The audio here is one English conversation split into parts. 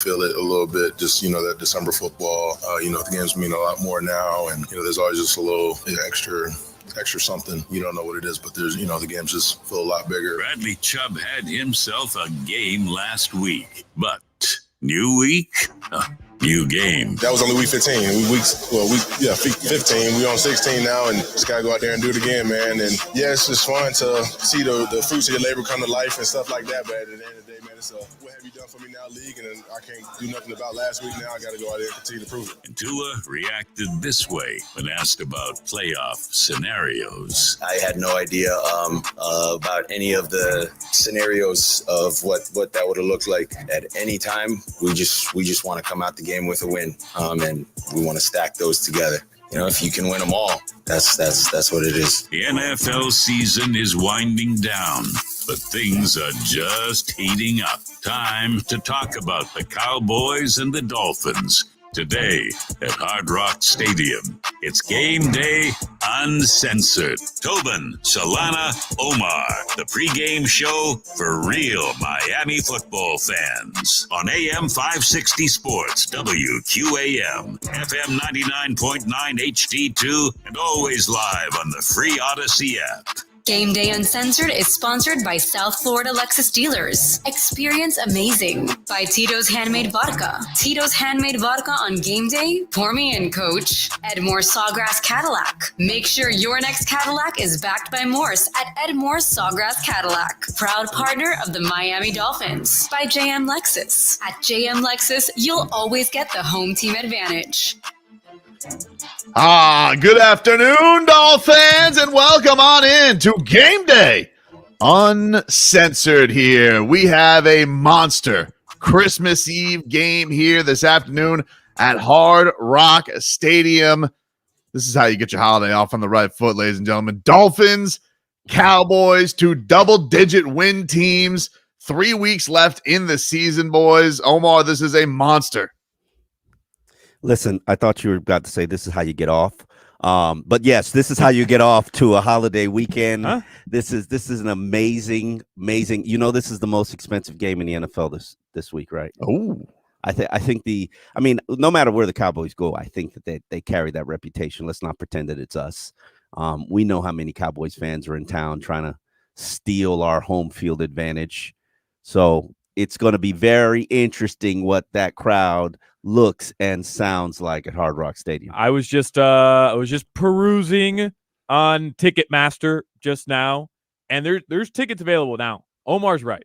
feel it a little bit, just, that December football, the games mean a lot more now. And, there's always just a little extra something. You don't know what it is, but there's, the games just feel a lot bigger. Bradley Chubb had himself a game last week, but new week, new game. That was only week 15. Week 15. We on 16 now, and just gotta go out there and do it again, man. And yeah, it's just fun to see the fruits of your labor come to life and stuff like that. But at the end of the day, man, it's what have you done for me now, league? And I can't do nothing about last week. Now I gotta go out there and continue to prove it. And Tua reacted this way when asked about playoff scenarios. I had no idea about any of the scenarios of what that would have looked like at any time. We just want to come out the game with a win, and we want to stack those together. If you can win them all, that's what it is. The NFL season is winding down, but things are just heating up. Time to talk about the Cowboys and the Dolphins. Today at Hard Rock Stadium, it's Game Day Uncensored. Tobin, Solana, Omar, the pregame show for real Miami football fans on AM 560 Sports, WQAM, FM 99.9 HD2, and always live on the free Odyssey app. Game Day Uncensored is sponsored by South Florida Lexus Dealers. Experience amazing by Tito's Handmade Vodka. Tito's Handmade Vodka on game day? Pour me in, coach. Edmore Sawgrass Cadillac. Make sure your next Cadillac is backed by Morse at Edmore Sawgrass Cadillac. Proud partner of the Miami Dolphins by JM Lexus. At JM Lexus, you'll always get the home team advantage. Good afternoon, Dolphins, and welcome on in to Game Day Uncensored here. We have a monster Christmas Eve game here this afternoon at Hard Rock Stadium. This is how you get your holiday off on the right foot, ladies and gentlemen. Dolphins, Cowboys, two double-digit win teams. 3 weeks left in the season, boys. Omar, this is a monster. Listen, I thought you were about to say this is how you get off. But yes, this is how you get off to a holiday weekend. Huh? This is an amazing. This is the most expensive game in the NFL this week, right? Oh, I think no matter where the Cowboys go, I think that they carry that reputation. Let's not pretend that it's us. We know how many Cowboys fans are in town trying to steal our home field advantage. So it's going to be very interesting what that crowd looks and sounds like at Hard Rock Stadium. I was just perusing on Ticketmaster just now, and there's tickets available now. Omar's right.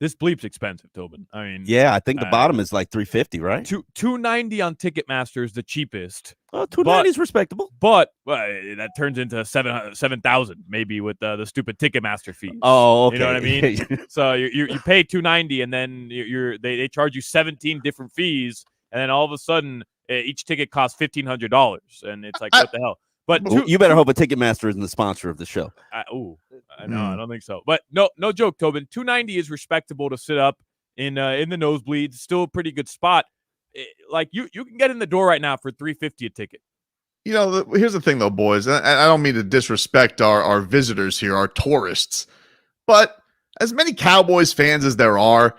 This bleep's expensive, Tobin. I mean, yeah, I think the bottom is like $350, right? $290 on Ticketmaster is the cheapest. Well, $290 is respectable, but that turns into 7,000 maybe with the stupid Ticketmaster fees. Oh, okay. You know what I mean? So you pay $290, and then they charge you 17 different fees, and then all of a sudden each ticket costs $1,500, and it's like what the hell? But you better hope a Ticketmaster isn't the sponsor of the show. No, I don't think so. But no joke, Tobin. $290 is respectable to sit up in the nosebleeds. Still a pretty good spot. You can get in the door right now for $350 a ticket. Here's the thing, though, boys. I don't mean to disrespect our visitors here, our tourists, but as many Cowboys fans as there are,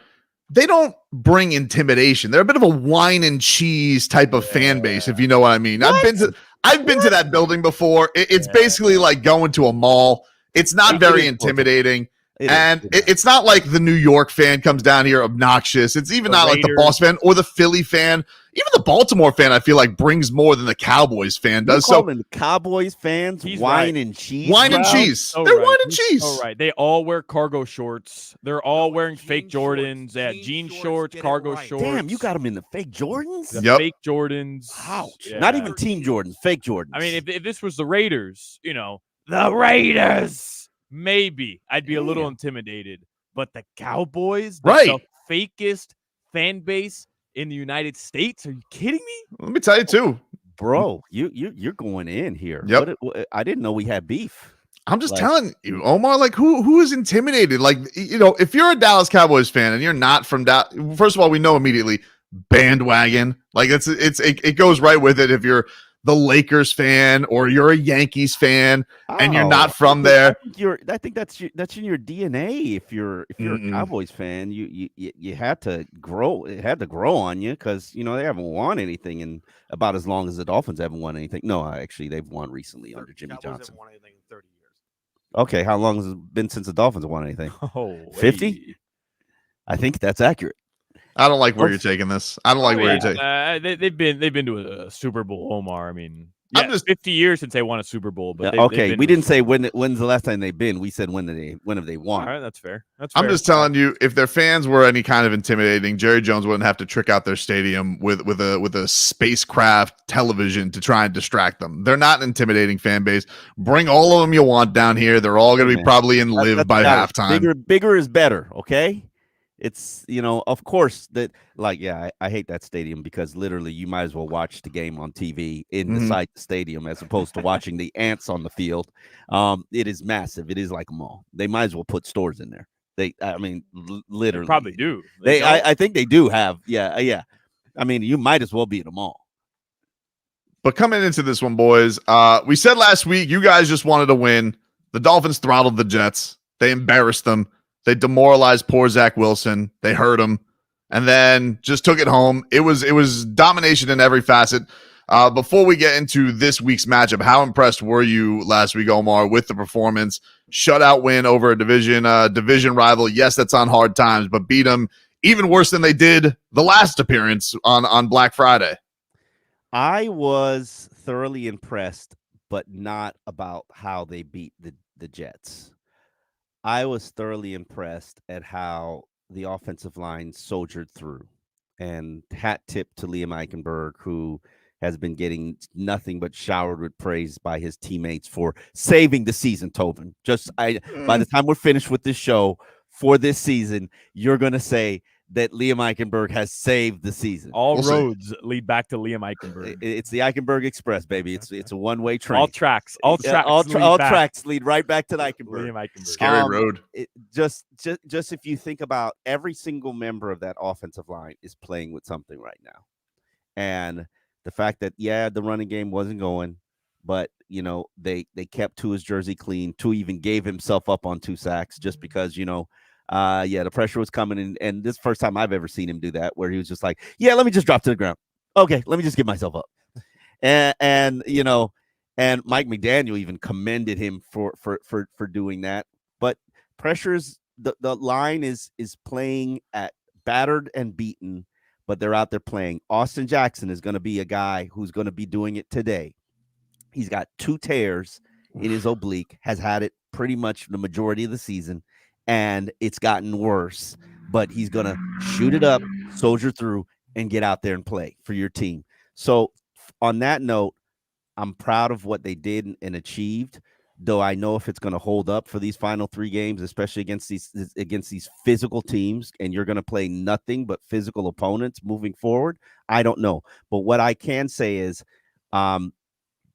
they don't bring intimidation. They're a bit of a wine and cheese type of fan base, if you know what I mean. What? I've been to that building before. It's basically like going to a mall. It's not very intimidating. It's not like the New York fan comes down here obnoxious. It's even not like the Boston fan or the Philly fan. Even the Baltimore fan, I feel like, brings more than the Cowboys fan does. So the Cowboys fans, wine and cheese. Wine and cheese. They're wine and cheese. All right. They all wear cargo shorts. They're all wearing fake Jordans. Jean shorts, cargo shorts. Damn, you got them in the fake Jordans? The fake Jordans. Ouch. Yeah. Not even Team Jordans, fake Jordans. I mean, if this was the Raiders, the Raiders, maybe I'd be a little intimidated. But the Cowboys, the fakest fan base in the United States? Are you kidding me? Let me tell you too, bro. You're going in here. Yep. I didn't know we had beef. I'm just telling you, Omar. Like who is intimidated? Like if you're a Dallas Cowboys fan and you're not from Dallas, first of all, we know immediately bandwagon. Like it goes right with it. If you're the Lakers fan or you're a Yankees fan and you're not from I there. I think that's in your DNA. If you're a Cowboys fan, you had to grow. It had to grow on you because they haven't won anything in about as long as the Dolphins haven't won anything. No, actually, they've won recently under Jimmy Cowboys Johnson. haven't won anything in 30 years. Okay, how long has it been since the Dolphins have won anything? 50? I think that's accurate. I don't like where you're taking this. I don't like where you're taking. They've been to a Super Bowl, Omar. I mean, yeah, 50 years since they won a Super Bowl. But okay, we didn't say when's the last time they've been. We said when have they won. All right, that's fair. I'm just telling you, if their fans were any kind of intimidating, Jerry Jones wouldn't have to trick out their stadium with a spacecraft television to try and distract them. They're not an intimidating fan base. Bring all of them you want down here. They're all going to be probably in live by halftime. Bigger is better. Okay. It's, of course that I hate that stadium because literally you might as well watch the game on TV inside the stadium as opposed to watching the ants on the field. It is massive. It is like a mall. They might as well put stores in there. Literally. They probably do. I think they do have. Yeah. I mean, you might as well be in a mall. But coming into this one, boys, we said last week you guys just wanted to win. The Dolphins throttled the Jets. They embarrassed them. They demoralized poor Zach Wilson. They hurt him and then just took it home. It was domination in every facet. Before we get into this week's matchup, how impressed were you last week, Omar, with the performance? Shutout win over a division rival. Yes, that's on hard times, but beat them even worse than they did the last appearance on Black Friday. I was thoroughly impressed, but not about how they beat the Jets. I was thoroughly impressed at how the offensive line soldiered through, and hat tip to Liam Eichenberg, who has been getting nothing but showered with praise by his teammates for saving the season. Tobin, by the time we're finished with this show for this season, you're going to say that Liam Eichenberg has saved the season. All roads lead back to Liam Eichenberg. It's the Eichenberg Express, baby. It's a one-way train. All tracks lead right back to the Eichenberg. Liam Eichenberg. Scary road. Just if you think about every single member of that offensive line is playing with something right now, and the fact that the running game wasn't going, but they kept Tua's jersey clean. Tua even gave himself up on 2 sacks just because the pressure was coming, and this is the first time I've ever seen him do that, where he was just like, let me just drop to the ground. Okay, let me just give myself up. And Mike McDaniel even commended him for doing that. But pressures, the line is playing at battered and beaten, but they're out there playing. Austin Jackson is going to be a guy who's going to be doing it today. He's got 2 tears in his oblique, has had it pretty much the majority of the season, and it's gotten worse, but he's going to shoot it up, soldier through, and get out there and play for your team. So on that note, I'm proud of what they did and achieved, though I know if it's going to hold up for these final 3 games, especially against these physical teams, and you're going to play nothing but physical opponents moving forward, I don't know. But what I can say is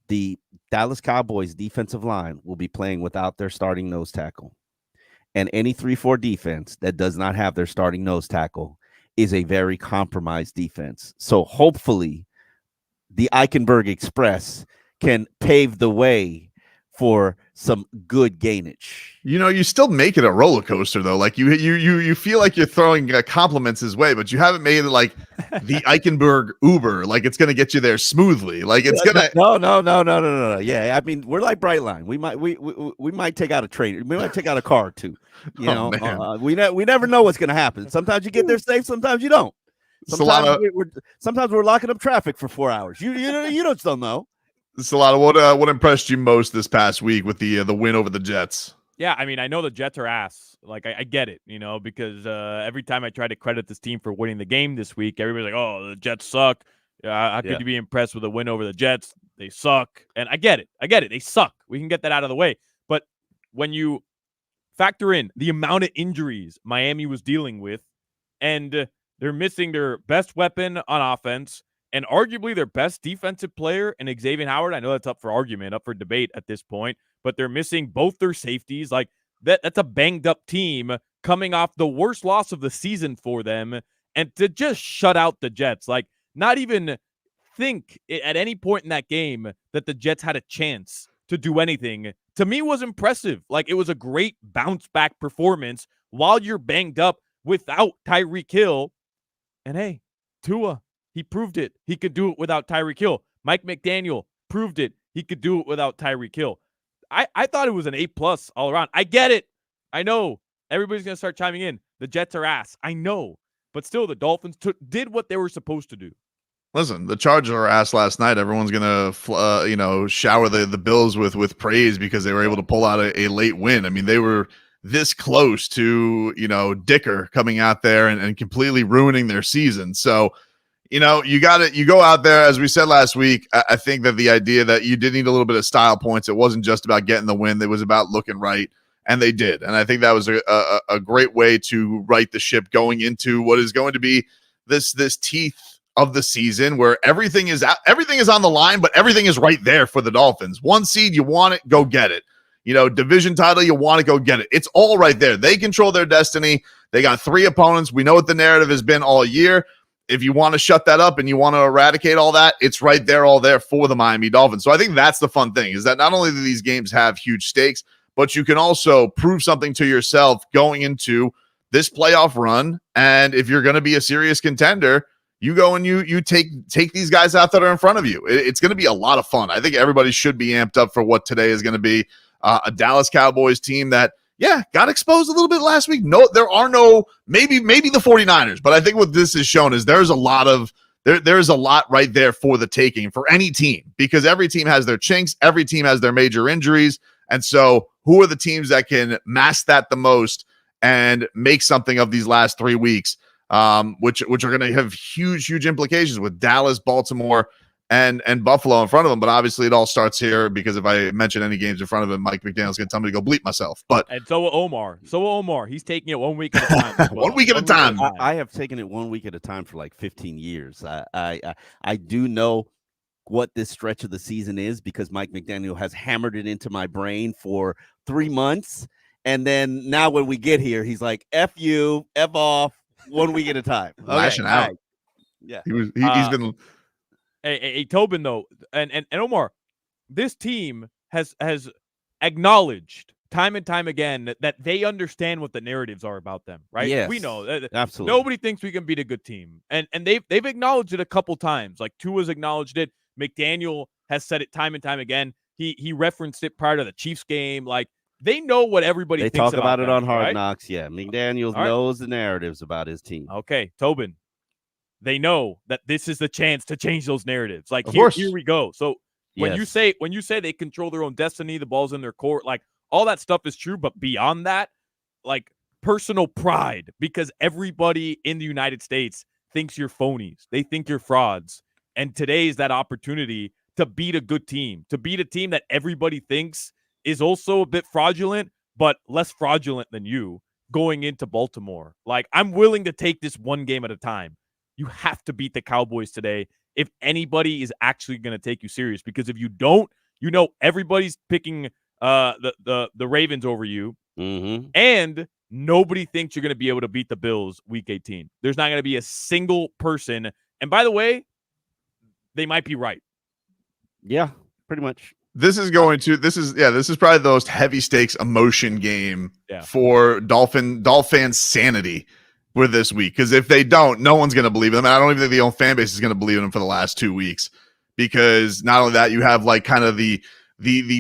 the Dallas Cowboys defensive line will be playing without their starting nose tackle. And any 3-4 defense that does not have their starting nose tackle is a very compromised defense. So hopefully the Eichenberg Express can pave the way for some good gainage. You still make it a roller coaster though. Like you feel like you're throwing compliments his way, but you haven't made it like the Eichenberg Uber. Like it's going to get you there smoothly. Like it's going to. No. Yeah, I mean we're like Brightline. We might take out a train. We might take out a car or 2. We never know what's going to happen. Sometimes you get there safe. Sometimes you don't. Sometimes we're locking up traffic for 4 hours. You don't still know. It's a lot of what impressed you most this past week with the win over the Jets. Yeah, I mean, I know the Jets are ass. Like, I get it, because every time I try to credit this team for winning the game this week, everybody's like, oh, the Jets suck. How could you be impressed with a win over the Jets? They suck. And I get it. They suck. We can get that out of the way. But when you factor in the amount of injuries Miami was dealing with, and they're missing their best weapon on offense, and arguably their best defensive player in Xavier Howard. I know that's up for argument, up for debate at this point, but they're missing both their safeties. Like that's a banged up team coming off the worst loss of the season for them. And to just shut out the Jets, like not even think at any point in that game that the Jets had a chance to do anything, to me was impressive. Like, it was a great bounce back performance while you're banged up without Tyreek Hill. And hey, Tua, he proved it. He could do it without Tyreek Hill. Mike McDaniel proved it. He could do it without Tyreek Hill. I thought it was an A+ all around. I get it. I know everybody's going to start chiming in. The Jets are ass. I know. But still, the Dolphins did what they were supposed to do. Listen, the Chargers are ass last night. Everyone's gonna, shower the Bills with praise because they were able to pull out a late win. I mean, they were this close to Dicker coming out there and completely ruining their season. So, you go out there, as we said last week. I think that the idea that you did need a little bit of style points. It wasn't just about getting the win. It was about looking right, and they did. And I think that was a great way to right the ship going into what is going to be this teeth of the season, where everything is on the line, but everything is right there for the Dolphins. 1 seed, you want it, go get it. Division title, you want to go get it. It's all right there. They control their destiny. They got 3 opponents. We know what the narrative has been all year. If you want to shut that up and you want to eradicate all that, it's right there, all there for the Miami Dolphins. So I think that's the fun thing, is that not only do these games have huge stakes, but you can also prove something to yourself going into this playoff run. And if you're going to be a serious contender, you go and you take these guys out that are in front of you. It's going to be a lot of fun. I think everybody should be amped up for what today is going to be. A Dallas Cowboys team that, got exposed a little bit last week. No, there are maybe the 49ers, but I think what this has shown is there's a lot right there for the taking for any team, because every team has their chinks, every team has their major injuries. And so who are the teams that can mask that the most and make something of these last 3 weeks? Which are going to have huge implications with Dallas, Baltimore, and Buffalo in front of them. But obviously it all starts here, because if I mention any games in front of him, Mike McDaniel's going to tell me to go bleep myself. And so will Omar. He's taking it 1 week at a time. Well. 1 week at a time. I have taken it 1 week at a time for like 15 years. I do know what this stretch of the season is, because Mike McDaniel has hammered it into my brain for 3 months. And then now when we get here, he's like, F you, F off. 1 week at a time. Lashing out. Right. Yeah. He's been. Hey, Tobin, though, and Omar, this team has acknowledged time and time again that they understand what the narratives are about them, right? Yes, we know. Absolutely. Nobody thinks we can beat a good team. And they've acknowledged it a couple times. Like, Tua's acknowledged it. McDaniel has said it time and time again. He referenced it prior to the Chiefs game. Like, they know what everybody thinks about. They talk about it them, on Hard right? Knocks. Yeah, McDaniel knows the narratives about his team. Okay, Tobin. They know that this is the chance to change those narratives. Like, here we go. So when you say they control their own destiny, the ball's in their court, like, all that stuff is true. But beyond that, like, personal pride, because everybody in the United States thinks you're phonies. They think you're frauds. And today is that opportunity to beat a good team, to beat a team that everybody thinks is also a bit fraudulent, but less fraudulent than you, going into Baltimore. Like, I'm willing to take this 1 game at a time. You have to beat the Cowboys today if anybody is actually going to take you serious, because if you don't, everybody's picking the Ravens over you, and nobody thinks you're going to be able to beat the Bills week 18. There's not going to be a single person. And by the way, they might be right. Yeah, pretty much. This is probably the most heavy stakes emotion game for Dolphin sanity with this week. Because if they don't, no one's going to believe them. And I don't even think the own fan base is going to believe them for the last 2 weeks. Because not only that, you have like kind of the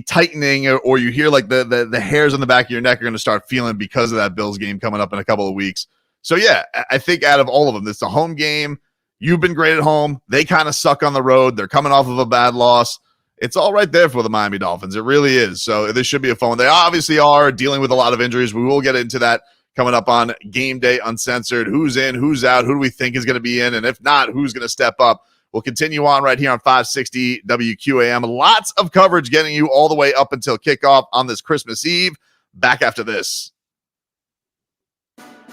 tightening, or you hear like the hairs on the back of your neck are going to start feeling because of that Bills game coming up in a couple of weeks. So yeah, I think out of all of them, it's a home game. You've been great at home. They kind of suck on the road. They're coming off of a bad loss. It's all right there for the Miami Dolphins. It really is. So this should be a fun one. They obviously are dealing with a lot of injuries. We will get into that coming up on Game Day Uncensored. Who's in, who's out, who do we think is going to be in, and if not, who's going to step up? We'll continue on right here on 560 WQAM. Lots of coverage getting you all the way up until kickoff on this Christmas Eve. Back after this.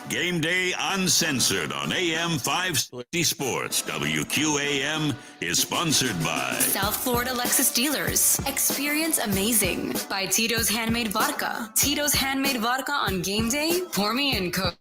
Game Day Uncensored on AM 560 Sports. WQAM is sponsored by South Florida Lexus Dealers. Experience amazing by Tito's Handmade Vodka. Tito's Handmade Vodka on Game Day. Pour me in, Coach.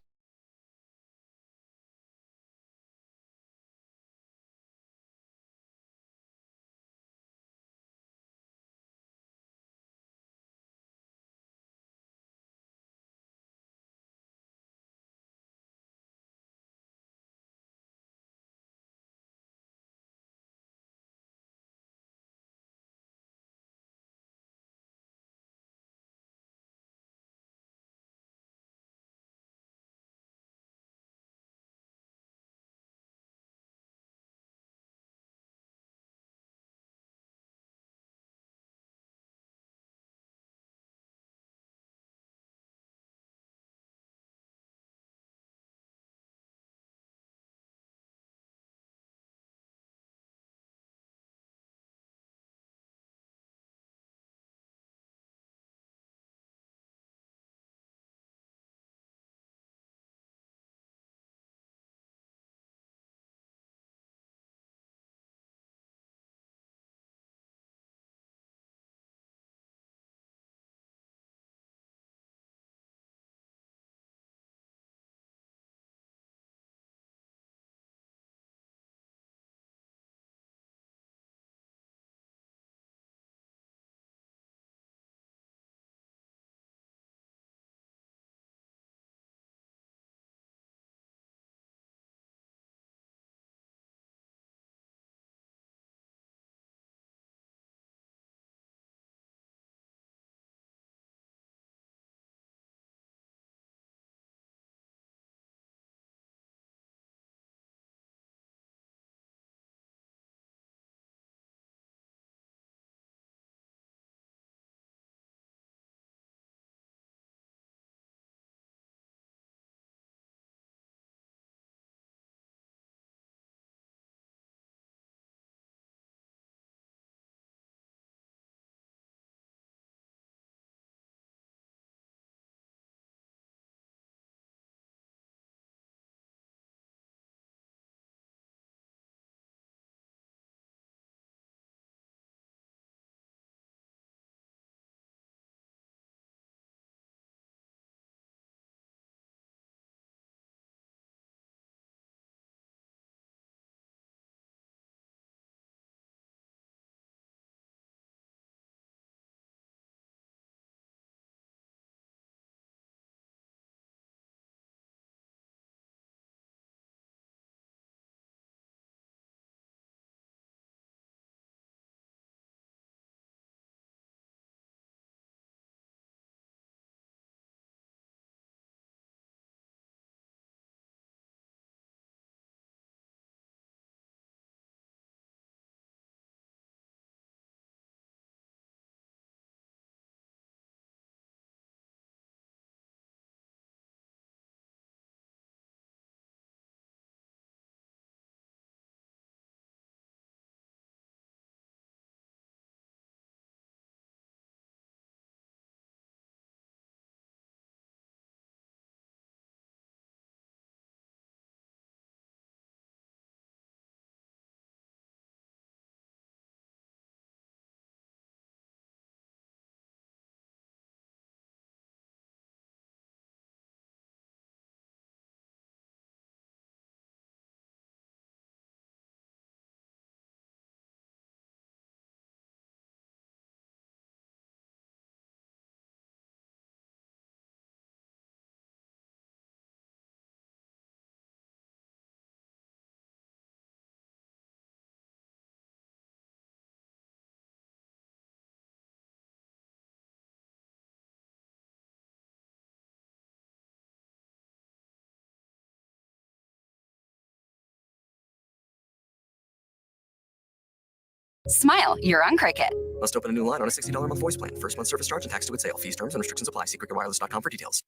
Smile, you're on Cricket. Must open a new line on a $60 a month voice plan. First month service charge and tax to its sale. Fees, terms, and restrictions apply. See cricketwireless.com for details.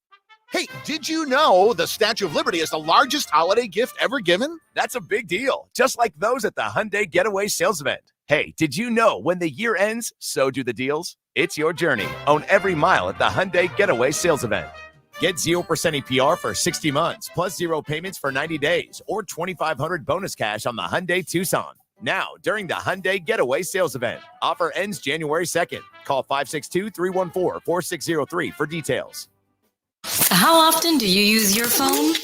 Hey, did you know the Statue of Liberty is the largest holiday gift ever given? That's a big deal, just like those at the Hyundai Getaway Sales Event. Hey, did you know when the year ends, so do the deals? It's your journey. Own every mile at the Hyundai Getaway Sales Event. Get 0% APR for 60 months, plus 0 payments for 90 days, or $2,500 bonus cash on the Hyundai Tucson. Now, during the Hyundai Getaway Sales Event. Offer ends January 2nd. Call 562-314-4603 for details. How often do you use your phone?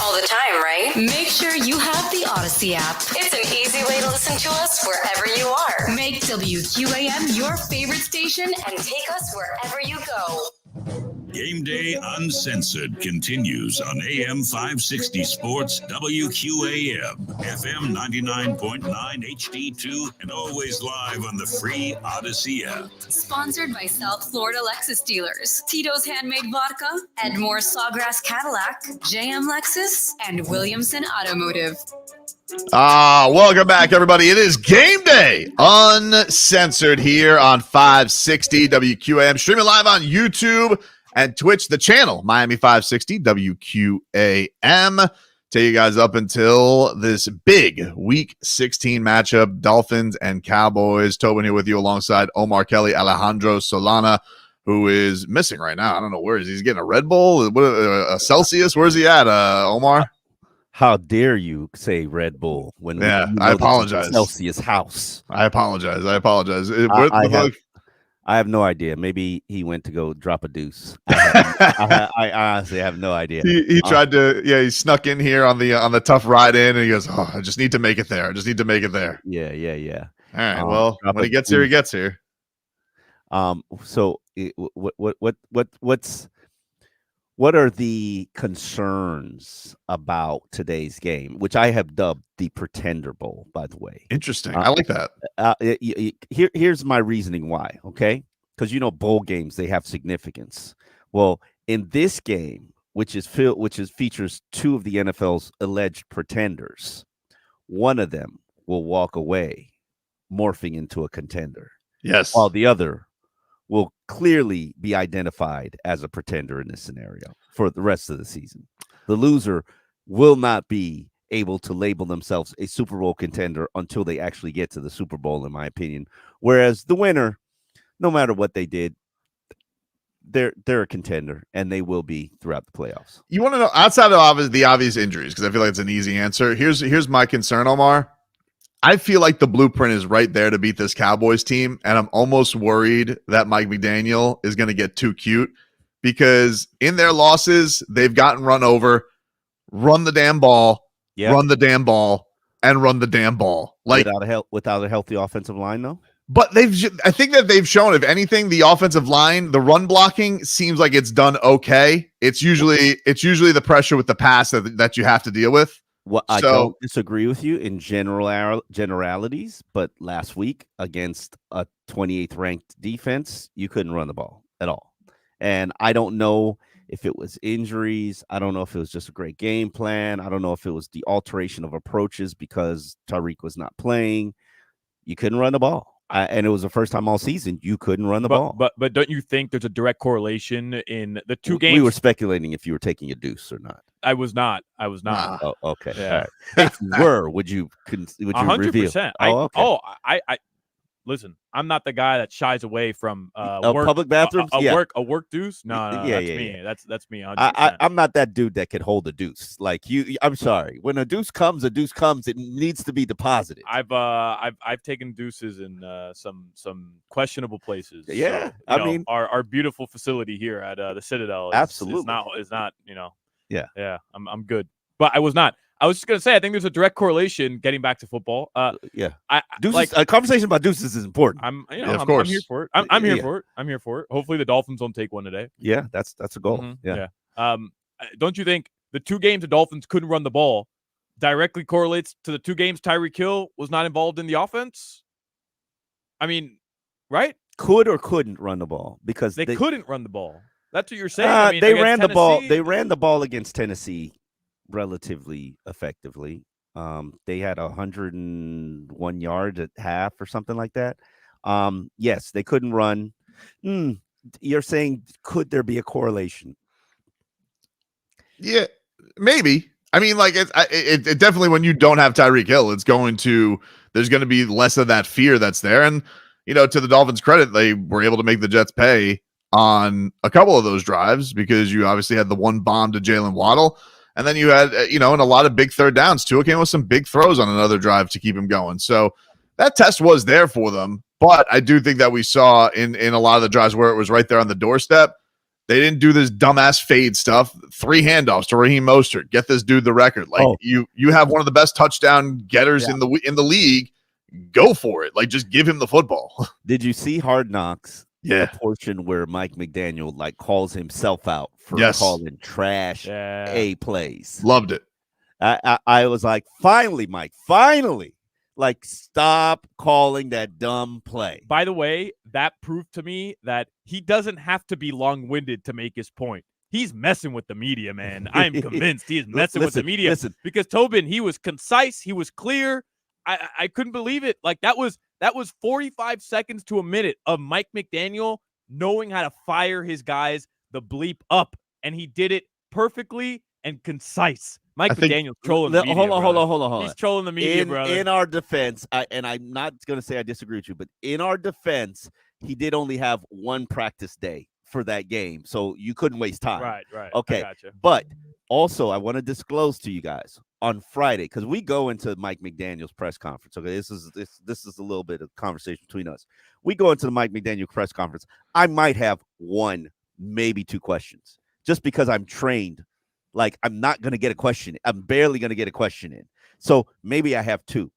All the time, right? Make sure you have the Odyssey app. It's an easy way to listen to us wherever you are. Make WQAM your favorite station and take us wherever you go. Game Day Uncensored continues on AM 560 Sports, WQAM, FM 99.9 HD2, and always live on the free Odyssey app. Sponsored by South Florida Lexus Dealers, Tito's Handmade Vodka, Edmore Sawgrass Cadillac, JM Lexus, and Williamson Automotive. Welcome back, everybody. It is Game Day Uncensored here on 560 WQAM, streaming live on YouTube and Twitch, the channel Miami 560 WQAM. Take you guys up until this big Week 16 matchup, Dolphins and Cowboys. Tobin here with you alongside Omar Kelly, Alejandro Solana, who is missing right now. I don't know where is he. He's getting a Red Bull, a Celsius. Where's he at, Omar? How dare you say Red Bull when I apologize. Celsius house. I apologize. I have no idea. Maybe he went to go drop a deuce. I honestly have no idea. He tried to. Yeah, he snuck in here on the tough ride in, and he goes, "Oh, I just need to make it there. Yeah. All right. Well, when he gets here, he gets here. So what are the concerns about today's game, which I have dubbed the Pretender Bowl, by the way? Interesting. I like that. Here's my reasoning why, okay? Because, bowl games, they have significance. Well, in this game, which features two of the NFL's alleged pretenders, one of them will walk away morphing into a contender. Yes. While the other will clearly be identified as a pretender in this scenario for the rest of the season. The loser will not be able to label themselves a Super Bowl contender until they actually get to the Super Bowl, in my opinion. Whereas the winner, no matter what they did, they're a contender, and they will be throughout the playoffs. You want to know, outside of the obvious injuries, because I feel like it's an easy answer. Here's my concern, Omar. I feel like the blueprint is right there to beat this Cowboys team, and I'm almost worried that Mike McDaniel is going to get too cute, because in their losses, they've gotten run over, run the damn ball, run the damn ball, and run the damn ball. Like without a healthy offensive line, though. But I think that they've shown, if anything, the offensive line, the run blocking seems like it's done okay. It's usually the pressure with the pass that you have to deal with. Well, I don't disagree with you in generalities, but last week against a 28th ranked defense, you couldn't run the ball at all. And I don't know if it was injuries. I don't know if it was just a great game plan. I don't know if it was the alteration of approaches because Tariq was not playing. You couldn't run the ball. And it was the first time all season you couldn't run the ball. But don't you think there's a direct correlation in the two games? We were speculating if you were taking a deuce or not. I was not. Oh, okay. Yeah. All right. If you were, would you 100%. Reveal? I listen. I'm not the guy that shies away from public bathrooms. A work deuce. No, that's me. Yeah. That's me. 100%. I'm not that dude that could hold a deuce. Like you. I'm sorry. When a deuce comes. It needs to be deposited. I've taken deuces in some questionable places. Yeah, so, I mean our beautiful facility here at the Citadel. Absolutely is not. Yeah. I'm good. But I was not. I was just gonna say, I think there's a direct correlation. Getting back to football, deuces, a conversation about deuces is important. I'm here for it. I'm here for it. I'm here for it. Hopefully, the Dolphins don't take one today. Yeah, that's a goal. Mm-hmm. Yeah. Don't you think the two games the Dolphins couldn't run the ball directly correlates to the two games Tyreek Hill was not involved in the offense? I mean, right? Could or couldn't run the ball because they couldn't run the ball. That's what you're saying. They ran the ball. They ran the ball against Tennessee relatively effectively. They had 101 yards at half or something like that. Yes, they couldn't run. You're saying, could there be a correlation? Yeah, maybe. I mean, like it definitely, when you don't have Tyreek Hill, there's going to be less of that fear that's there. And, to the Dolphins' credit, they were able to make the Jets pay on a couple of those drives, because you obviously had the one bomb to Jaylen Waddle. And then you had, in a lot of big third downs. Tua came with some big throws on another drive to keep him going. So that test was there for them. But I do think that we saw in a lot of the drives where it was right there on the doorstep, they didn't do this dumbass fade stuff. 3 handoffs to Raheem Mostert. Get this dude the record. Like, you have one of the best touchdown getters in the league. Go for it. Like, just give him the football. Did you see Hard Knocks? Yeah. The portion where Mike McDaniel calls himself out for calling trash A plays. Loved it. I was like, finally, Mike, finally. Like, stop calling that dumb play. By the way, that proved to me that he doesn't have to be long-winded to make his point. He's messing with the media, man. I'm convinced he is messing with the media. Because Tobin, he was concise, he was clear. I couldn't believe it. Like, that was 45 seconds to a minute of Mike McDaniel knowing how to fire his guys the bleep up, and he did it perfectly and concise. Mike McDaniel's trolling the media. Hold on. He's trolling the media, brother. In our defense, and I'm not going to say I disagree with you, but in our defense, he did only have one practice day for that game, so you couldn't waste time. Right. Okay, gotcha. But also, I want to disclose to you guys on Friday, because we go into Mike McDaniel's press conference. Okay, this is a little bit of conversation between us. We go into the Mike McDaniel press conference. I might have 1, maybe 2 questions, just because I'm trained. Like, I'm not going to get a question. I'm barely going to get a question in. So maybe I have 2.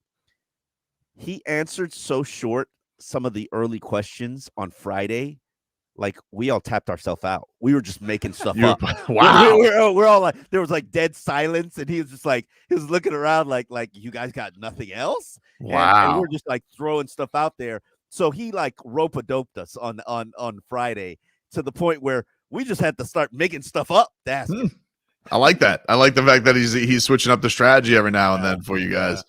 He answered so short some of the early questions on Friday. Like, we all tapped ourselves out. We were just making stuff up. Wow. We're all like, there was like dead silence. And he was just like, he was looking around like you guys got nothing else. Wow. And we're just like throwing stuff out there. So he like rope-a-doped us on Friday to the point where we just had to start making stuff up to ask him. I like that. I like the fact that he's switching up the strategy every now and then for you guys.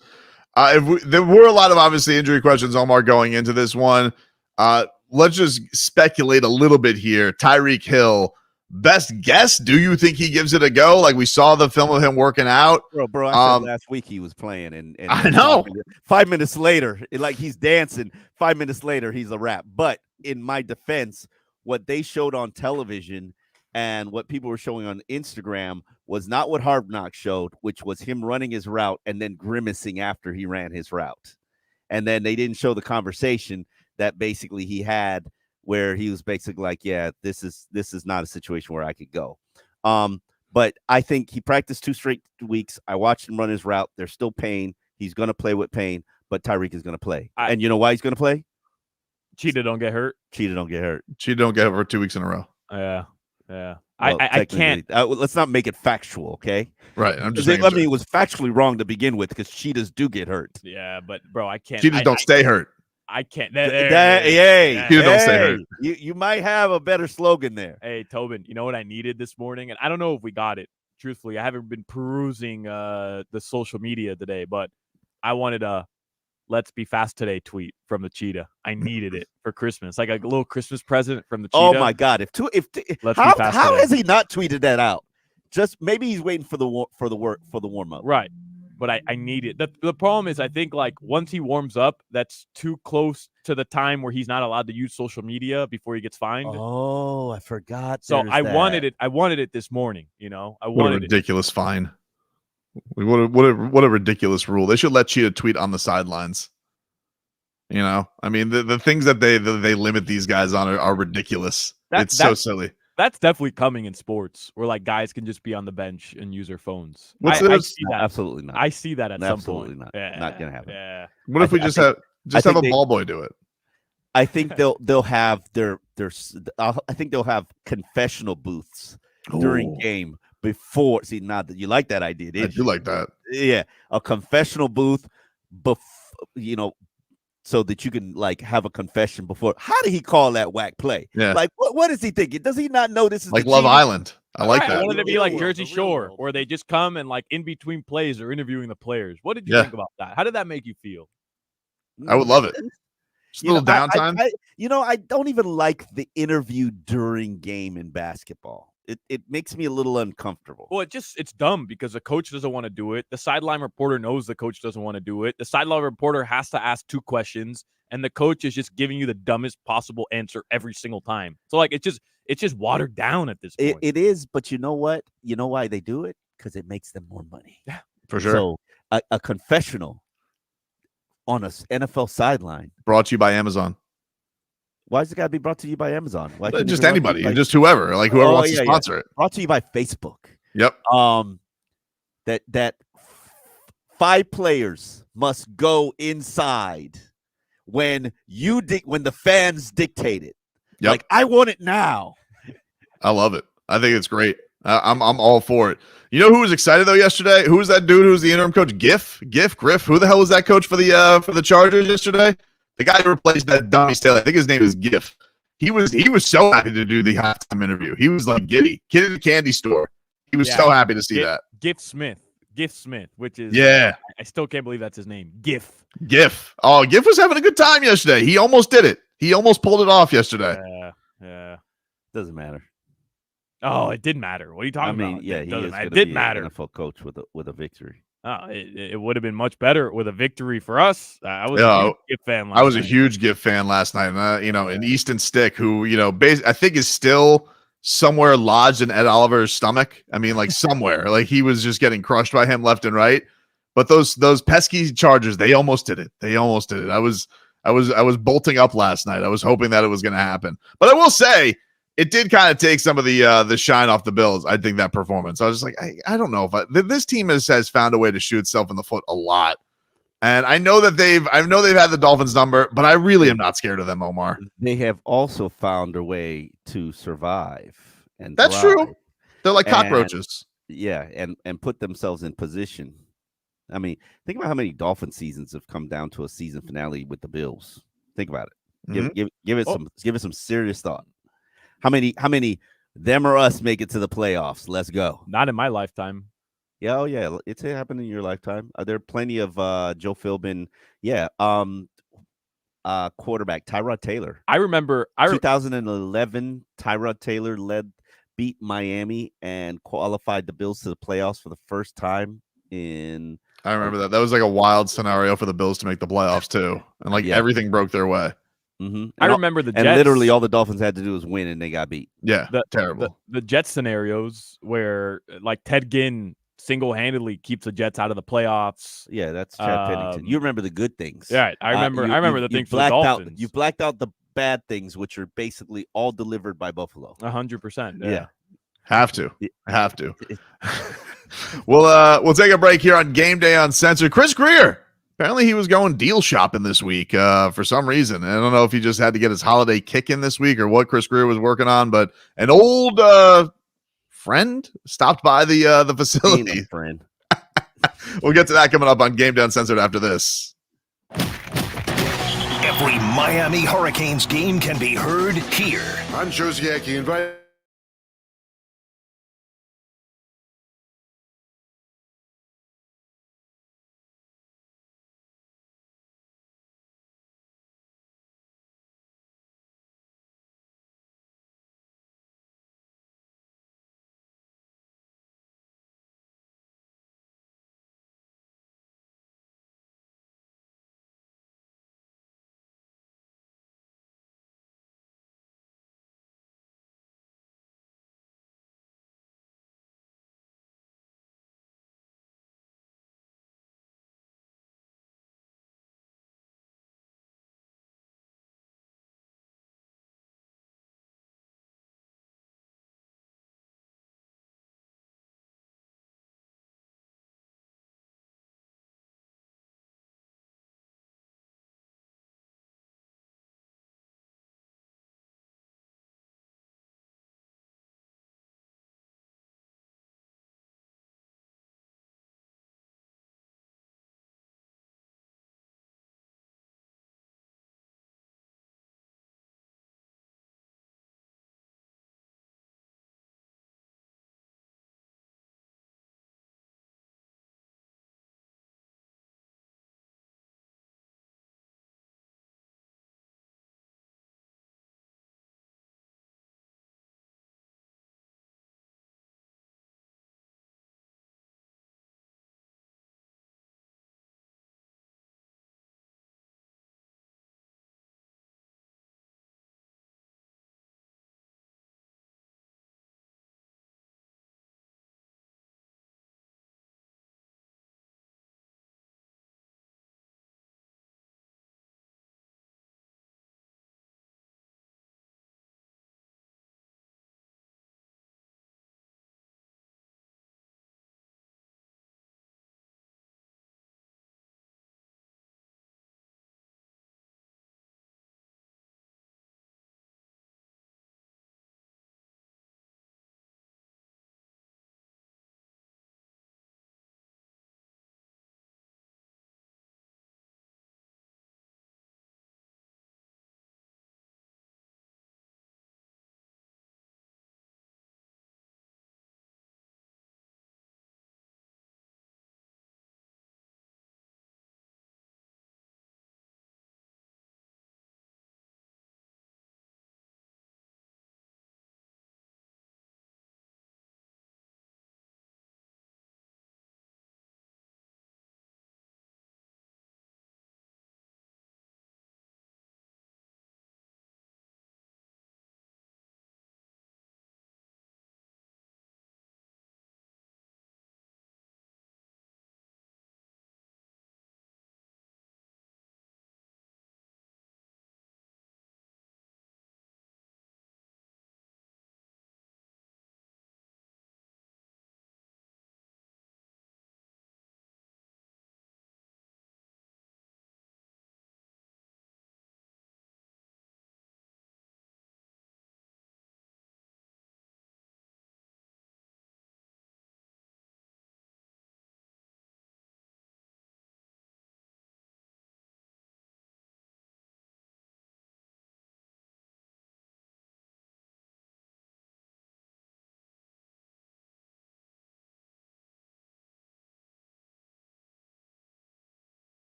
There were a lot of obviously injury questions, Omar, going into this one. Let's just speculate a little bit here. Tyreek Hill, best guess? Do you think he gives it a go? Like, we saw the film of him working out. Bro, I said last week he was playing, and I know 5 minutes later, like he's dancing. 5 minutes later, he's a wrap. But in my defense, what they showed on television and what people were showing on Instagram was not what Hard Knocks showed, which was him running his route and then grimacing after he ran his route. And then they didn't show the conversation that basically he had where he was basically like, yeah, this is not a situation where I could go. But I think he practiced 2 straight weeks. I watched him run his route. There's still pain. He's going to play with pain, but Tyreek is going to play. And you know why he's going to play? Cheetah don't get hurt. Cheetah don't get hurt for 2 weeks in a row. Yeah. Well, I can't. Let's not make it factual, okay? Right. I'm just saying. I mean, it was factually wrong to begin with because cheetahs do get hurt. Yeah, but bro, I can't. Cheetahs don't stay hurt. I can't. Don't stay hurt. You might have a better slogan there. Hey, Tobin, you know what I needed this morning? And I don't know if we got it. Truthfully, I haven't been perusing the social media today, but I wanted a "Let's be fast today" tweet from the cheetah. I needed it for Christmas, like a little Christmas present from the cheetah. Oh my God! How has he not tweeted that out? Just maybe he's waiting for the warm up. Right. But I need it. The problem is, I think, like, once he warms up, that's too close to the time where he's not allowed to use social media before he gets fined. Oh, I forgot. So I wanted it. I wanted it this morning. What a ridiculous fine. What a ridiculous rule. They should let Cheetah tweet on the sidelines. I mean, the things that they limit these guys on are ridiculous. It's so silly. That's definitely coming in sports where, like, guys can just be on the bench and use their phones. I see that. Absolutely not. I see that at some point. Absolutely not. Yeah. Not gonna happen. Yeah. What if we just have a ball boy do it? I think they'll have I think they'll have confessional booths during game before. See, not that you like that idea. I do like that. Yeah, a confessional booth, so that you can, like, have a confession before. How did he call that whack play? Yeah. Like, what is he thinking? Does he not know this is like Love Island? I like I that. wanted to be Real like world, Jersey the real Shore, world. where they just come and like in between plays are interviewing the players. What did you Yeah. think about that? How did that make you feel? I would love it. Just a little downtime. I don't even like the interview during game in basketball. It makes me a little uncomfortable. Well, it's dumb because the coach doesn't want to do it. The sideline reporter knows the coach doesn't want to do it. The sideline reporter has to ask 2 questions, and the coach is just giving you the dumbest possible answer every single time. So like it's just watered down at this point. It is, but you know what? You know why they do it? Because it makes them more money. Yeah, for sure. So a confessional on a NFL sideline Brought to you by Amazon. Why does it got to be brought to you by Amazon? Why can't it Just be brought to anybody, you by- just whoever, like whoever wants to sponsor it. Brought to you by Facebook. Yep. That 5 players must go inside when the fans dictate it. Yep. Like, I want it now. I love it. I think it's great. I'm all for it. You know who was excited though yesterday? Who was that dude who was the interim coach? Griff. Who the hell was that coach for the Chargers yesterday? The guy who replaced that dummy Staley. I think his name is Giff. He was so happy to do the halftime interview. He was like giddy. Kid in the candy store. He was so happy to see that. Giff Smith, which is I still can't believe that's his name. Giff. Oh, Giff was having a good time yesterday. He almost did it. He almost pulled it off yesterday. Yeah. Doesn't matter. Oh, it did matter. What are you talking about? He is It did matter. NFL coach with a victory. Oh, it would have been much better with a victory for us. I was a huge Giff fan. I was a huge Giff fan last night. And, an Easton Stick who, I think is still somewhere lodged in Ed Oliver's stomach. I mean, like somewhere. Like he was just getting crushed by him left and right. But those pesky Chargers, they almost did it. I was bolting up last night. I was hoping that it was going to happen. But I will say, it did kind of take some of the shine off the Bills. I think that performance. I was just like, I don't know if this team has found a way to shoot itself in the foot a lot, and I know they've had the Dolphins number, but I really am not scared of them, Omar. They have also found a way to survive, and that's thrive. true. They're like cockroaches. And put themselves in position. I mean, think about how many Dolphin seasons have come down to a season finale with the Bills. Think about it. Give it some serious thought. How many them or us make it to the playoffs? Let's go. Not in my lifetime. Yeah, it's happened in your lifetime. There are plenty of Joe Philbin. Quarterback Tyrod Taylor. I remember 2011. Tyrod Taylor beat Miami and qualified the Bills to the playoffs for the first time in. I remember that. That was like a wild scenario for the Bills to make the playoffs too, and everything broke their way. Mm-hmm. I remember the Jets. And literally all the Dolphins had to do was win, and they got beat. Yeah, terrible. The Jets scenarios where like Ted Ginn single-handedly keeps the Jets out of the playoffs. Yeah, that's Chad Pennington. You remember the good things. Yeah, I remember the things for the Dolphins. You blacked out the bad things, which are basically all delivered by Buffalo. 100%. Yeah. Have to. We'll take a break here on Game Day Uncensored. Chris Greer. Apparently he was going deal shopping this week for some reason. I don't know if he just had to get his holiday kick in this week or what Chris Greer was working on, but an old friend stopped by the facility. Friend. We'll get to that coming up on Game Day Uncensored after this. Every Miami Hurricanes game can be heard here. I'm Joe Ziecki, invited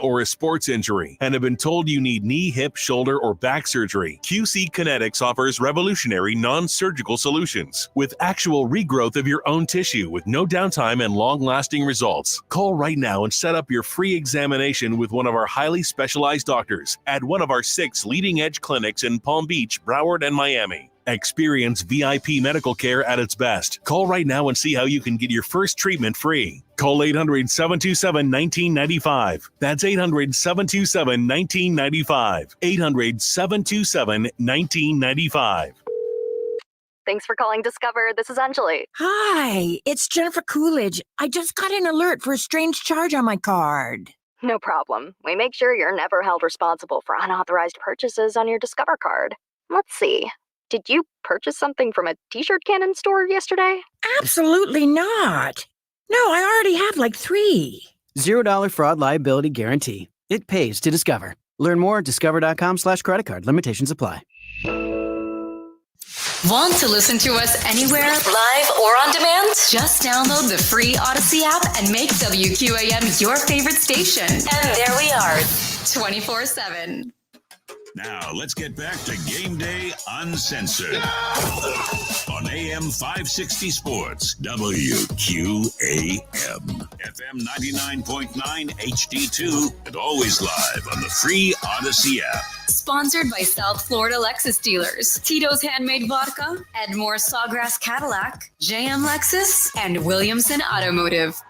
or a sports injury and have been told you need knee, hip, shoulder, or back surgery, QC Kinetics offers revolutionary non-surgical solutions with actual regrowth of your own tissue with no downtime and long-lasting results. Call right now and set up your free examination with one of our highly specialized doctors at one of our 6 leading-edge clinics in Palm Beach, Broward, and Miami. Experience VIP medical care at its best. Call right now and see how you can get your first treatment free. Call 800-727-1995. That's 800-727-1995. 800-727-1995. Thanks for calling Discover. This is Anjali. Hi, it's Jennifer Coolidge. I just got an alert for a strange charge on my card. No problem. We make sure you're never held responsible for unauthorized purchases on your Discover card. Let's see. Did you purchase something from a t-shirt cannon store yesterday? Absolutely not. No, I already have like 3. $0 fraud liability guarantee. It pays to Discover. Learn more at discover.com/credit card. Limitations apply. Want to listen to us anywhere, live or on demand? Just download the free Odyssey app and make WQAM your favorite station. And there we are, 24/7. Now, let's get back to Game Day Uncensored on AM 560 Sports, WQAM, FM 99.9 HD2, and always live on the free Odyssey app. Sponsored by South Florida Lexus dealers, Tito's Handmade Vodka, Edmore Sawgrass Cadillac, JM Lexus, and Williamson Automotive.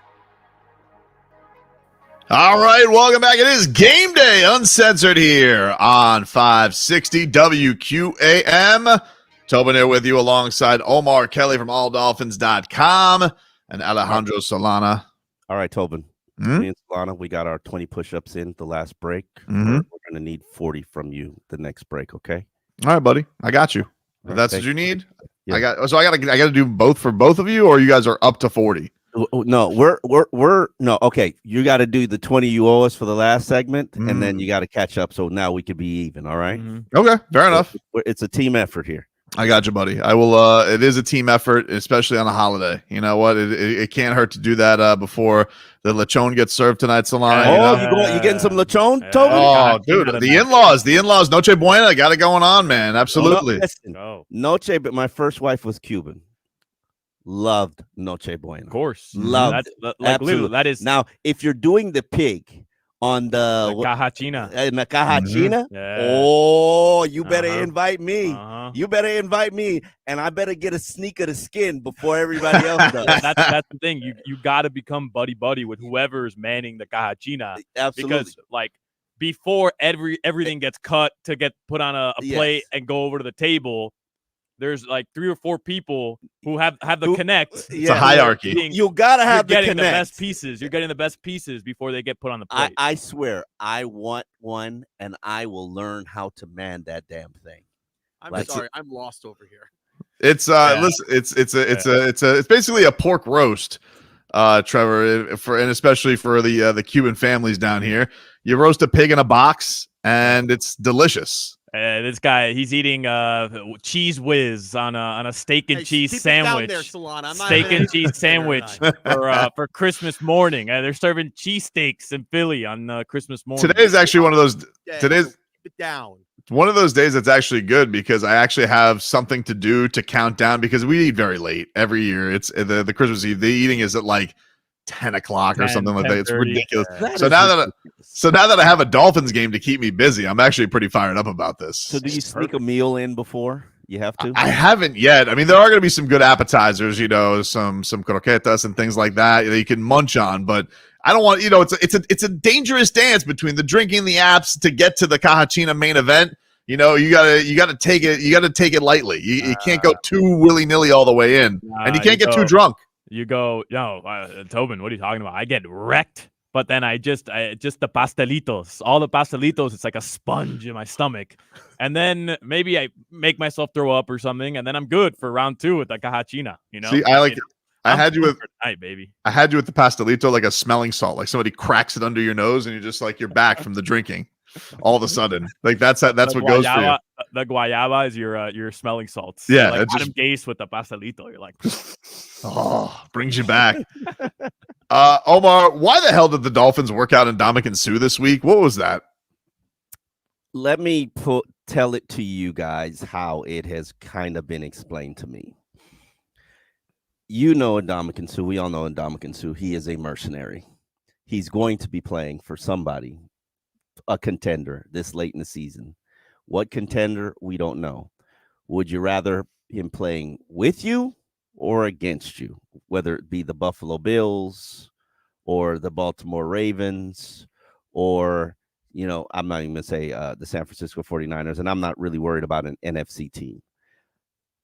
All right, welcome back. It is Game Day Uncensored here on 560 WQAM. Tobin here with you alongside Omar Kelly from alldolphins.com and Alejandro Solana. All right, Tobin. Me and Solana, we got our 20 push-ups in the last break. We're going to need 40 from you the next break, okay? All right, buddy. I got you. If that's what you need. Yeah. I got to do both for both of you, or you guys are up to 40? No, we're no, okay. You got to do the 20 you owe us for the last segment, and then you got to catch up. So now we could be even. All right. Okay, fair enough. It's a team effort here. I got you, buddy. I will. It is a team effort, especially on a holiday. You know what? It can't hurt to do that before the lechon gets served tonight, Solana. You getting some lechon, Tobin? Oh, dude, the in-laws, Noche Buena, got it going on, man. Absolutely. Noche, but my first wife was Cuban. Loved Noche Buena. Of course. Loved. Absolutely. That is now, if you're doing the pig on the caja china. In the caja china, oh, you better invite me. You better invite me, and I better get a sneak of the skin before everybody else does. That's the thing. You got to become buddy with whoever is manning the caja china. Absolutely. Because like before everything gets cut to get put on a plate and go over to the table, there's like 3 or 4 people who have the connect. It's a hierarchy. You gotta have the getting connect. the best pieces. You're getting the best pieces before they get put on the plate. I swear, I want one, and I will learn how to man that damn thing. I'm sorry, I'm lost over here. It's listen, it's basically a pork roast, Trevor, and especially for the Cuban families down here. You roast a pig in a box, and it's delicious. This guy, he's eating cheese whiz on a steak and cheese sandwich. Steak and cheese sandwich for Christmas morning. They're serving cheesesteaks in Philly on Christmas morning. Today is actually one of those. Today's down. One of those days that's actually good because I actually have something to do to count down because we eat very late every year. It's the Christmas Eve. The eating is at like 10 o'clock or something like that. It's ridiculous. So now that I have a Dolphins game to keep me busy, I'm actually pretty fired up about this. So do you sneak a meal in before? You have to? I haven't yet. I mean, there are going to be some good appetizers, some croquetas and things like that you can munch on, but I don't want, it's a dangerous dance between the drinking, the apps to get to the Cajachina main event. You gotta take it lightly. You can't go too willy-nilly all the way in, and you can't get too drunk. You go, Tobin, what are you talking about? I get wrecked, but then I just the pastelitos, all the pastelitos, it's like a sponge in my stomach. And then maybe I make myself throw up or something, and then I'm good for round 2 with the cajachina, See, I like it. I had you with baby. I had you with the pastelito like a smelling salt, like somebody cracks it under your nose and you're just like you're back from the drinking. All of a sudden, like that's what goes for you. The guayaba is your smelling salts. Yeah, like Adam Gase with the pastelito. You're like, brings you back. Omar, why the hell did the Dolphins work out Ndamukong Suh this week? What was that? Let me tell it to you guys how it has kind of been explained to me. You know Ndamukong Suh. We all know Ndamukong Suh. He is a mercenary. He's going to be playing for somebody, a contender, this late in the season. What contender? We don't know. Would you rather him playing with you or against you, whether it be the Buffalo Bills or the Baltimore Ravens or, I'm not even going to say the San Francisco 49ers, and I'm not really worried about an NFC team.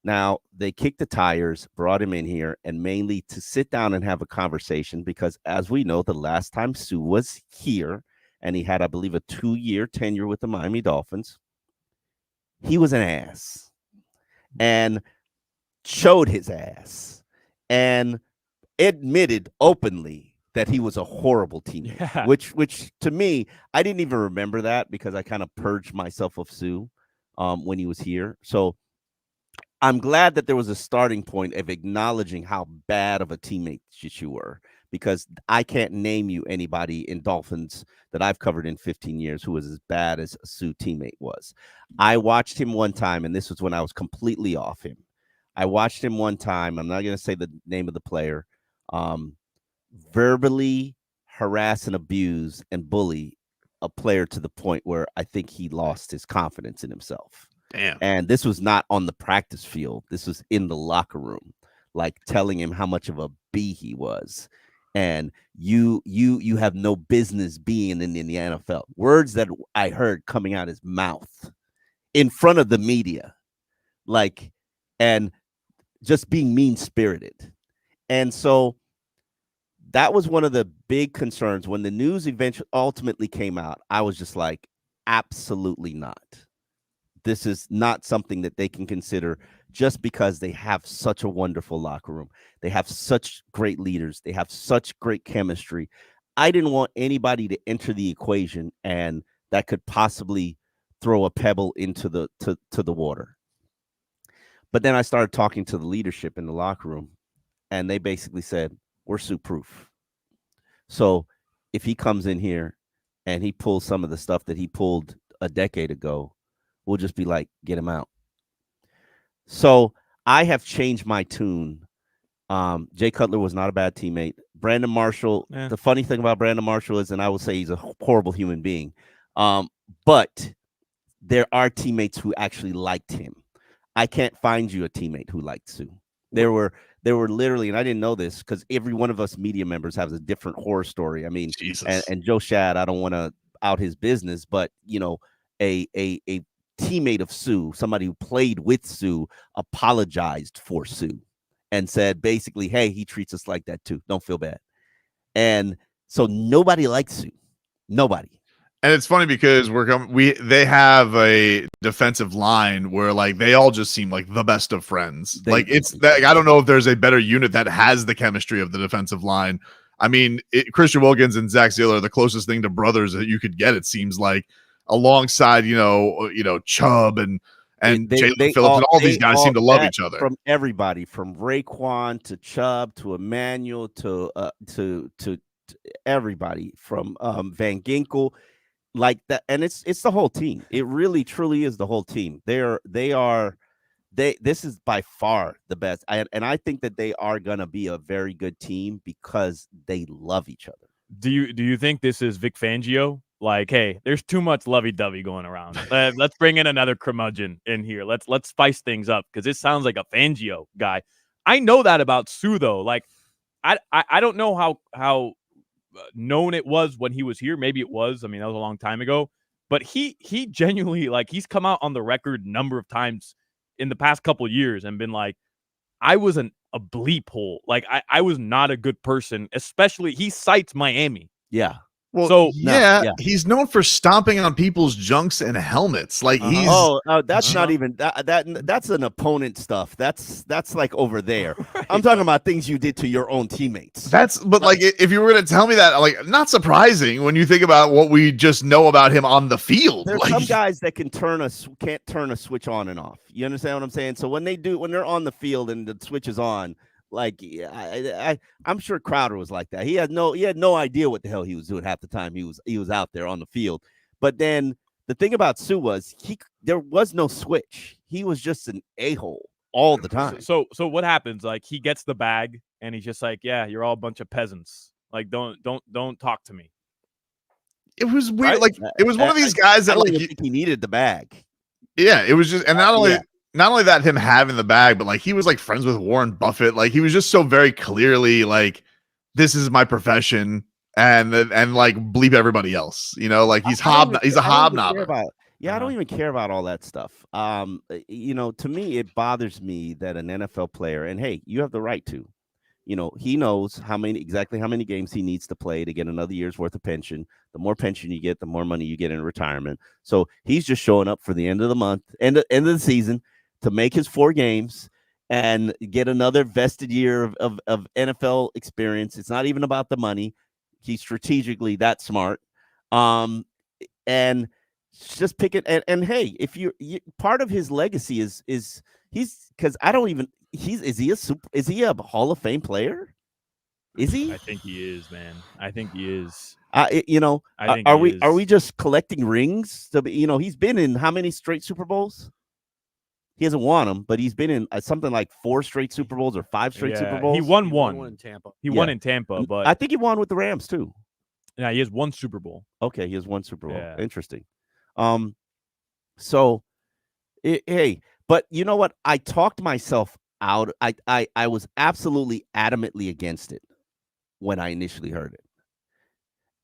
Now, they kicked the tires, brought him in here, and mainly to sit down and have a conversation because, as we know, the last time Suh was here, and he had, I believe, a 2-year tenure with the Miami Dolphins, he was an ass and showed his ass and admitted openly that he was a horrible teammate, which to me, I didn't even remember that because I kind of purged myself of Suh when he was here. So I'm glad that there was a starting point of acknowledging how bad of a teammate you were, because I can't name you anybody in Dolphins that I've covered in 15 years who was as bad as a Suh teammate was. I watched him one time, and this was when I was completely off him. I watched him one time. I'm not going to say the name of the player. Verbally harass and abuse and bully a player to the point where I think he lost his confidence in himself. Damn. And this was not on the practice field. This was in the locker room, like telling him how much of a B he was. And you have no business being in the NFL. Words that I heard coming out his mouth in front of the media, and just being mean-spirited. And so that was one of the big concerns. When the news ultimately came out, I was just like, absolutely not. This is not something that they can consider just because they have such a wonderful locker room. They have such great leaders. They have such great chemistry. I didn't want anybody to enter the equation and that could possibly throw a pebble into the water. But then I started talking to the leadership in the locker room, and they basically said, we're Suh-proof. So if he comes in here and he pulls some of the stuff that he pulled a decade ago, we'll just be like, get him out. So I have changed my tune. Jay Cutler was not a bad teammate. Brandon Marshall, The funny thing about Brandon Marshall is, and I will say he's a horrible human being, but there are teammates who actually liked him. I can't find you a teammate who liked Suh. There were literally, and I didn't know this because every one of us media members has a different horror story. I mean, and Joe Shad, I don't want to out his business, but a teammate of Suh, somebody who played with Suh, apologized for Suh and said basically, hey, he treats us like that too. Don't feel bad. And so nobody likes Suh. Nobody. And it's funny because they have a defensive line where they all just seem like the best of friends. It's that I don't know if there's a better unit that has the chemistry of the defensive line. I mean, Christian Wilkins and Zach Zeller are the closest thing to brothers that you could get. It seems like, alongside Chubb and Jalen Phillips, and all these guys seem to love each other. From everybody, from Raekwon to Chubb to Emmanuel to everybody, from Van Ginkel. Like that, and it's the whole team. It really truly is the whole team. This is by far the best. And I think that they are gonna be a very good team because they love each other. Do you think this is Vic Fangio? Like, hey, there's too much lovey-dovey going around. Let's bring in another curmudgeon in here. Let's spice things up because it sounds like a Fangio guy. I know that about Suh though. Like, I don't know how known it was when he was here. Maybe it was. I mean, that was a long time ago. But he genuinely, he's come out on the record a number of times in the past couple of years and been like, I was a bleep hole. Like, I was not a good person. Especially, he cites Miami. Yeah. Well, so he's known for stomping on people's junks and helmets. Like he's that's not even that's an opponent stuff. That's like over there. Right. I'm talking about things you did to your own teammates. If you were going to tell me that, not surprising when you think about what we just know about him on the field. There's some guys that can't turn a switch on and off. You understand what I'm saying? So when they're on the field and the switch is on, Like I'm sure Crowder was like that. He had no idea what the hell he was doing half the time he was out there on the field. But then the thing about Suh was there was no switch. He was just an a-hole all the time. So what happens? Like he gets the bag and he's just like, yeah, you're all a bunch of peasants. Like don't talk to me. It was weird. Right? Like it was one of these guys I that don't like even think he needed the bag. Yeah, it was just, and not only that him having the bag, but like he was like friends with Warren Buffett. Like he was just so very clearly like, this is my profession, and like bleep everybody else. You know, like he's a hobnobber. I don't even care about all that stuff. To me, it bothers me that an NFL player, and hey, you have the right to. He knows exactly how many games he needs to play to get another year's worth of pension. The more pension you get, the more money you get in retirement. So he's just showing up for the end of the month, end of the season, to make his 4 games and get another vested year of NFL experience. It's not even about the money. He's strategically that smart. And just pick it. And hey, if you part of his legacy is he's because I don't even. Is he a Hall of Fame player? Is he? I think he is, man. I think he is. Are we just collecting rings? He's been in how many straight Super Bowls? He hasn't won them, but he's been in something like 4 straight Super Bowls or 5 straight Super Bowls. He won one in Tampa. He won in Tampa, but I think he won with the Rams too. Yeah, he has 1 Super Bowl. Okay, he has 1 Super Bowl. Yeah. Interesting. Hey, but you know what? I talked myself out. I was absolutely adamantly against it when I initially heard it.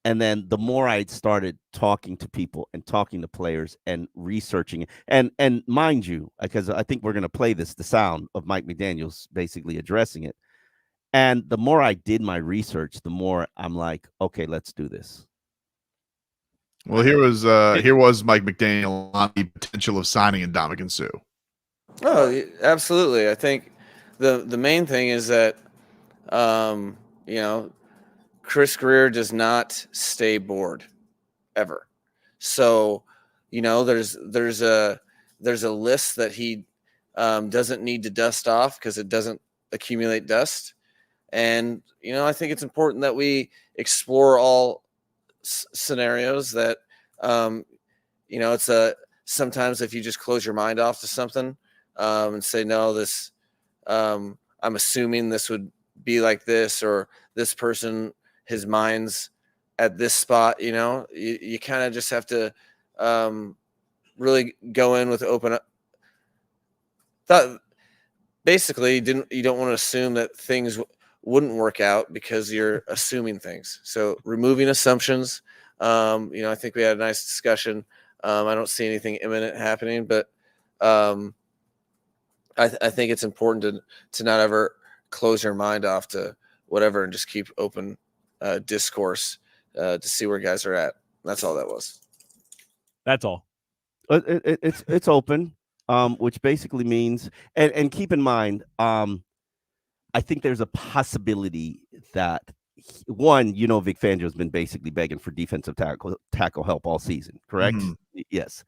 And then the more I started talking to people and talking to players and researching, and mind you, because I think we're going to play the sound of Mike McDaniel's basically addressing it. And the more I did my research, the more I'm like, okay, let's do this. Well, here was Mike McDaniel on the potential of signing Ndamukong Suh. Oh, absolutely. I think the main thing is that, Chris Greer does not stay bored ever. So, there's a list that he doesn't need to dust off because it doesn't accumulate dust. And, I think it's important that we explore all scenarios that, it's sometimes if you just close your mind off to something, and say, no, this, I'm assuming this would be like this, or this person, his mind's at this spot, you kind of just have to really go in with open thought. Basically, you don't want to assume that things wouldn't work out because you're assuming things. So removing assumptions, I think we had a nice discussion. I don't see anything imminent happening, but I think it's important to not ever close your mind off to whatever and just keep open discourse to see where guys are at. That's all that was. That's all. It's open, which basically means, and keep in mind, I think there's a possibility that Vic Fangio's been basically begging for defensive tackle help all season, correct? Mm-hmm. Yes.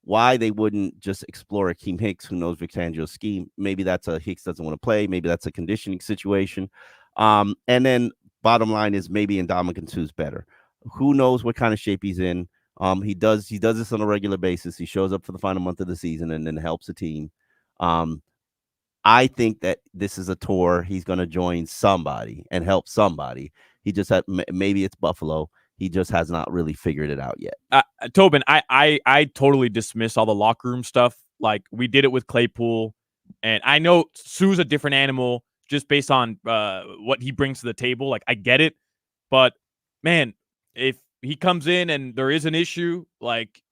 Why they wouldn't just explore Akeem Hicks, who knows Vic Fangio's scheme? Maybe that's a Hicks doesn't want to play. Maybe that's a conditioning situation. And then bottom line is maybe Ndamukong Suh's better. Who knows what kind of shape he's in? He does this on a regular basis. He shows up for the final month of the season and then helps the team. I think that this is a tour. He's going to join somebody and help somebody. He just had, maybe it's Buffalo. He just has not really figured it out yet. Tobin, I totally dismiss all the locker room stuff. Like we did it with Claypool, and I know Suh's a different animal just based on what he brings to the table. Like I get it, but man, if he comes in and there is an issue, like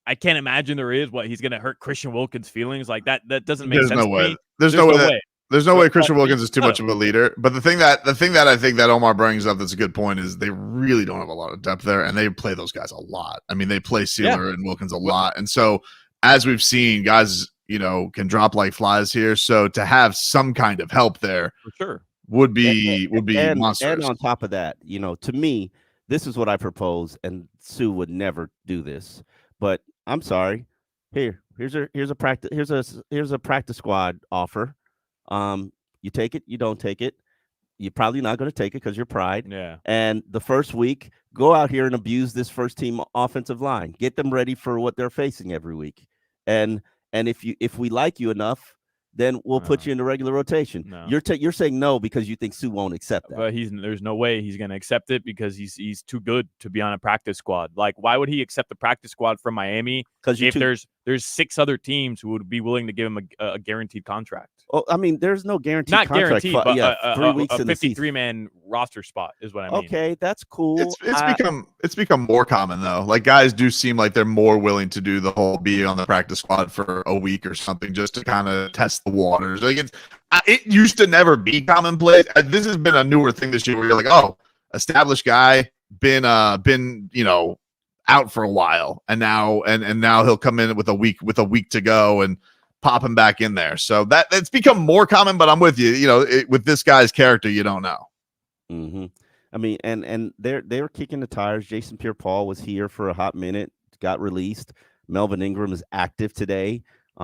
I can't imagine there is. What, he's going to hurt Christian Wilkins' feelings like that? That doesn't make sense to me. There's no way. There's no way Christian Wilkins is too much of a leader. But the thing that I think that Omar brings up that's a good point is they really don't have a lot of depth there, and they play those guys a lot. I mean, they play Sealer and Wilkins a lot, and so as we've seen, guys, can drop like flies here. So to have some kind of help there, for sure, would be monstrous. And on top of that, to me, this is what I propose, and Suh would never do this, but I'm sorry. Here's a practice squad offer. You take it, you don't take it. You're probably not going to take it because you're pride. Yeah. And the first week, go out here and abuse this first team offensive line. Get them ready for what they're facing every week. And if we like you enough, then we'll put you in the regular rotation. No. You're saying no because you think Suh won't accept that. But there's no way he's going to accept it because he's too good to be on a practice squad. Like, why would he accept the practice squad from Miami if there's 6 other teams who would be willing to give him a guaranteed contract? Oh, I mean, there's no guaranteed Not contract. guaranteed, but 3 weeks a in the season. 53-man roster spot is what I mean. Okay, that's cool. It's become more common though. Like guys do seem like they're more willing to do the whole be on the practice squad for a week or something just to kind of test the waters. Like it used to never be commonplace. This has been a newer thing this year where you're like, oh, established guy, been out for a while, and now he'll come in with a week to go and pop him back in there. So that's become more common, but I'm with you. With this guy's character, you don't know. Mm-hmm. I mean, and they're kicking the tires. Jason Pierre-Paul was here for a hot minute, got released. Melvin Ingram is active today.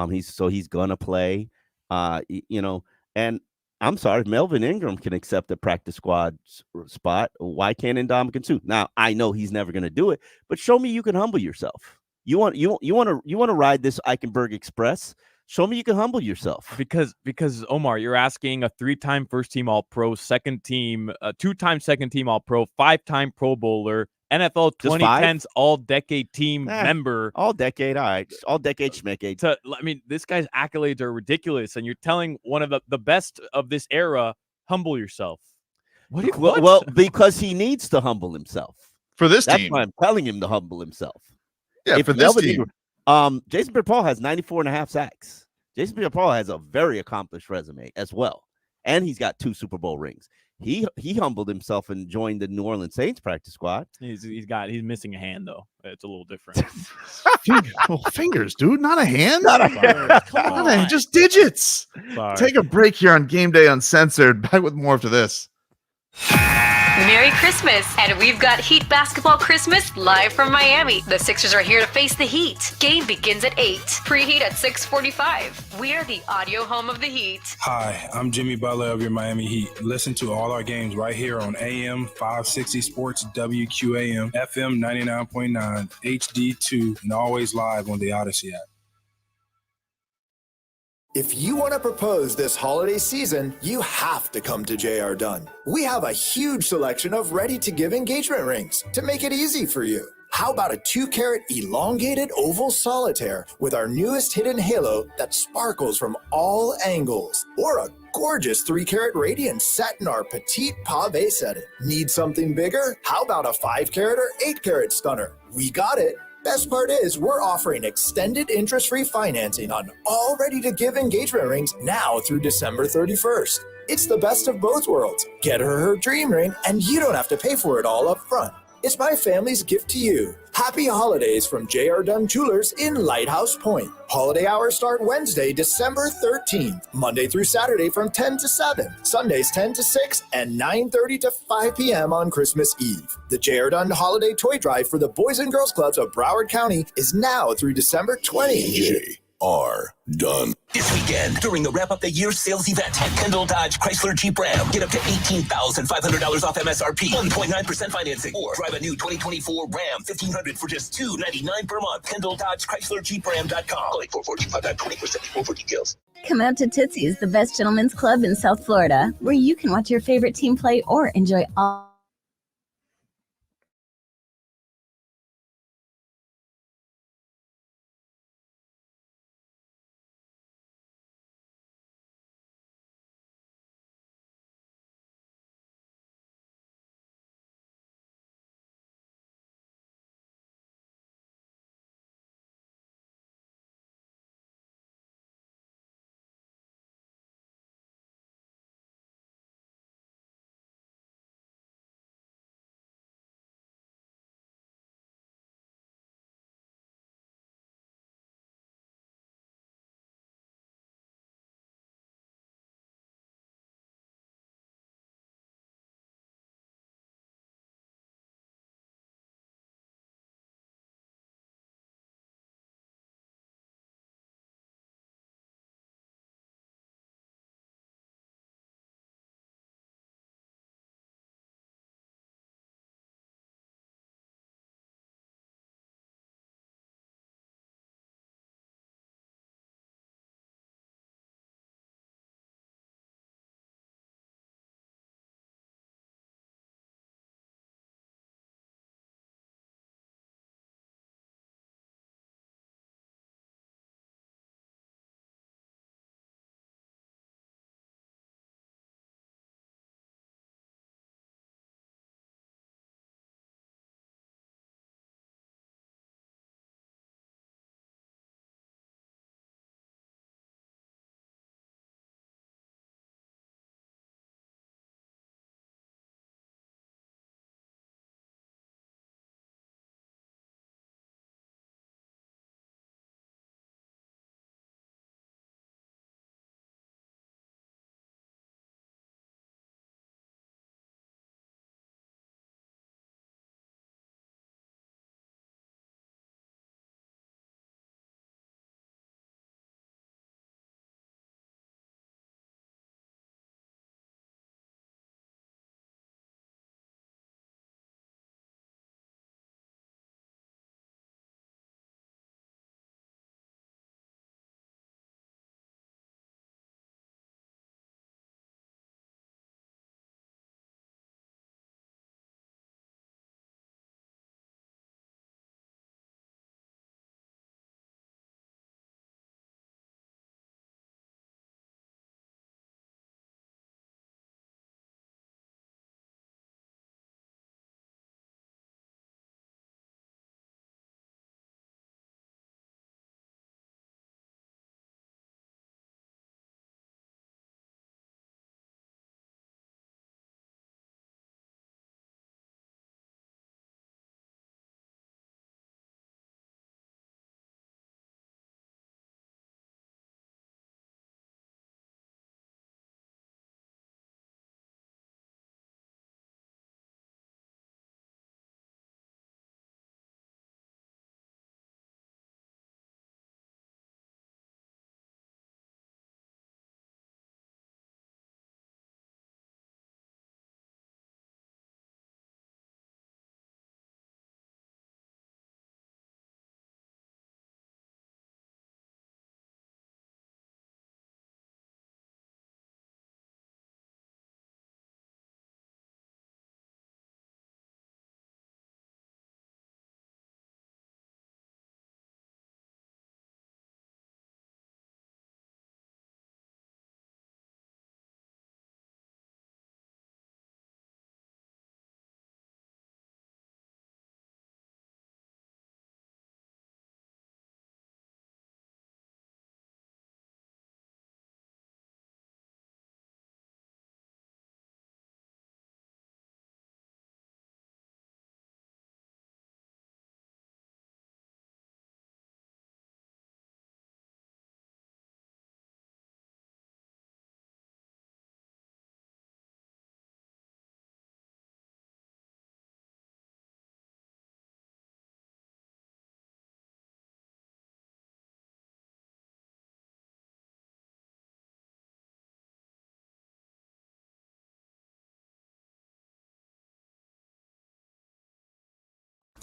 He's gonna play. And I'm sorry, Melvin Ingram can accept the practice squad spot. Why can't Ndamukong Suh? Now I know he's never gonna do it, but show me you can humble yourself. You want to ride this Eichenberg Express. Show me you can humble yourself. Because Omar, you're asking a 3-time first team All-Pro, second team, 2-time second team All-Pro, 5-time Pro Bowler, NFL 2010s All-Decade Team member. All-Decade, all right. All-Decade schmecade. This guy's accolades are ridiculous, and you're telling one of the best of this era, humble yourself. What? Well, because he needs to humble himself. For this That's team. why I'm telling him to humble himself. Yeah, for this team. Jason Pierre-Paul has 94.5 sacks. Jason Pierre-Paul has a very accomplished resume as well. And he's got 2 Super Bowl rings. He humbled himself and joined the New Orleans Saints practice squad. He's missing a hand though. It's a little different. Fingers, dude, not a hand. Not a hand. Come on, just digits. Sorry. Take a break here on Game Day Uncensored. Back with more after this. Merry Christmas! And we've got Heat Basketball Christmas live from Miami. The Sixers are here to face the Heat. Game begins at 8. Preheat at 6:45. We're the audio home of the Heat. Hi, I'm Jimmy Butler of your Miami Heat. Listen to all our games right here on AM 560 Sports WQAM, FM 99.9, HD2, and always live on the Odyssey app. If you want to propose this holiday season, you have to come to JR Dunn. We have a huge selection of ready-to-give engagement rings to make it easy for you. How about a 2-carat elongated oval solitaire with our newest hidden halo that sparkles from all angles? Or a gorgeous 3-carat radiant set in our petite pave setting. Need something bigger? How about a 5-carat or 8-carat stunner? We got it. Best part is we're offering extended interest-free financing on all ready-to-give engagement rings now through December 31st. It's the best of both worlds. Get her dream ring, and you don't have to pay for it all up front. It's my family's gift to you. Happy holidays from J.R. Dunn Jewelers in Lighthouse Point. Holiday hours start Wednesday, December 13th. Monday through Saturday from 10 to 7. Sundays 10 to 6 and 9:30 to 5 p.m. on Christmas Eve. The J.R. Dunn Holiday Toy Drive for the Boys and Girls Clubs of Broward County is now through December 20th. J.R. Dunn. This weekend, during the Wrap Up the Year sales event at Kendall Dodge Chrysler Jeep Ram, get up to $18,500 off MSRP, 1.9% financing, or drive a new 2024 Ram 1500 for just $299 per month. Kendall Dodge Chrysler Jeep Ram.com. Only 445 20% more for details. Come out to Tootsie's, the best gentlemen's club in South Florida, where you can watch your favorite team play or enjoy all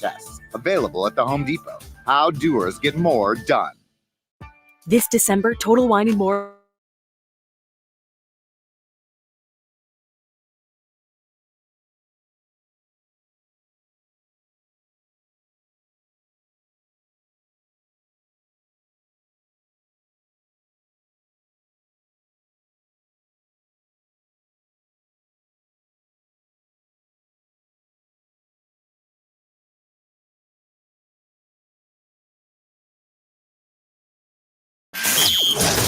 tests. Available at the Home Depot. How doers get more done. This December, Total Wine & More.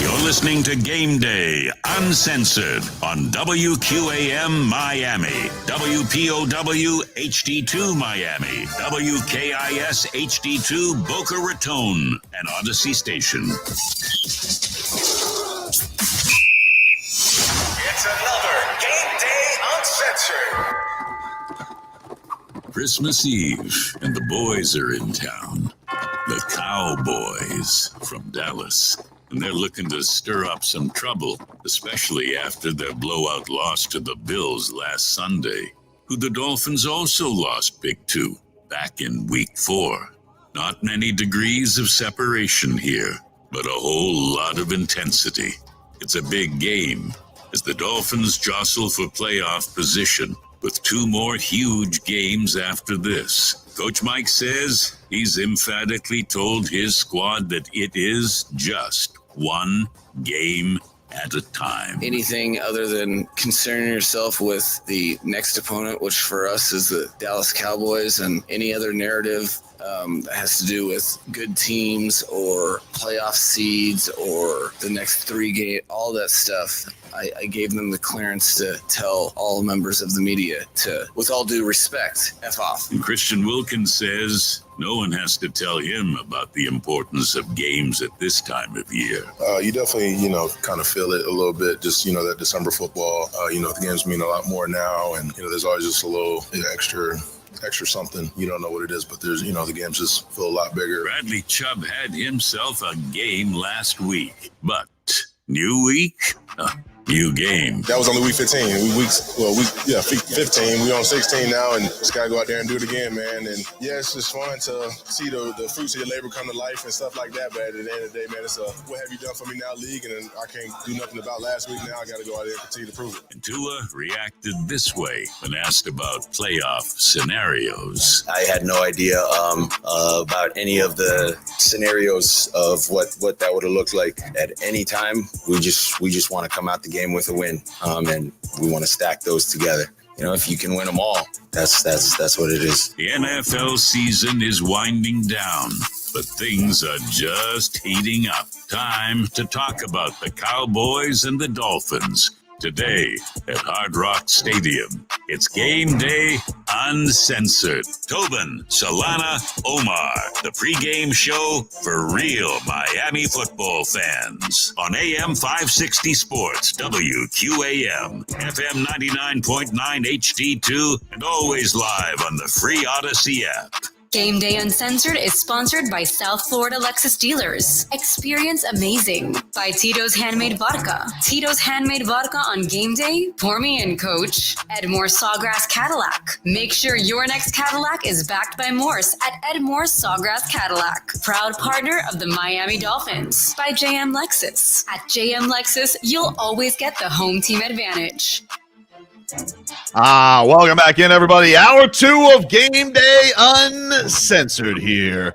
You're listening to Game Day, Uncensored, on WQAM Miami, WPOW HD2 Miami, WKIS HD2 Boca Raton, and Odyssey Station. It's another Game Day Uncensored. Christmas Eve, and the boys are in town. The Cowboys from Dallas. And they're looking to stir up some trouble, especially after their blowout loss to the Bills last Sunday, who the Dolphins also lost big to back in Week 4. Not many degrees of separation here, but a whole lot of intensity. It's a big game as the Dolphins jostle for playoff position with 2 more huge games after this. Coach Mike says he's emphatically told his squad that it is just one game at a time. Anything other than concerning yourself with the next opponent, which for us is the Dallas Cowboys, and any other narrative that has to do with good teams or playoff seeds or the next 3 games, all that stuff. I gave them the clearance to tell all members of the media to, with all due respect, F off. And Christian Wilkins says no one has to tell him about the importance of games at this time of year. You definitely, kind of feel it a little bit, just, that December football, the games mean a lot more now. And, there's always just a little extra something. You don't know what it is, but there's, the games just feel a lot bigger. Bradley Chubb had himself a game last week, but new week, new game. That was only week 15. Week 15. We on 16 now, and just gotta go out there and do it again, man. And yeah, it's just fun to see the fruits of your labor come to life and stuff like that. But at the end of the day, man, it's what have you done for me now, league, and I can't do nothing about last week. Now I gotta go out there and continue to prove it. And Tua reacted this way when asked about playoff scenarios. I had no idea about any of the scenarios of what that would have looked like at any time. We just want to come out the game with a win, and we want to stack those together. If you can win them all, that's what it is. The NFL season is winding down, but things are just heating up. Time to talk about the Cowboys and the Dolphins. Today at Hard Rock Stadium, it's Game Day Uncensored. Tobin, Solana, Omar, the pregame show for real Miami football fans. On AM 560 Sports, WQAM, FM 99.9 HD2, and always live on the free Odyssey app. Game Day Uncensored is sponsored by South Florida Lexus Dealers. Experience amazing by Tito's Handmade Vodka. Tito's Handmade Vodka on Game Day. Pour me in, Coach. Edmore Sawgrass Cadillac. Make sure your next Cadillac is backed by Morse at Edmore Sawgrass Cadillac. Proud partner of the Miami Dolphins. By JM Lexus. At JM Lexus, you'll always get the home team advantage. Welcome back in, everybody. Hour 2 of Game Day Uncensored here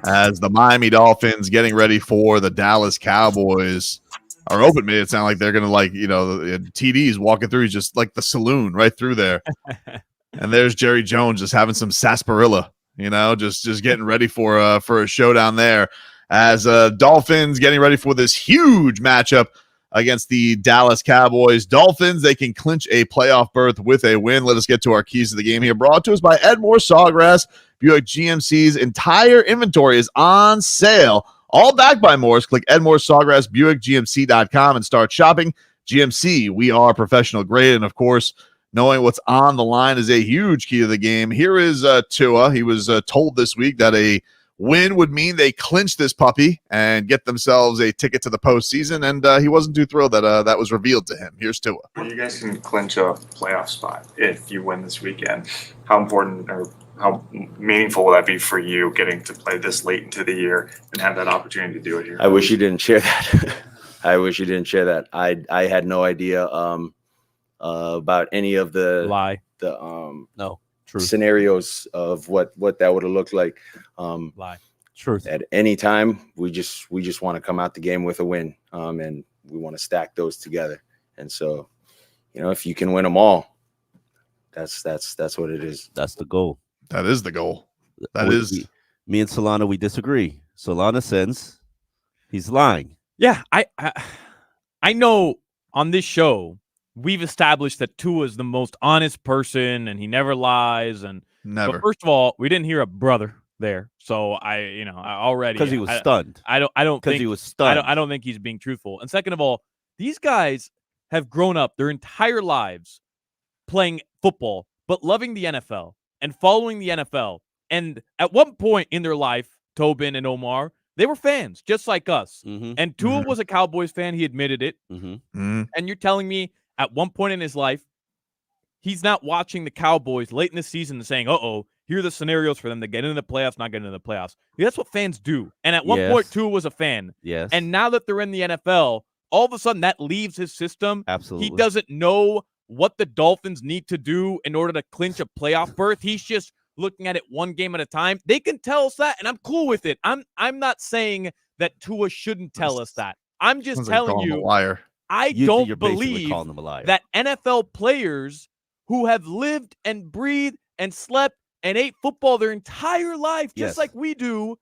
as the Miami Dolphins getting ready for the Dallas Cowboys. Our open made it sound like they're going to, TD's walking through just like the saloon right through there. And there's Jerry Jones just having some sarsaparilla, just getting ready for a showdown there as Dolphins getting ready for this huge matchup against the Dallas Cowboys. Dolphins, they can clinch a playoff berth with a win. Let us get to our keys to the game here. Brought to us by Edmore Sawgrass. Buick GMC's entire inventory is on sale. All backed by Morse. Click Edmore Sawgrass, BuickGMC.com and start shopping. GMC, we are professional grade. And of course, knowing what's on the line is a huge key to the game. Here is Tua. He was told this week that a win would mean they clinch this puppy and get themselves a ticket to the postseason, and he wasn't too thrilled that that was revealed to him. Here's Tua. You guys can clinch a playoff spot if you win this weekend. How important or how meaningful will that be for you getting to play this late into the year and have that opportunity to do it here? I wish you didn't share that. I wish you didn't share that. I had no idea about any of the scenarios of what that would have looked like. Truth. At any time, we just want to come out the game with a win, and we want to stack those together. And so, if you can win them all, that's what it is. That's the goal. That is the goal. Me and Solana, we disagree. Solana says he's lying. Yeah, I know on this show we've established that Tua is the most honest person and he never lies. And never. But first of all, we didn't hear a brother there, so I already because he was stunned. I don't think he was stunned. I don't think he's being truthful. And second of all, these guys have grown up their entire lives playing football, but loving the NFL and following the NFL. And at one point in their life, Tobin and Omar, they were fans just like us. Mm-hmm. And Tua was a Cowboys fan. He admitted it. Mm-hmm. And you're telling me at one point in his life, he's not watching the Cowboys late in the season and saying, here are the scenarios for them to get into the playoffs, not get into the playoffs. That's what fans do. And at one point, Tua was a fan. Yes. And now that they're in the NFL, all of a sudden that leaves his system. Absolutely. He doesn't know what the Dolphins need to do in order to clinch a playoff berth. He's just looking at it one game at a time. They can tell us that, and I'm cool with it. I'm not saying that Tua shouldn't tell us that. I'm just telling you, I don't believe that NFL players who have lived and breathed and slept and ate football their entire life, just like we do,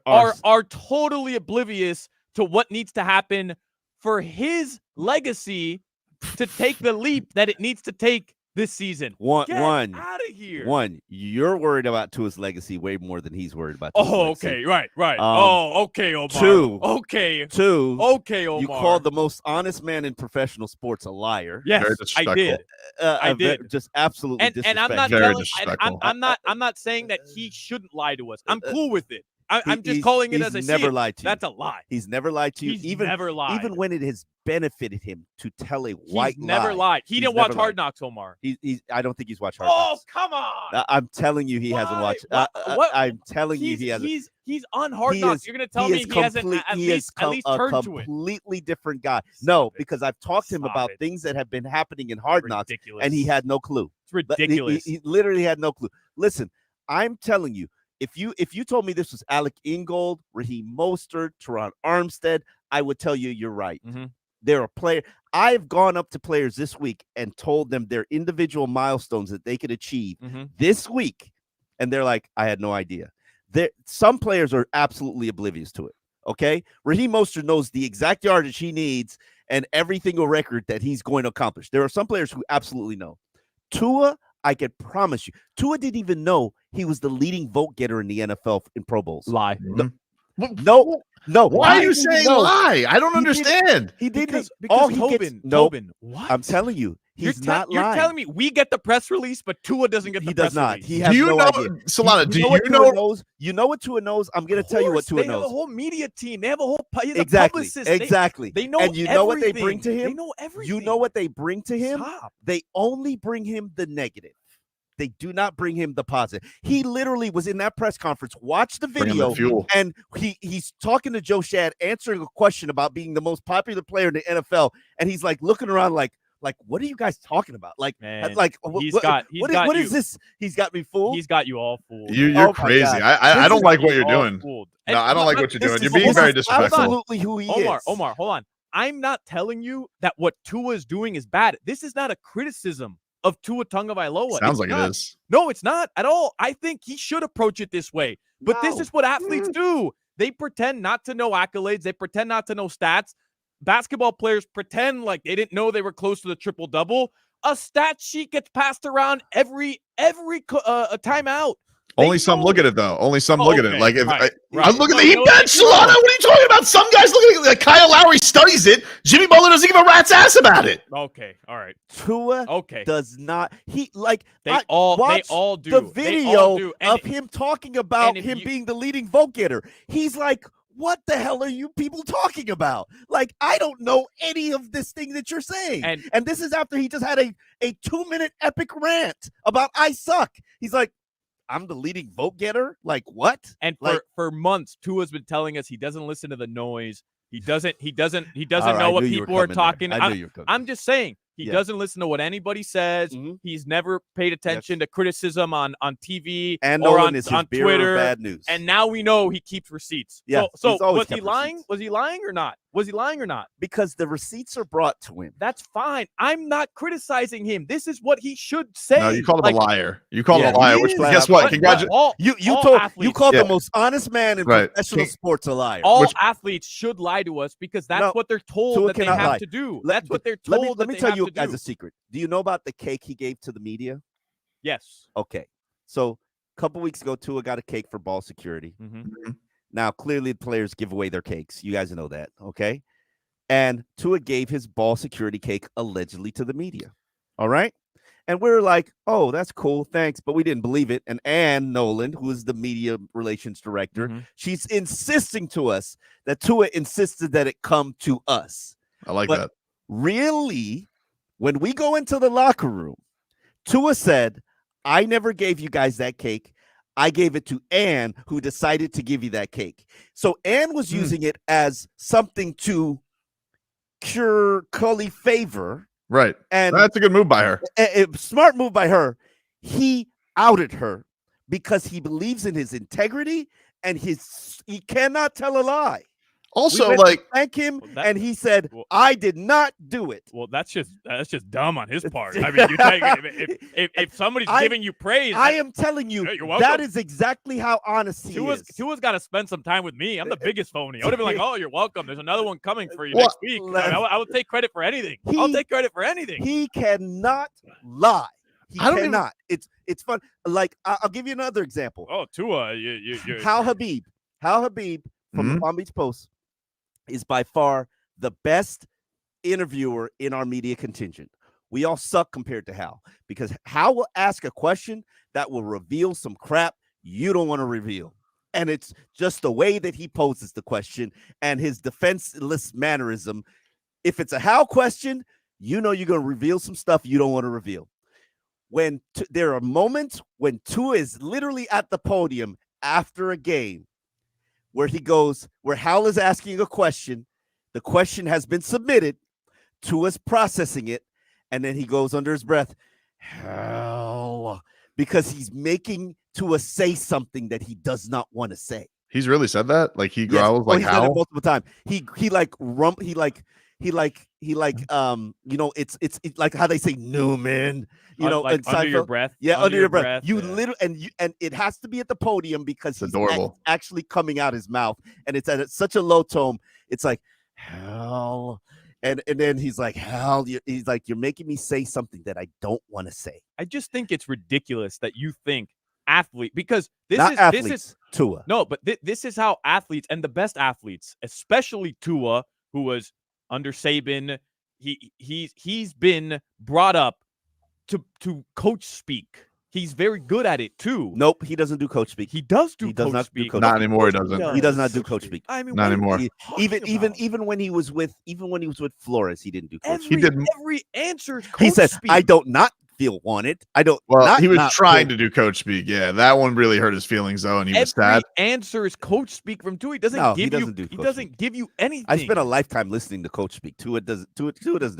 are totally oblivious to what needs to happen for his legacy to take the leap that it needs to take this season. Get out of here. You're worried about Tua's legacy way more than he's worried about. Okay, right. Okay, Omar. Okay, Omar. You called the most honest man in professional sports a liar. Yes, I did. I did. Just absolutely disrespectful. And I'm not telling. I'm not saying that he shouldn't lie to us. I'm cool with it. I'm just calling it as I see it. He's never lied to you. That's a lie. He's never lied to you. He's never lied. Even when it has benefited him to tell a white lie. Never lied. He didn't watch Hard Knocks, Omar. I don't think he's watched Hard Knocks. Oh, come on. I'm telling you, he hasn't watched. I'm telling you, he hasn't. He's on Hard Knocks. You're going to tell me he hasn't at least turned to it. Completely different guy. No, because I've talked to him about things that have been happening in Hard Knocks, and he had no clue. It's ridiculous. He literally had no clue. Listen, I'm telling you, if you told me this was Alec Ingold, Raheem Mostert, Teron Armstead, I would tell you you're right. Mm-hmm. There are players. I've gone up to players this week and told them their individual milestones that they could achieve this week, and they're like, I had no idea. Some players are absolutely oblivious to it. Okay, Raheem Mostert knows the exact yardage he needs and every single record that he's going to accomplish. There are some players who absolutely know. Tua, I can promise you, Tua didn't even know he was the leading vote getter in the NFL in Pro Bowls. Lie. No. Why are you saying lie? I don't understand. He didn't. Because Tobin. What? I'm telling you, he's not lying. You're telling me we get the press release, but Tua doesn't get the press release. He has no idea. Solana, do you know? You know what Tua knows? I'm going to tell you what Tua knows. They have a whole media team. They have a whole publicist. Exactly. They know and you know what they bring to him? They know everything. You know what they bring to him? Stop. They only bring him the negative. They do not bring him the positive. He literally was in that press conference, watched the video, and he's talking to Joe Shad, answering a question about being the most popular player in the NFL, and he's like looking around like what are you guys talking about? Like, man, what is this? He's got me fooled. He's got you all fooled. You're crazy. I don't like what you're doing. No, I don't like what you're doing. You're being very disrespectful. Absolutely who he is. Omar, hold on. I'm not telling you that what Tua is doing is bad. This is not a criticism of Tua Tagovailoa. Sounds like it is. No, it's not at all. I think he should approach it this way. But this is what athletes do. They pretend not to know accolades. They pretend not to know stats. Basketball players pretend like they didn't know they were close to the triple-double. A stat sheet gets passed around every timeout. Only some look at it, though. Only some look at it. Like, I look at the heat no, bench, Solana. What are you talking about? Some guys look at it. Like Kyle Lowry studies it. Jimmy Butler doesn't give a rat's ass about it. Okay, all right. Tua does not. They all do. The video of him talking about him being the leading vote getter. He's like, what the hell are you people talking about? Like, I don't know any of this thing that you're saying. And this is after he just had a 2-minute epic rant about I suck. He's like, I'm the leading vote getter. Like what? And like, for months, Tua's been telling us he doesn't listen to the noise. He doesn't right, know what people are talking. I knew you were coming. I'm just saying he Yeah. doesn't listen to what anybody says. He's never paid attention to criticism on TV And or Nolan is his on bearer of Twitter. bad news. And now we know he keeps receipts. Yeah, So he's always was he kept lying? receipts. Was he lying or not? Was he lying or not? Because the receipts are brought to him. That's fine. I'm not criticizing him. This is what he should say. No, you called him Like, a liar. You called him Yeah, a liar. he Which is. guess what? But Congratulations. all called Yeah. the most honest man in Right. professional sports a liar. All athletes should lie to us because that's No, what they're told Tua that they cannot have lie. to do. Let- That's what they're Let told. me that tell they you have to as do. a secret. Do you know about the cake he gave to the media? Yes. Okay. So a couple weeks ago, Tua got a cake for ball security. Now, clearly, the players give away their cakes. You guys know that, okay? And Tua gave his ball security cake allegedly to the media. All right? And we were like, oh, that's cool. Thanks. But we didn't believe it. And Ann Nolan, who is the media relations director, she's insisting to us that Tua insisted that it come to us. I like But that. Really, when we go into the locker room, Tua said, I never gave you guys that cake. I gave it to Ann, who decided to give you that cake. So Ann was using it as something to curly favor. Right. And that's a good move by her. A smart move by her. He outed her because he believes in his integrity and he cannot tell a lie. Also, We went to like, thank him, and he said, "I did not do it." Well, that's just dumb on his part. I mean, if somebody's giving you praise, I am telling you, you're welcome. that is exactly how honest he is. Tua's got to spend some time with me. I'm the biggest phony. I would have been like, "Oh, you're welcome. There's another one coming for you next week." I will take credit for anything. I'll take credit for anything. He cannot lie. He cannot. It's fun. Like I'll give you another example. Oh, Tua, you're Hal Habib from the Palm Beach Post is by far the best interviewer in our media contingent. We all suck compared to Hal because Hal will ask a question that will reveal some crap you don't want to reveal. And it's just the way that he poses the question and his defenseless mannerism. If it's a Hal question, you know you're going to reveal some stuff you don't want to reveal. When there are moments when Tua is literally at the podium after a game where Hal is asking a question, the question has been submitted, Tua's processing it, and then he goes under his breath, Hal, because he's making Tua say something that he does not want to say. He's really said that? Like he growls like he said it Hal? multiple times. He it's like how they say Newman, like under your breath. Yeah, under your breath. You literally and it has to be at the podium because he's adorable. Actually coming out his mouth, and it's at such a low tone. It's like Hal, and then he's like Hal. He's like, you're making me say something that I don't want to say. I just think it's ridiculous that you think athlete because this is Tua. No, but this is how athletes and the best athletes, especially Tua, who was under Saban, he's been brought up to coach speak. He's very good at it too. Nope, he doesn't do coach speak. He does do He does coach not speak. do coach Not speak. anymore. He doesn't. He does not do coach speak. I mean, Not anymore. Even when he was with Flores, he didn't do coach speak. Every answer is coach He said, speak. "I don't not feel wanted. I don't." Well, he was not trying feel- to do coach speak. Yeah, that one really hurt his feelings though, and he was sad. Answer is coach speak from Tua. He doesn't No, give he doesn't you. do He coach doesn't speak. give you anything. I spent a lifetime listening to coach speak. Tua doesn't do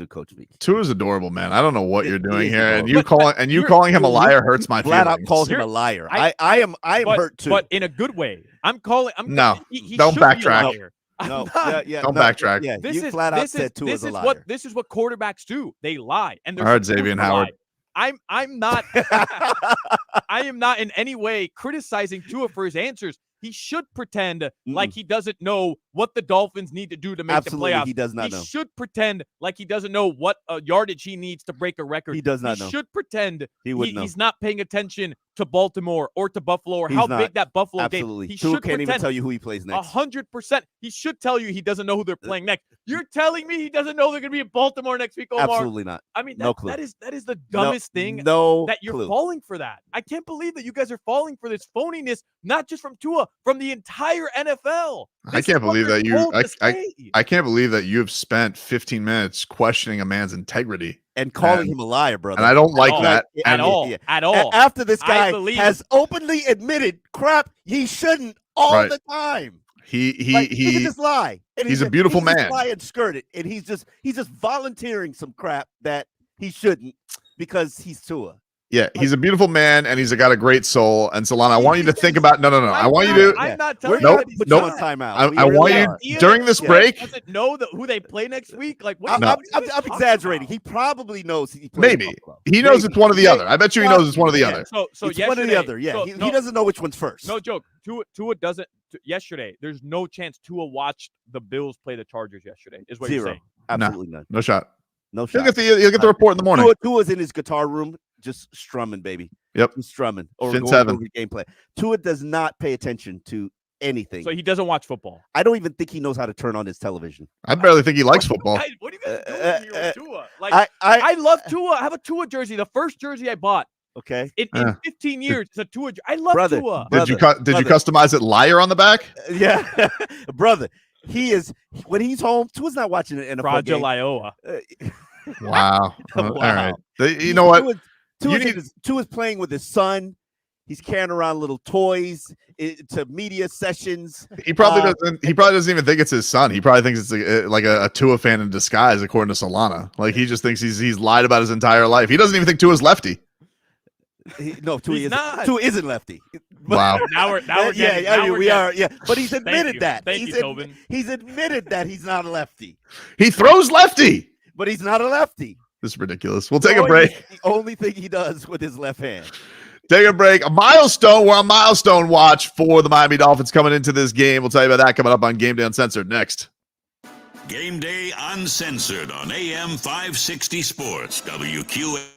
coach speak. Tua's adorable, man. I don't know what you're doing is here, and adorable. you calling him a liar hurts my Flat feelings. out calls him a liar. I am but, hurt too. but in a good way. No, he don't should be a backtrack. liar. No, I'm not. Don't backtrack. Yeah, you flat out said Tua's a liar. This is what quarterbacks do. They lie, and I heard Xavier Howard. I'm not. I am not in any way criticizing Tua for his answers. He should pretend like he doesn't know what the Dolphins need to do to make Absolutely, the playoffs. he does not know. He should pretend like he doesn't know what yardage he needs to break a record. He does not know. He should pretend He wouldn't know. he's not paying attention to Baltimore or to Buffalo or He's how not. big that Buffalo Absolutely. game. He Tua should can't even pretend tell you who he plays next. 100%. He should tell you he doesn't know who they're playing next. You're telling me he doesn't know they're going to be in Baltimore next week, Omar? Absolutely not. I mean, No clue. that is the dumbest thing. No that you're clue. falling for that. I can't believe that you guys are falling for this phoniness, not just from Tua, from the entire NFL. I can't believe that you. I I can't believe that you have spent 15 minutes questioning a man's integrity. and calling him a liar, brother. And I don't like that at all. At all. After this guy believe- has openly admitted crap he shouldn't all the time. He can just lie. And he's a beautiful man. Just lie and skirt it, and he's just volunteering some crap that he shouldn't because he's Tua. Yeah, he's a beautiful man, and he's got a great soul. And Solana, I want you to think about. No. I want you to. I'm not telling Nope. you. Nope. On timeout. I want you during this break. Doesn't know who they play next week. Like, what? I'm exaggerating. He probably knows. Maybe he knows it's one or the other. I bet you he knows it's one or the other. So it's one or the other. Yeah, he doesn't know which one's first. No joke. Tua doesn't. Yesterday, there's no chance Tua watched the Bills play the Chargers yesterday. Is what you're saying? Absolutely none. No shot. No shot. He'll get the report in the morning. Tua's in his guitar room, just strumming, baby. Yep, just strumming or Fin going 7 over gameplay. Tua does not pay attention to anything. So he doesn't watch football. I don't even think he knows how to turn on his television. I barely think he likes football. What are you guys doing here with Tua? Like, I love Tua. I have a Tua jersey. The first jersey I bought. Okay. In 15 years, it's a Tua. I love Tua. Did you customize it liar on the back? Yeah, brother. He is when he's home. Tua's not watching an NFL Raja game. Lioa. Wow. Wow. All right. You know what? Tua's playing with his son. He's carrying around little toys to media sessions. He probably doesn't. He probably doesn't even think it's his son. He probably thinks it's like a Tua fan in disguise, according to Solana. Like he just thinks he's lied about his entire life. He doesn't even think Tua's lefty. Tua isn't lefty. Wow. Now we're we are. Yeah, but he's admitted that. Thank you, Tobin. He's admitted that he's not a lefty. He throws lefty, but he's not a lefty. This is ridiculous. We'll take a break. The only thing he does with his left hand. Take a break. A milestone. We're on milestone watch for the Miami Dolphins coming into this game. We'll tell you about that coming up on Gameday Uncensored next. Gameday Uncensored on AM 560 Sports, WQA.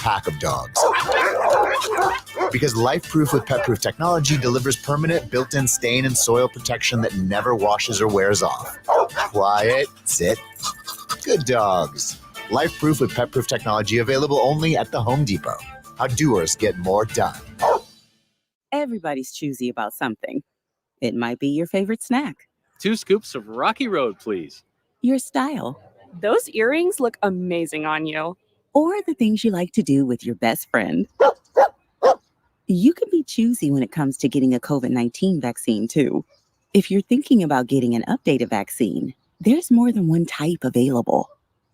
pack of dogs. Because LifeProof with PetProof technology delivers permanent built-in stain and soil protection that never washes or wears off. Quiet, sit, good dogs. LifeProof with PetProof technology available only at the Home Depot. How doers get more done. Everybody's choosy about something. It might be your favorite snack. 2 scoops of Rocky Road, please. Your style. Those earrings look amazing on you. Or the things you like to do with your best friend. You can be choosy when it comes to getting a COVID-19 vaccine, too. If you're thinking about getting an updated vaccine, there's more than one type available.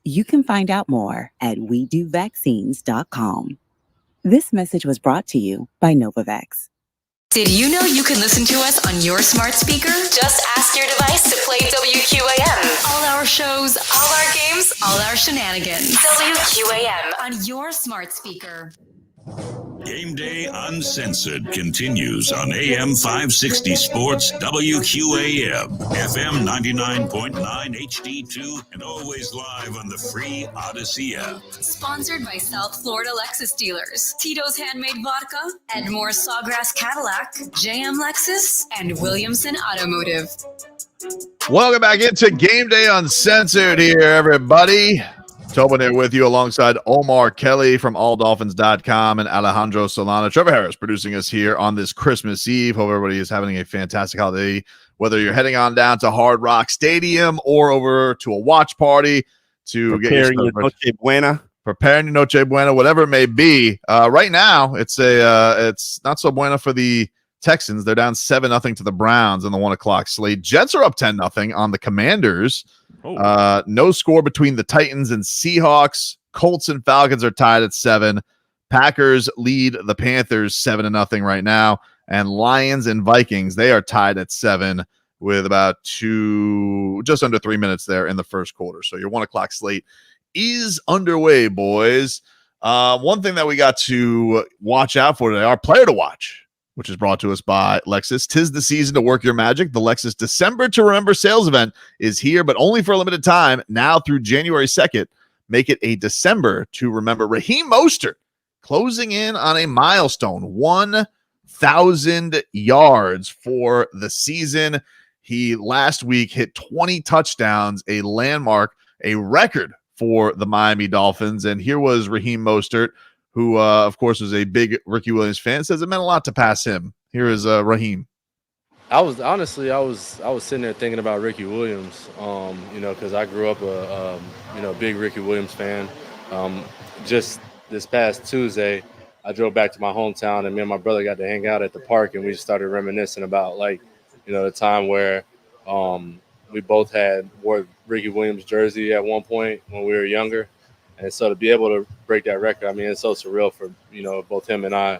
You can find out more at WeDoVaccines.com. This message was brought to you by Novavax. Did you know you can listen to us on your smart speaker? Just ask your device to play WQAM. All our shows, all our games, all our shenanigans. WQAM on your smart speaker. Game Day Uncensored continues on AM 560 Sports WQAM, FM 99.9 HD2, and always live on the free Odyssey app. Sponsored by South Florida Lexus dealers, Tito's Handmade Vodka, Edmore Sawgrass Cadillac, JM Lexus, and Williamson Automotive. Welcome back into Game Day Uncensored here, everybody. Tobin here with you alongside Omar Kelly from alldolphins.com and Alejandro Solana. Trevor Harris producing us here on this Christmas Eve. Hope everybody is having a fantastic holiday, whether you're heading on down to Hard Rock Stadium or over to a watch party to Preparing your Noche Buena. Preparing your Noche Buena, whatever it may be. Right now, it's not so buena for the Texans. They're down 7-0 to the Browns in the 1 o'clock slate. Jets are up 10-0 on the Commanders. No score between the Titans and Seahawks. Colts and Falcons are tied at 7. Packers lead the Panthers 7-0 right now. And Lions and Vikings, they are tied at 7 with about just under 3 minutes there in the first quarter. So your 1 o'clock slate is underway, boys. One thing that we got to watch out for today, our player to watch, which is brought to us by Lexus. 'Tis the season to work your magic. The Lexus December to Remember sales event is here, but only for a limited time, now through January 2nd. Make it a December to Remember. Raheem Mostert closing in on a milestone, 1,000 yards for the season. He last week hit 20 touchdowns, a landmark, a record for the Miami Dolphins. And here was Raheem Mostert, who, of course, was a big Ricky Williams fan, says it meant a lot to pass him. Here is Raheem. I was sitting there thinking about Ricky Williams, because I grew up a big Ricky Williams fan. Just this past Tuesday, I drove back to my hometown, and me and my brother got to hang out at the park, and we just started reminiscing about, the time where we both wore Ricky Williams jersey at one point when we were younger. And so to be able to break that record, I mean, it's so surreal for, both him and I,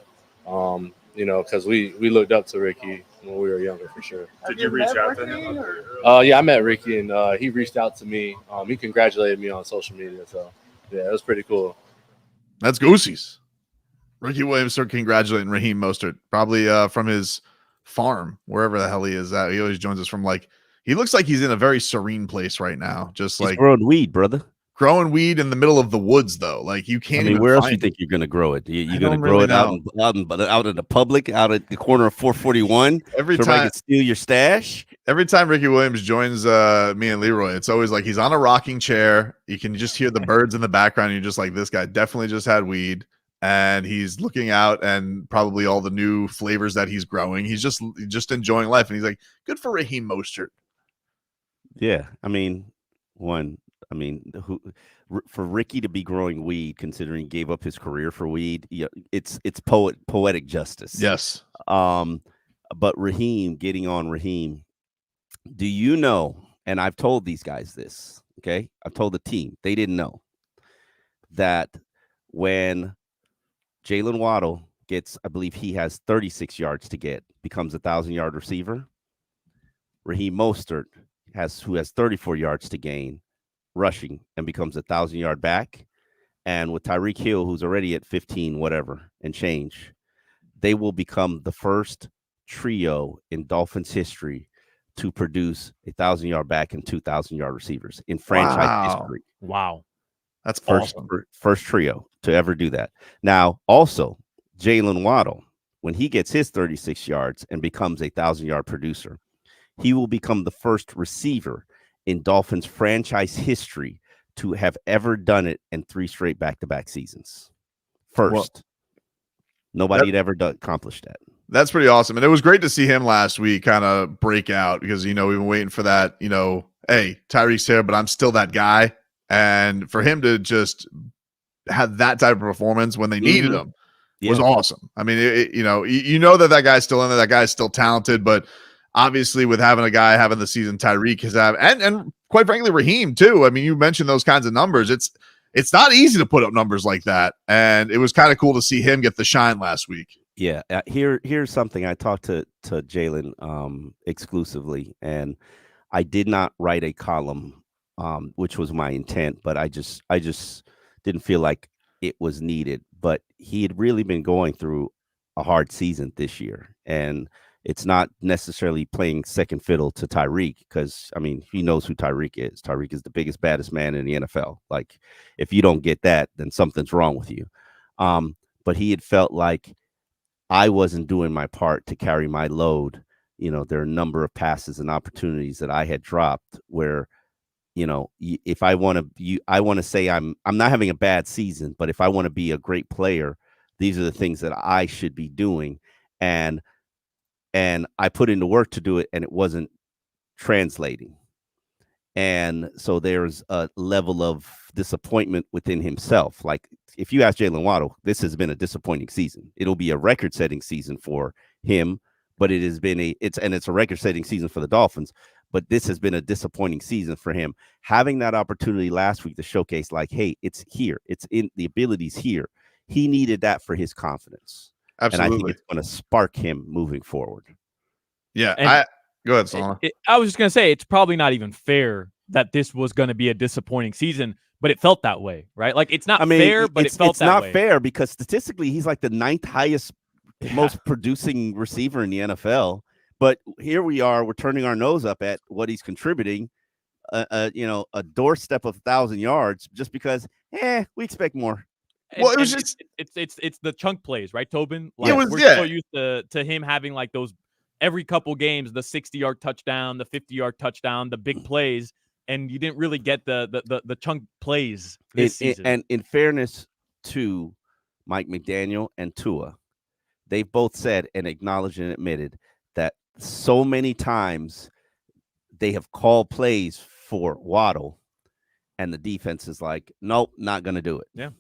because we looked up to Ricky when we were younger, for sure. Did you reach out to him? Yeah, I met Ricky, and he reached out to me. He congratulated me on social media. So, yeah, it was pretty cool. That's Goosey's. Ricky Williams congratulating Raheem Mostert, probably from his farm, wherever the hell he is at. He always joins us from, he looks like he's in a very serene place right now. Just he's growing weed, brother. Growing weed in the middle of the woods, though, you can't. Where else do you think you're going to grow it? You're going to grow it out in the public, out at the corner of 441. Every so time, can steal your stash. Every time Ricky Williams joins me and Leroy, it's always like he's on a rocking chair. You can just hear the birds in the background. And you're just like, this guy definitely just had weed, and he's looking out and probably all the new flavors that he's growing. He's just enjoying life, and he's like, good for Raheem Mostert. Yeah, for Ricky to be growing weed, considering he gave up his career for weed, it's poetic justice. Yes. But Raheem, do you know? And I've told these guys this. Okay, I've told the team, they didn't know that when Jaylen Waddle gets, I believe he has 36 yards to get, becomes a 1,000-yard receiver. Raheem Mostert who has 34 yards to gain rushing and becomes a 1,000-yard back. And with Tyreek Hill, who's already at 15, whatever, and change, they will become the first trio in Dolphins history to produce a 1,000-yard back and 2,000-yard receivers in franchise history. Wow. That's first, awesome. First trio to ever do that. Now, also, Jaylen Waddle, when he gets his 36 yards and becomes a 1,000-yard producer, he will become the first receiver in Dolphins franchise history to have ever done it in 3 straight back-to-back seasons. First. Nobody had ever accomplished that. That's pretty awesome. And it was great to see him last week kind of break out because, we've been waiting for that, hey, Tyreek's here, but I'm still that guy. And for him to just have that type of performance when they needed him was awesome. I mean, that guy's still in there. That guy's still talented, but obviously with having a guy having the season Tyreek has had, and quite frankly, Raheem too. I mean, you mentioned those kinds of numbers. It's not easy to put up numbers like that. And it was kind of cool to see him get the shine last week. Yeah. Here's something. I talked to Jaylen exclusively, and I did not write a column, which was my intent, but I just didn't feel like it was needed. But he had really been going through a hard season this year. And it's not necessarily playing second fiddle to Tyreek because, he knows who Tyreek is. Tyreek is the biggest, baddest man in the NFL. Like, if you don't get that, then something's wrong with you. But he had felt like I wasn't doing my part to carry my load. There are a number of passes and opportunities that I had dropped where, if I want to say I'm not having a bad season, but if I want to be a great player, these are the things that I should be doing. And I put in the work to do it, and it wasn't translating. And so there's a level of disappointment within himself. Like, if you ask Jaylen Waddle, this has been a disappointing season. It'll be a record-setting season for him, but it's a record-setting season for the Dolphins. But this has been a disappointing season for him. Having that opportunity last week to showcase, like, hey, it's here. It's in the abilities here. He needed that for his confidence. Absolutely. And I think it's going to spark him moving forward. Yeah. Go ahead, Solana. I was just going to say, it's probably not even fair that this was going to be a disappointing season, but it felt that way, right? Like, it's not fair, but it felt that way. It's not fair because statistically, he's like the 9th highest, most producing receiver in the NFL. But here we are, we're turning our nose up at what he's contributing, a doorstep of 1,000 yards just because, we expect more. Well, it was just it's the chunk plays, right, Tobin? Like, we're so used to him having like those every couple games, the 60-yard touchdown, the 50-yard touchdown, the big plays, and you didn't really get the chunk plays this season. And in fairness to Mike McDaniel and Tua, they've both said and acknowledged and admitted that so many times they have called plays for Waddle, and the defense is like, nope, not going to do it. Yeah.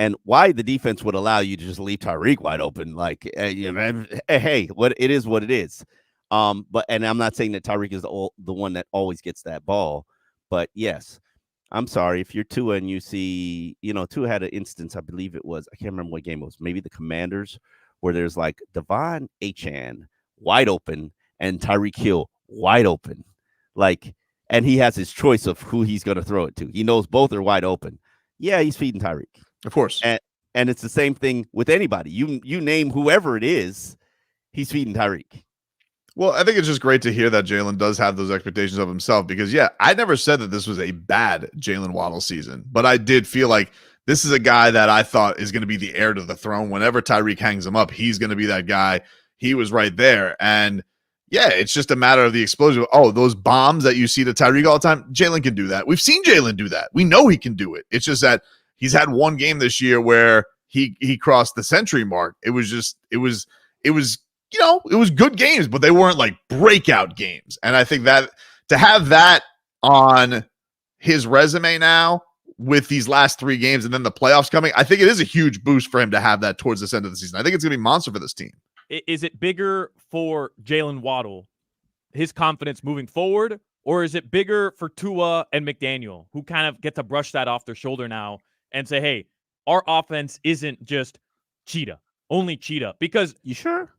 And why the defense would allow you to just leave Tyreek wide open, like, hey, what it is, what it is. But I'm not saying that Tyreek is the one that always gets that ball, but yes, I'm sorry if you're Tua and you see, Tua had an instance, I believe it was, I can't remember what game it was, maybe the Commanders, where there's like Devon Achane wide open and Tyreek Hill wide open, like, and he has his choice of who he's going to throw it to. He knows both are wide open. Yeah, he's feeding Tyreek. Of course. And it's the same thing with anybody. You name whoever it is, he's feeding Tyreek. Well, I think it's just great to hear that Jaylen does have those expectations of himself because, I never said that this was a bad Jaylen Waddle season, but I did feel like this is a guy that I thought is going to be the heir to the throne. Whenever Tyreek hangs him up, he's going to be that guy. He was right there. And it's just a matter of the explosion. Oh, those bombs that you see to Tyreek all the time, Jaylen can do that. We've seen Jaylen do that. We know he can do it. It's just that he's had one game this year where he crossed the century mark. It was good games, but they weren't like breakout games. And I think that to have that on his resume now with these last 3 games and then the playoffs coming, I think it is a huge boost for him to have that towards this end of the season. I think it's going to be monster for this team. Is it bigger for Jaylen Waddle, his confidence moving forward, or is it bigger for Tua and McDaniel, who kind of get to brush that off their shoulder now and say, hey, our offense isn't just cheetah, only cheetah? Because you sure?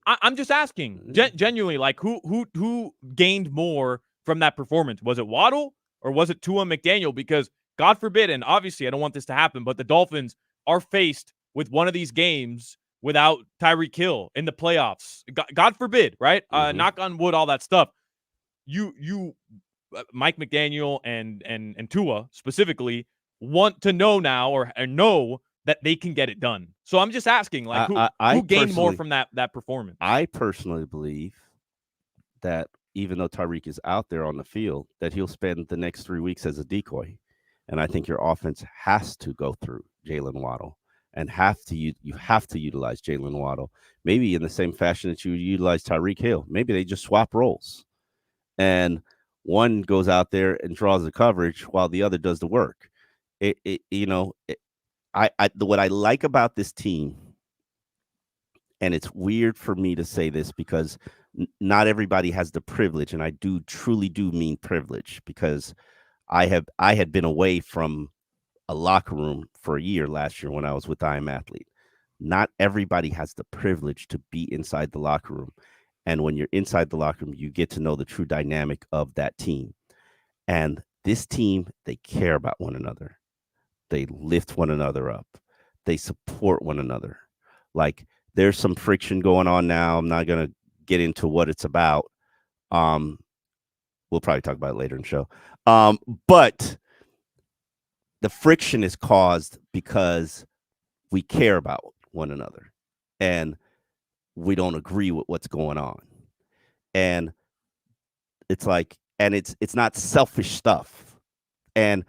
I'm just asking, genuinely, like who gained more from that performance? Was it Waddle or was it Tua and McDaniel? Because God forbid, and obviously I don't want this to happen, but the Dolphins are faced with one of these games without Tyreek Hill in the playoffs. God forbid, right? Knock on wood, all that stuff. You, Mike McDaniel and Tua specifically want to know now or know that they can get it done. So I'm just asking, like, who gained more from that performance? I personally believe that even though Tyreek is out there on the field, that he'll spend the next 3 weeks as a decoy. And I think your offense has to go through Jaylen Waddle and you have to utilize Jaylen Waddle, maybe in the same fashion that you utilize Tyreek Hill. Maybe they just swap roles. And one goes out there and draws the coverage while the other does the work. What I like about this team, and it's weird for me to say this because not everybody has the privilege, and I truly do mean privilege, because I had been away from a locker room for a year last year when I was with I Am Athlete. Not everybody has the privilege to be inside the locker room. And when you're inside the locker room, you get to know the true dynamic of that team. And this team, they care about one another. They lift one another up. They support one another. Like, there's some friction going on now. I'm not going to get into what it's about. We'll probably talk about it later in the show. But the friction is caused because we care about one another and we don't agree with what's going on. And it's like, and it's not selfish stuff. And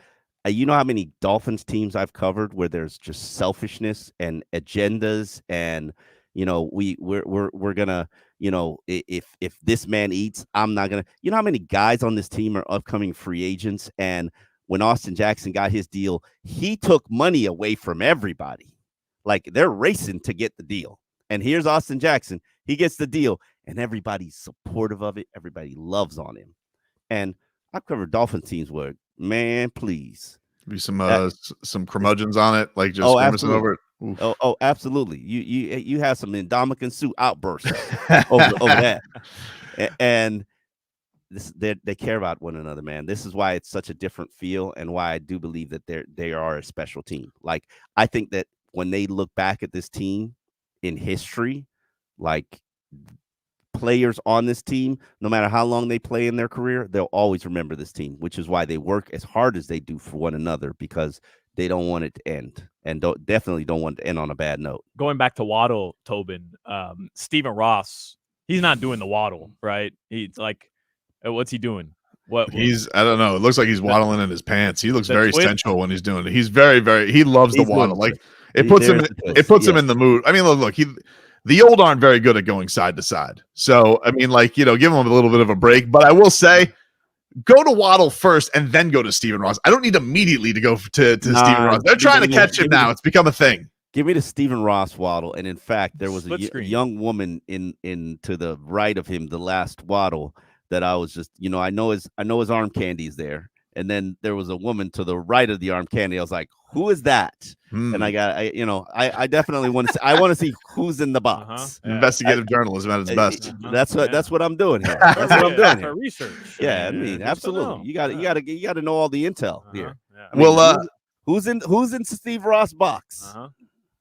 you know how many Dolphins teams I've covered where there's just selfishness and agendas, and we're gonna, if this man eats, I'm not gonna. You know how many guys on this team are upcoming free agents, and when Austin Jackson got his deal, he took money away from everybody. Like, they're racing to get the deal, and here's Austin Jackson. He gets the deal, and everybody's supportive of it. Everybody loves on him, and I've covered Dolphins teams where, man, please. Be some curmudgeons on it, like just grimacing over it. Oh, absolutely. You have some Ndamukong Suh outbursts over that, and they care about one another, man. This is why it's such a different feel, and why I do believe that they are a special team. Like, I think that when they look back at this team in history, like, players on this team, no matter how long they play in their career, they'll always remember this team, which is why they work as hard as they do for one another, because they don't want it to end, and definitely don't want to end on a bad note. Going back to Waddle, Tobin, Stephen Ross, he's not doing the Waddle, right? He's like, what's he doing? I don't know. It looks like he's waddling in his pants. He looks very sensual when he's doing it. He's very, very, he loves the waddle. Like, it puts him in the mood. I mean, look, the old aren't very good at going side to side. So, I mean, like, give him a little bit of a break. But I will say, go to Waddle first and then go to Stephen Ross. I don't need immediately to go to Stephen Ross. They're trying to catch him now. It's become a thing. Give me the Stephen Ross Waddle. And in fact, there was a young woman in to the right of him, the last Waddle, that I was just, I know his arm candy is there. And then there was a woman to the right of the arm candy. I was like, who is that? And I definitely want to see who's in the box. Investigative journalism at its best. That's what I'm doing here. That's what I'm doing here. Research. Yeah, I mean, absolutely. You got to know all the intel here. Who's in Steve Ross' box?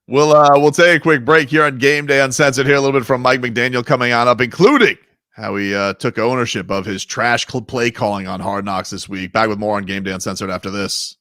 We'll take a quick break here on Game Day Uncensored. Here a little bit from Mike McDaniel coming on up, including how he took ownership of his trash play calling on Hard Knocks this week. Back with more on Game Day Uncensored after this.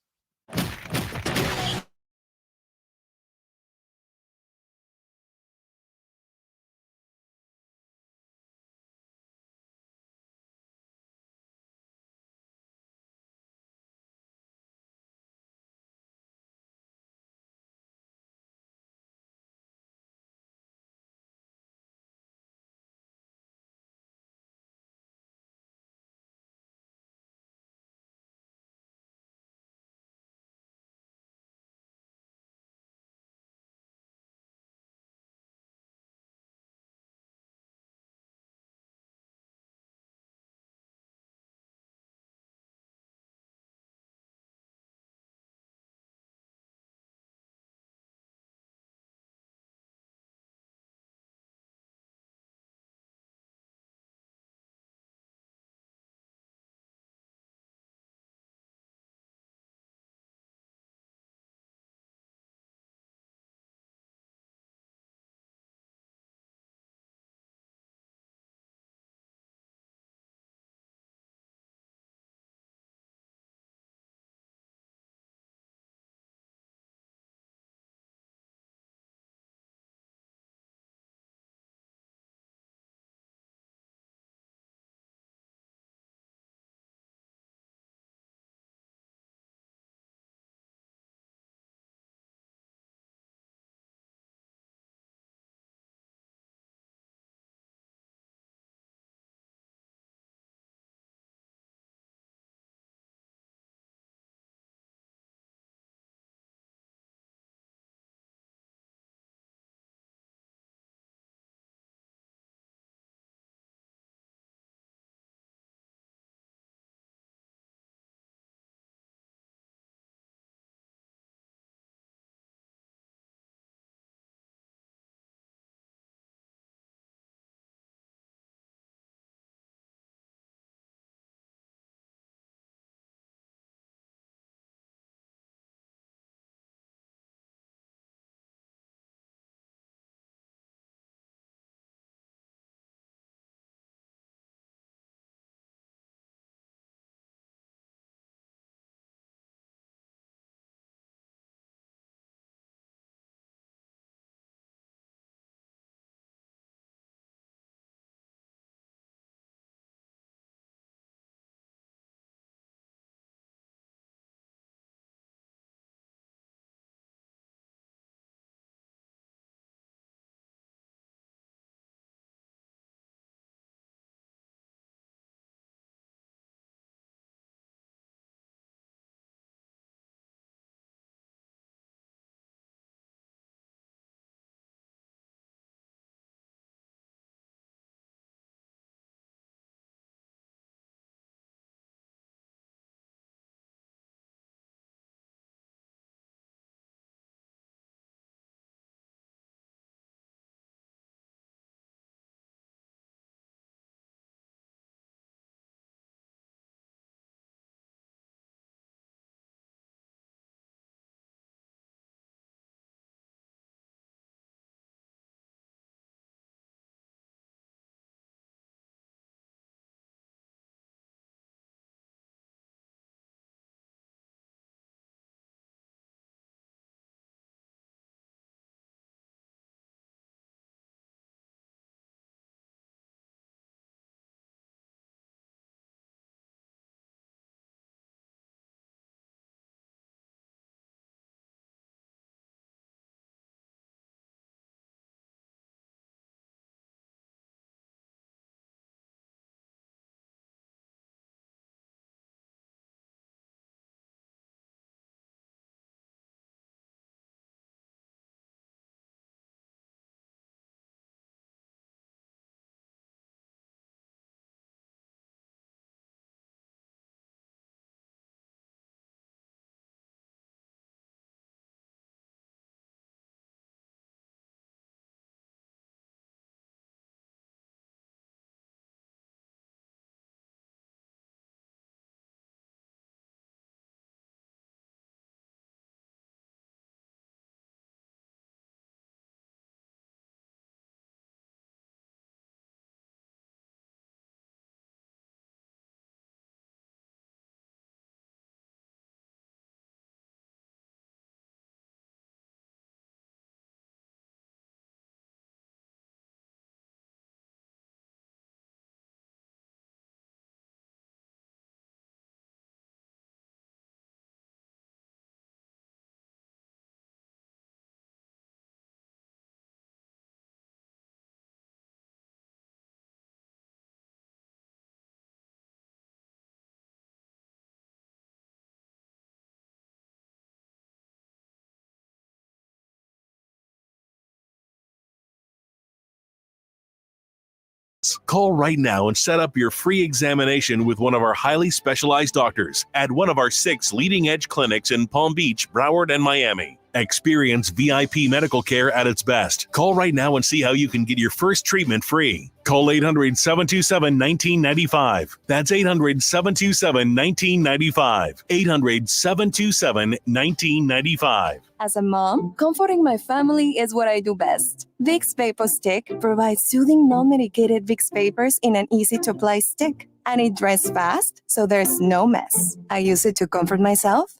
Call right now and set up your free examination with one of our highly specialized doctors at one of our 6 leading-edge clinics in Palm Beach, Broward, and Miami. Experience VIP medical care at its best. Call right now and see how you can get your first treatment free. Call 800-727-1995. That's 800-727-1995. 800-727-1995. As a mom, comforting my family is what I do best. Vicks Vapor Stick provides soothing, non-medicated Vicks Vapors in an easy-to-apply stick. And it dries fast, so there's no mess. I use it to comfort myself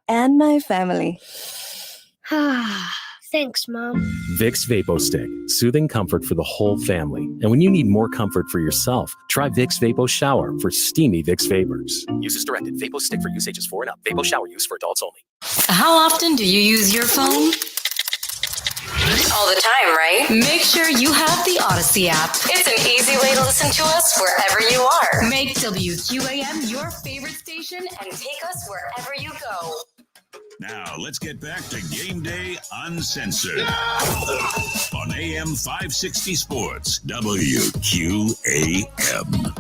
and my family. Thanks, Mom. Vicks Vapo Stick, soothing comfort for the whole family. And when you need more comfort for yourself, try Vicks Vapo Shower for steamy Vicks Vapors. Use as directed. Vapo Stick for use ages 4 and up. Vapo Shower use for adults only. How often do you use your phone? All the time, right? Make sure you have the Odyssey app. It's an easy way to listen to us wherever you are. Make WQAM your favorite station and take us wherever you go. Now, let's get back to Game Day Uncensored on AM 560 Sports, WQAM,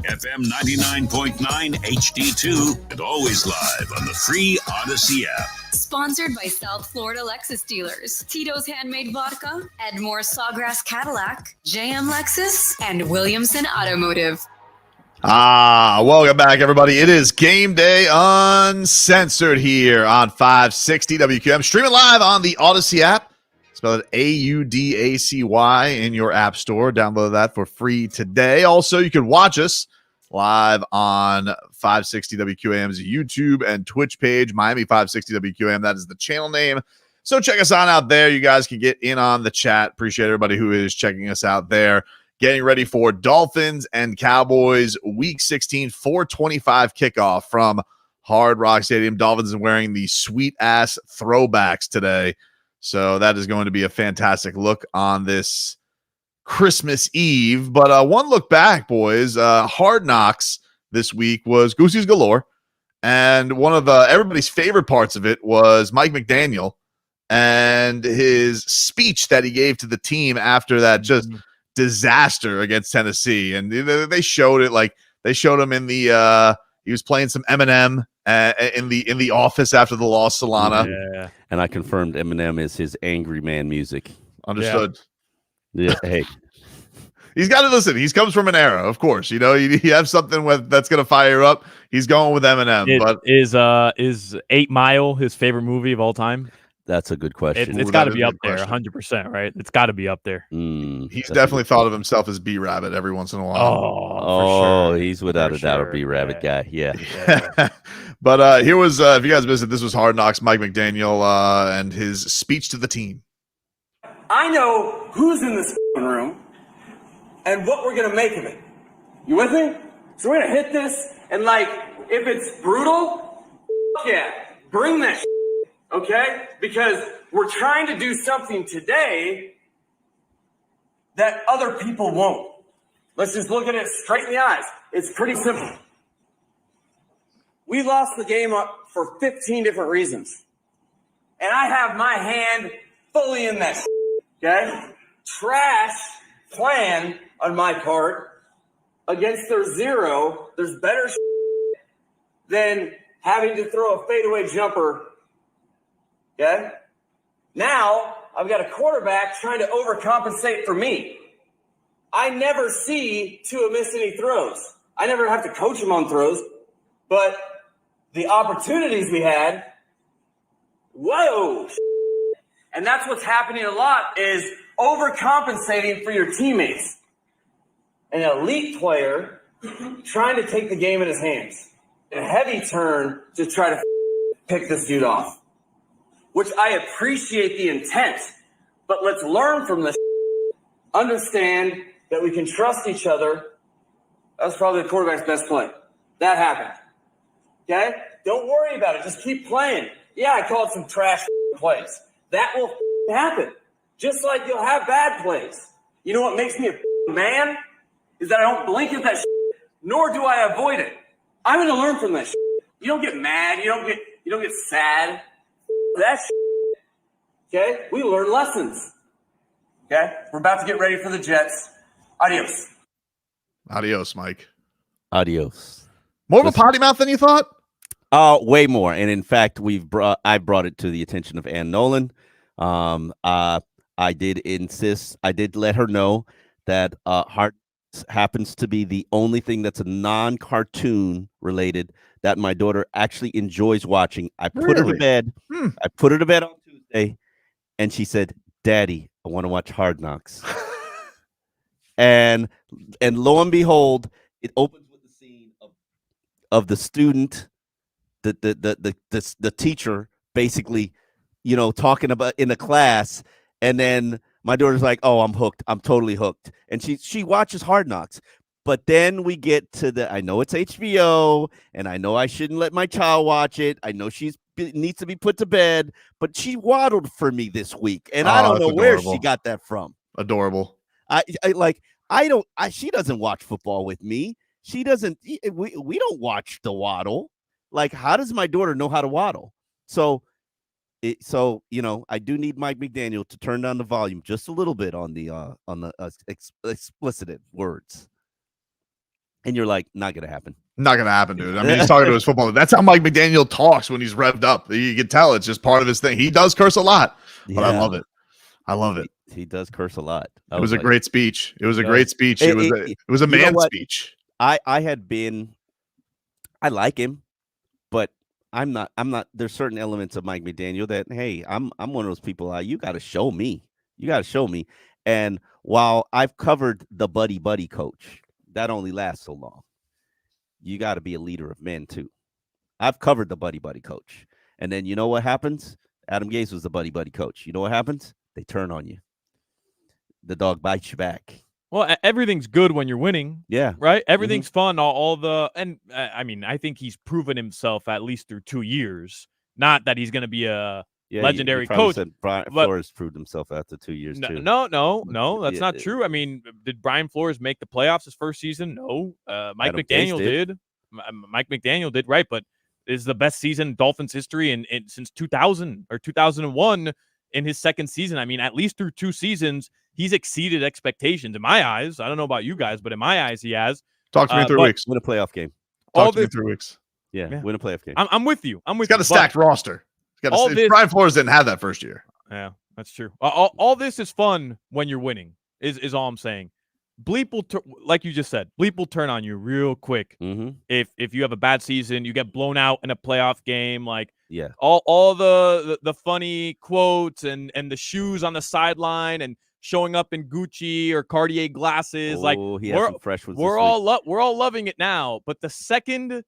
FM 99.9 HD2, and always live on the free Odyssey app. Sponsored by South Florida Lexus Dealers, Tito's Handmade Vodka, Edmore Sawgrass Cadillac, JM Lexus, and Williamson Automotive. Welcome back, everybody. It is Game Day Uncensored here on 560 WQM. Streaming live on the Odyssey app. Spell it AUDACY in your app store. Download that for free today. Also, you can watch us live on 560 WQAM's YouTube and Twitch page, Miami 560 WQAM. That is the channel name. So check us out there. You guys can get in on the chat. Appreciate everybody who is checking us out there. Getting ready for Dolphins and Cowboys Week 16, 4:25 kickoff from Hard Rock Stadium. Dolphins are wearing the sweet-ass throwbacks today. So that is going to be a fantastic look on this Christmas Eve. But one look back, boys. Hard Knocks this week was Goosey's galore. And one of everybody's favorite parts of it was Mike McDaniel and his speech that he gave to the team after that just disaster against Tennessee. And they showed it, like they showed him in the he was playing some Eminem in the office after the loss to Lana. Yeah. And I confirmed Eminem is his angry man music. Understood. Yeah. Hey, he's got to listen. He comes from an era, of course. You know, you have something that's going to fire up. He's going with Eminem. But is 8 Mile his favorite movie of all time? That's a good question. It's got to be up there, 100%, right? It's got to be up there. He's definitely thought of himself as B-Rabbit every once in a while. Oh, sure. He's without a doubt a B-Rabbit guy. Yeah. But here was, if you guys missed it, this was Hard Knocks, Mike McDaniel and his speech to the team. I know who's in this room and what we're going to make of it. You with me? So we're going to hit this, and like, if it's brutal, yeah, bring that shit. Okay? Because we're trying to do something today that other people won't. Let's just look at it straight in the eyes. It's pretty simple. We lost the game for 15 different reasons. And I have my hand fully in that, okay? Trash plan on my part against their zero. There's better than having to throw a fadeaway jumper. Okay? Now, I've got a quarterback trying to overcompensate for me. I never see Tua miss any throws. I never have to coach him on throws, but the opportunities we had, whoa. And that's what's happening a lot is overcompensating for your teammates. An elite player trying to take the game in his hands. A heavy turn to try to pick this dude off. Which I appreciate the intent, but let's learn from this. Understand that we can trust each other. That was probably the quarterback's best play. That happened. Okay? Don't worry about it. Just keep playing. Yeah, I called some trash plays. That will happen. Just like you'll have bad plays. You know what makes me a man? Is that I don't blink at that nor do I avoid it. I'm going to learn from that. You don't get mad. You don't get sad. That's okay. We learn lessons. Okay, we're about to get ready for the Jets. Adios. Adios, Mike. Adios. More of a potty mouth than you thought? Way more. And in fact, I brought it to the attention of Ann Nolan. I did insist. I did let her know that Heart happens to be the only thing that's a non-cartoon related that my daughter actually enjoys watching. I put her to bed. I put her to bed on Tuesday, and she said, "Daddy, I want to watch Hard Knocks." and lo and behold, it opens with the scene of the student, the teacher, basically, talking about in the class, and then my daughter's like, "Oh, I'm hooked. I'm totally hooked." And she watches Hard Knocks. But then we get to I know it's HBO, and I know I shouldn't let my child watch it. I know she needs to be put to bed, but she waddled for me this week, and I don't know where she got that from. Adorable. She doesn't watch football with me. She doesn't. We don't watch the waddle. Like, how does my daughter know how to waddle? So I do need Mike McDaniel to turn down the volume just a little bit on the explicit words. And you're like, not gonna happen. Not gonna happen, dude. I mean, he's talking to his football. That's how Mike McDaniel talks when he's revved up. You can tell it's just part of his thing. He does curse a lot, but I love it. I love it. He does curse a lot. It was a great speech. It was a great speech. It was a man speech. I like him, but I'm not. There's certain elements of Mike McDaniel that, hey, I'm one of those people. You got to show me. You got to show me. And while I've covered the buddy coach, that only lasts so long. You got to be a leader of men too. I've covered the buddy coach, and then you know what happens? Adam Gase was the buddy coach. You know what happens? They turn on you. The dog bites you back. Well, everything's good when you're winning. Yeah. Right? Everything's fun. I think he's proven himself at least through 2 years. Not that he's going to be a legendary coach. Brian Flores proved himself after 2 years, too. No, that's not true. I mean, did Brian Flores make the playoffs his first season? No. Mike McDaniel did. Mike McDaniel did, right? But is the best season in Dolphins history since 2000 or 2001 in his second season. I mean, at least through 2 seasons, he's exceeded expectations in my eyes. I don't know about you guys, but in my eyes, he has. Talk to me in 3 weeks. Win a playoff game. Talk to me in 3 weeks. Yeah, win a playoff game. I'm with you. He's got a stacked roster. Brian Flores didn't have that first year. Yeah, that's true. All this is fun when you're winning, is all I'm saying. Bleep will, like you just said, bleep will turn on you real quick. If you have a bad season, you get blown out in a playoff game, like all the funny quotes and the shoes on the sideline and showing up in Gucci or Cartier glasses, we're all loving it now. But the second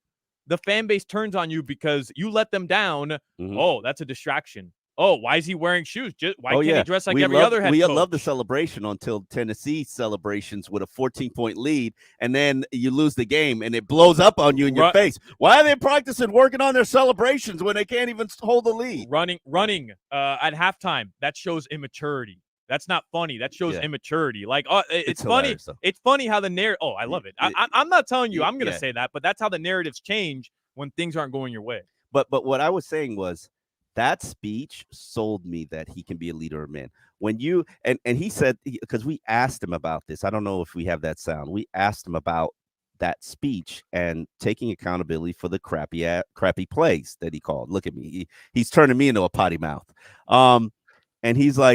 the fan base turns on you because you let them down, oh, that's a distraction. Oh, why is he wearing shoes? Why can't he dress like every other head coach? We love the celebration until Tennessee celebrations with a 14-point lead, and then you lose the game, and it blows up on you in your face. Why are they practicing working on their celebrations when they can't even hold the lead? Running at halftime, that shows immaturity. That's not funny. That shows immaturity. Like, it's funny. It's funny how the narrative. Oh, I love it. I'm not telling you I'm going to say that, but that's how the narratives change when things aren't going your way. But what I was saying was, that speech sold me that he can be a leader of men. When you and he said, because we asked him about this. I don't know if we have that sound. We asked him about that speech and taking accountability for the crappy plays that he called. Look at me. He's turning me into a potty mouth. And he gives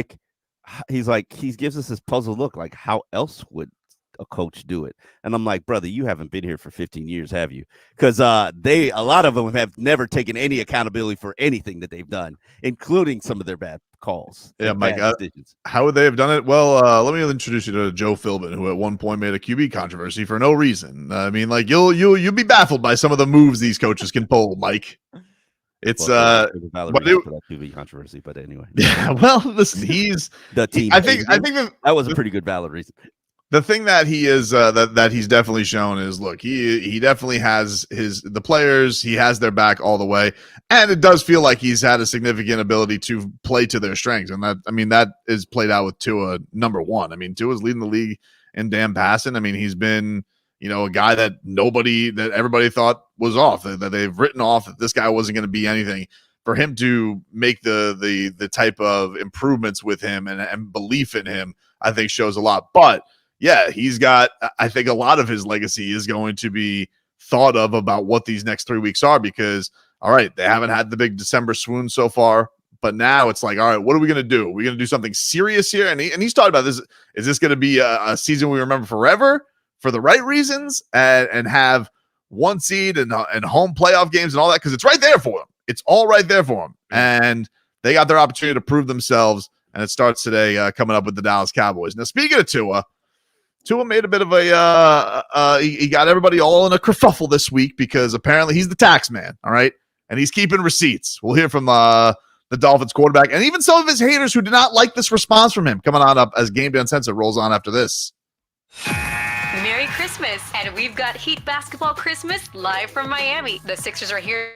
us this puzzled look, like, how else would a coach do it? And I'm like, brother, you haven't been here for 15 years, have you? Because a lot of them have never taken any accountability for anything that they've done, including some of their bad calls. Yeah, Mike, how would they have done it? Well, let me introduce you to Joe Philbin, who at one point made a QB controversy for no reason. I mean, like, you'll be baffled by some of the moves these coaches can pull, Mike. It's for that QB controversy, but anyway. Yeah, well, listen, he's the team. I think that was a pretty good valid reason. The thing that he is that he's definitely shown is, look, he definitely has the players, he has their back all the way, and it does feel like he's had a significant ability to play to their strengths, and that is played out with Tua number one. I mean, Tua's leading the league in damn passing. I mean, he's been a guy that everybody thought was off, that they've written off, that this guy wasn't going to be anything. For him to make the type of improvements with him and belief in him, I think shows a lot. But yeah, he's got, I think a lot of his legacy is going to be thought of about what these next 3 weeks are because, all right, they haven't had the big December swoon so far, but now it's like, all right, what are we going to do? Are we going to do something serious here? And he's talking about this. Is this going to be a season we remember forever for the right reasons and have one seed and home playoff games and all that? Because it's right there for them. It's all right there for them. And they got their opportunity to prove themselves. And it starts today coming up with the Dallas Cowboys. Now, speaking of Tua made a bit of he got everybody all in a kerfuffle this week because apparently he's the tax man, all right? And he's keeping receipts. We'll hear from the Dolphins quarterback and even some of his haters who did not like this response from him coming on up as Gameday Uncensored rolls on after this. Merry Christmas, and we've got Heat Basketball Christmas live from Miami. The Sixers are here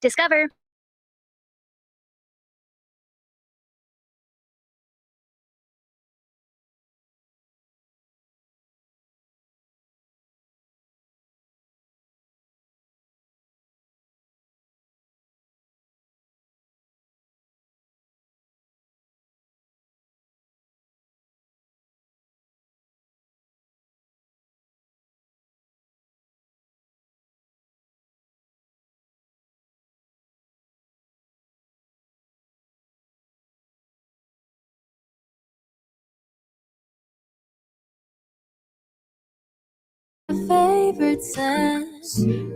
Discover. Favorite scent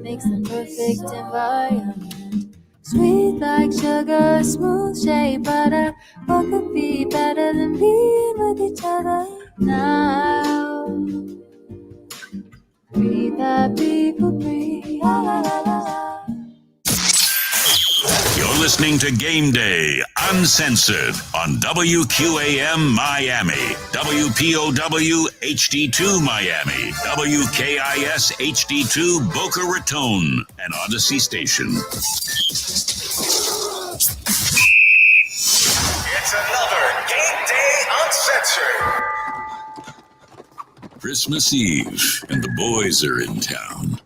makes the perfect environment. Sweet like sugar, smooth shea butter. What could be better than being with each other now? Breathe that people breathe. La, la, la, la. You're listening to Game Day, Uncensored, on WQAM Miami, WPOW HD2 Miami, WKIS HD2 Boca Raton, and Odyssey Station. It's another Game Day Uncensored. Christmas Eve, and the boys are in town.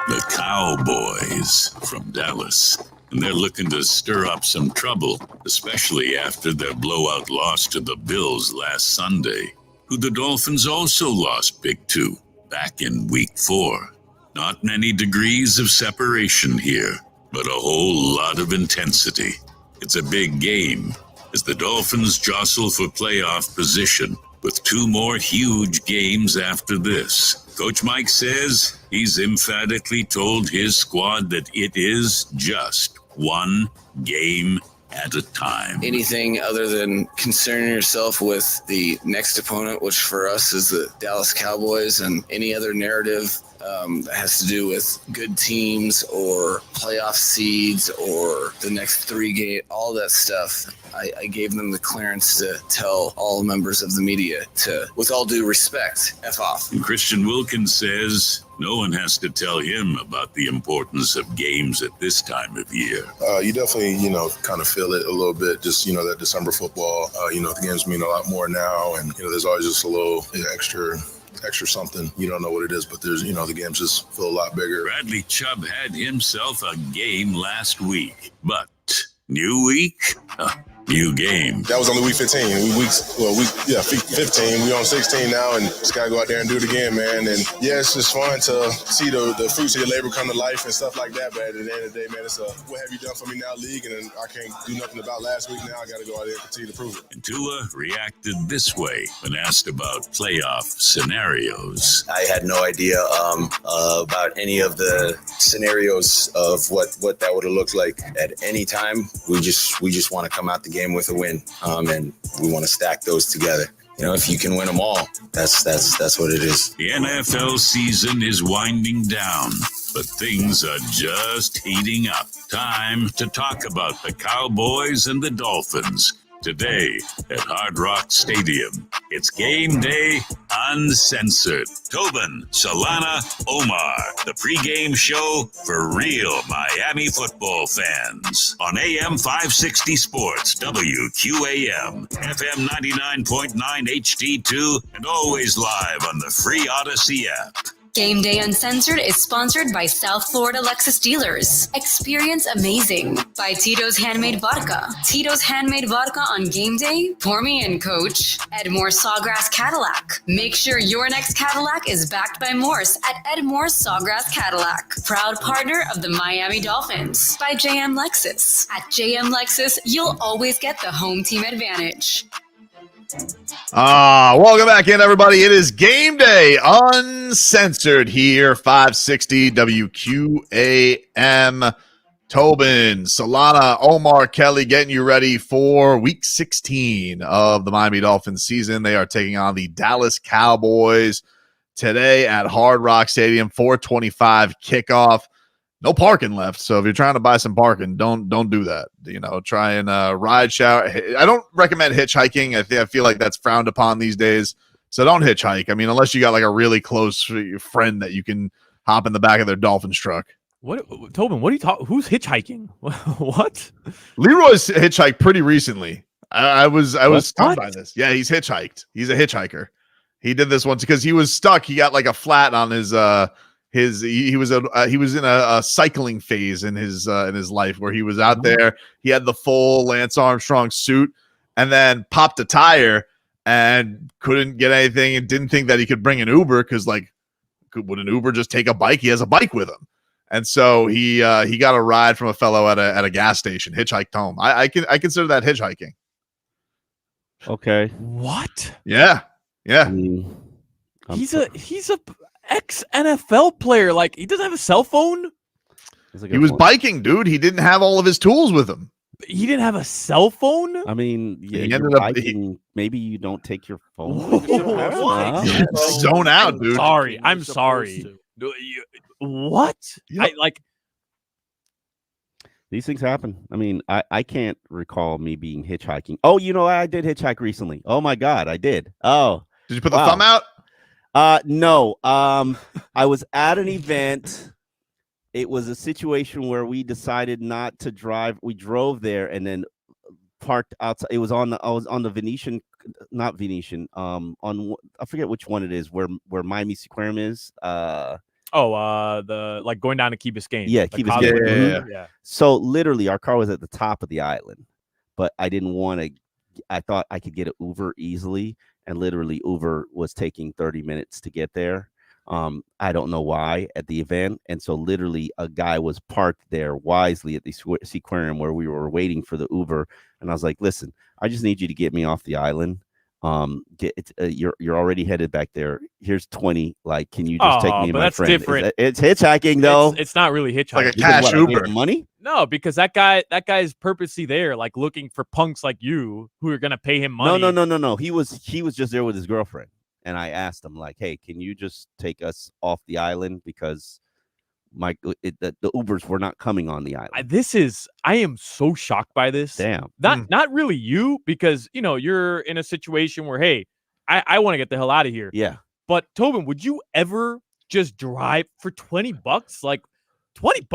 The Cowboys from Dallas. And they're looking to stir up some trouble, especially after their blowout loss to the Bills last Sunday, who the Dolphins also lost big to back in Week 4. Not many degrees of separation here, but a whole lot of intensity. It's a big game as the Dolphins jostle for playoff position with 2 more huge games after this. Coach Mike says he's emphatically told his squad that it is just one game at a time. Anything other than concerning yourself with the next opponent, which for us is the Dallas Cowboys, and any other narrative that has to do with good teams or playoff seeds or the next 3 games, all that stuff. I gave them the clearance to tell all members of the media to, with all due respect, F off. And Christian Wilkins says no one has to tell him about the importance of games at this time of year. You definitely, kind of feel it a little bit, just, that December football, the games mean a lot more now. And, there's always just a little extra something. You don't know what it is, but there's, the games just feel a lot bigger. Bradley Chubb had himself a game last week, but new week, new game. That was only week 15. Week 15. We on 16 now, and just gotta go out there and do it again, man. And yeah, it's just fun to see the fruits of your labor come to life and stuff like that. But at the end of the day, man, it's what have you done for me now, league, and I can't do nothing about last week. Now I gotta go out there and continue to prove it. And Tua reacted this way when asked about playoff scenarios. I had no idea about any of the scenarios of what that would have looked like at any time. We just want to come out the game with a win, and we want to stack those together. If you can win them all, that's what it is. The NFL season is winding down, but things are just heating up. Time to talk about the Cowboys and the Dolphins. Today at Hard Rock Stadium, it's Game Day Uncensored. Tobin, Solana, Omar, the pregame show for real Miami football fans. On AM 560 Sports, WQAM, FM 99.9 HD2, and always live on the free Odyssey app. Game Day Uncensored is sponsored by South Florida Lexus Dealers. Experience amazing by Tito's Handmade Vodka. Tito's Handmade Vodka on game day. Pour me in, coach. Edmore Sawgrass Cadillac. Make sure your next Cadillac is backed by Morse at Edmore Sawgrass Cadillac. Proud partner of the Miami Dolphins. By JM Lexus. At JM Lexus, you'll always get the home team advantage. Welcome back in, everybody. It is Game Day Uncensored here, 560 WQAM. Tobin, Solana, Omar, Kelly getting you ready for Week 16 of the Miami Dolphins season. They are taking on the Dallas Cowboys today at Hard Rock Stadium, 4:25 kickoff. No parking left, so if you're trying to buy some parking, don't do that. Try and ride share. I don't recommend hitchhiking. I feel like that's frowned upon these days, so don't hitchhike. I mean, unless you got like a really close friend that you can hop in the back of their Dolphins truck. What, Tobin? What are you talking? Who's hitchhiking? What? Leroy's hitchhiked pretty recently. I was stunned by this. Yeah, he's hitchhiked. He's a hitchhiker. He did this once because he was stuck. He got like a flat on his he was in a cycling phase in his life where he was out there. He had the full Lance Armstrong suit and then popped a tire and couldn't get anything and didn't think that he could bring an Uber because like would an Uber just take a bike? He has a bike with him. And so he got a ride from a fellow at a gas station, hitchhiked home. I consider that hitchhiking. Okay. What? Yeah. He's a ex NFL player. Like he doesn't have a cell phone. He was biking, dude. He didn't have all of his tools with him. He didn't have a cell phone. I mean, yeah, He you're ended up- biking, maybe you don't take your phone. Zone out, dude. Sorry, I'm sorry. What? Yep. These things happen. I mean, I can't recall me being hitchhiking. Oh, I did hitchhike recently. Oh my God, I did. Oh, did you put the thumb out? No. I was at an event. It was a situation where we decided not to drive. We drove there and then parked outside. It was I was on the Venetian, not Venetian. On I forget which one it is. Where Miami Aquarium is. The like going down to Key Biscayne. Yeah, like Key Biscayne. Yeah. So literally, our car was at the top of the island, but I didn't want to. I thought I could get an Uber easily, and literally Uber was taking 30 minutes to get there. I don't know why at the event, and so literally a guy was parked there wisely at the Seaquarium where we were waiting for the Uber, and I was like, "Listen, I just need you to get me off the island. You're already headed back there. Here's 20. Like, can you just take me and my friend?" Different. It's hitchhiking though. It's not really hitchhiking. Like a cash Uber. Money? No, because that guy's purposely there, like looking for punks like you who are gonna pay him money. No. He was just there with his girlfriend. And I asked him, like, "Hey, can you just take us off the island because the Ubers were not coming on the island?" I am so shocked by this. Damn. Not really you, because you're in a situation where, hey, I want to get the hell out of here. Yeah. But Tobin, would you ever just drive for $20? Like $20?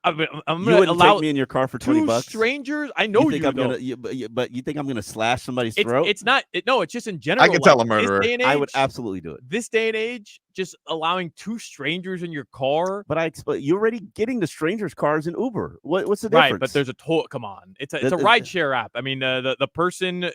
I'm You gonna wouldn't allow take me in your car for $20. strangers. I know you think don't. but you think I'm gonna slash somebody's throat? It's not. No, it's just in general. I can tell a murderer. This day and I would age- absolutely do it. This day and age, just allowing two strangers in your car. But you're already getting the strangers' cars in Uber. What's the difference? Right, but there's a toll. Come on, it's a rideshare app. I mean, the person,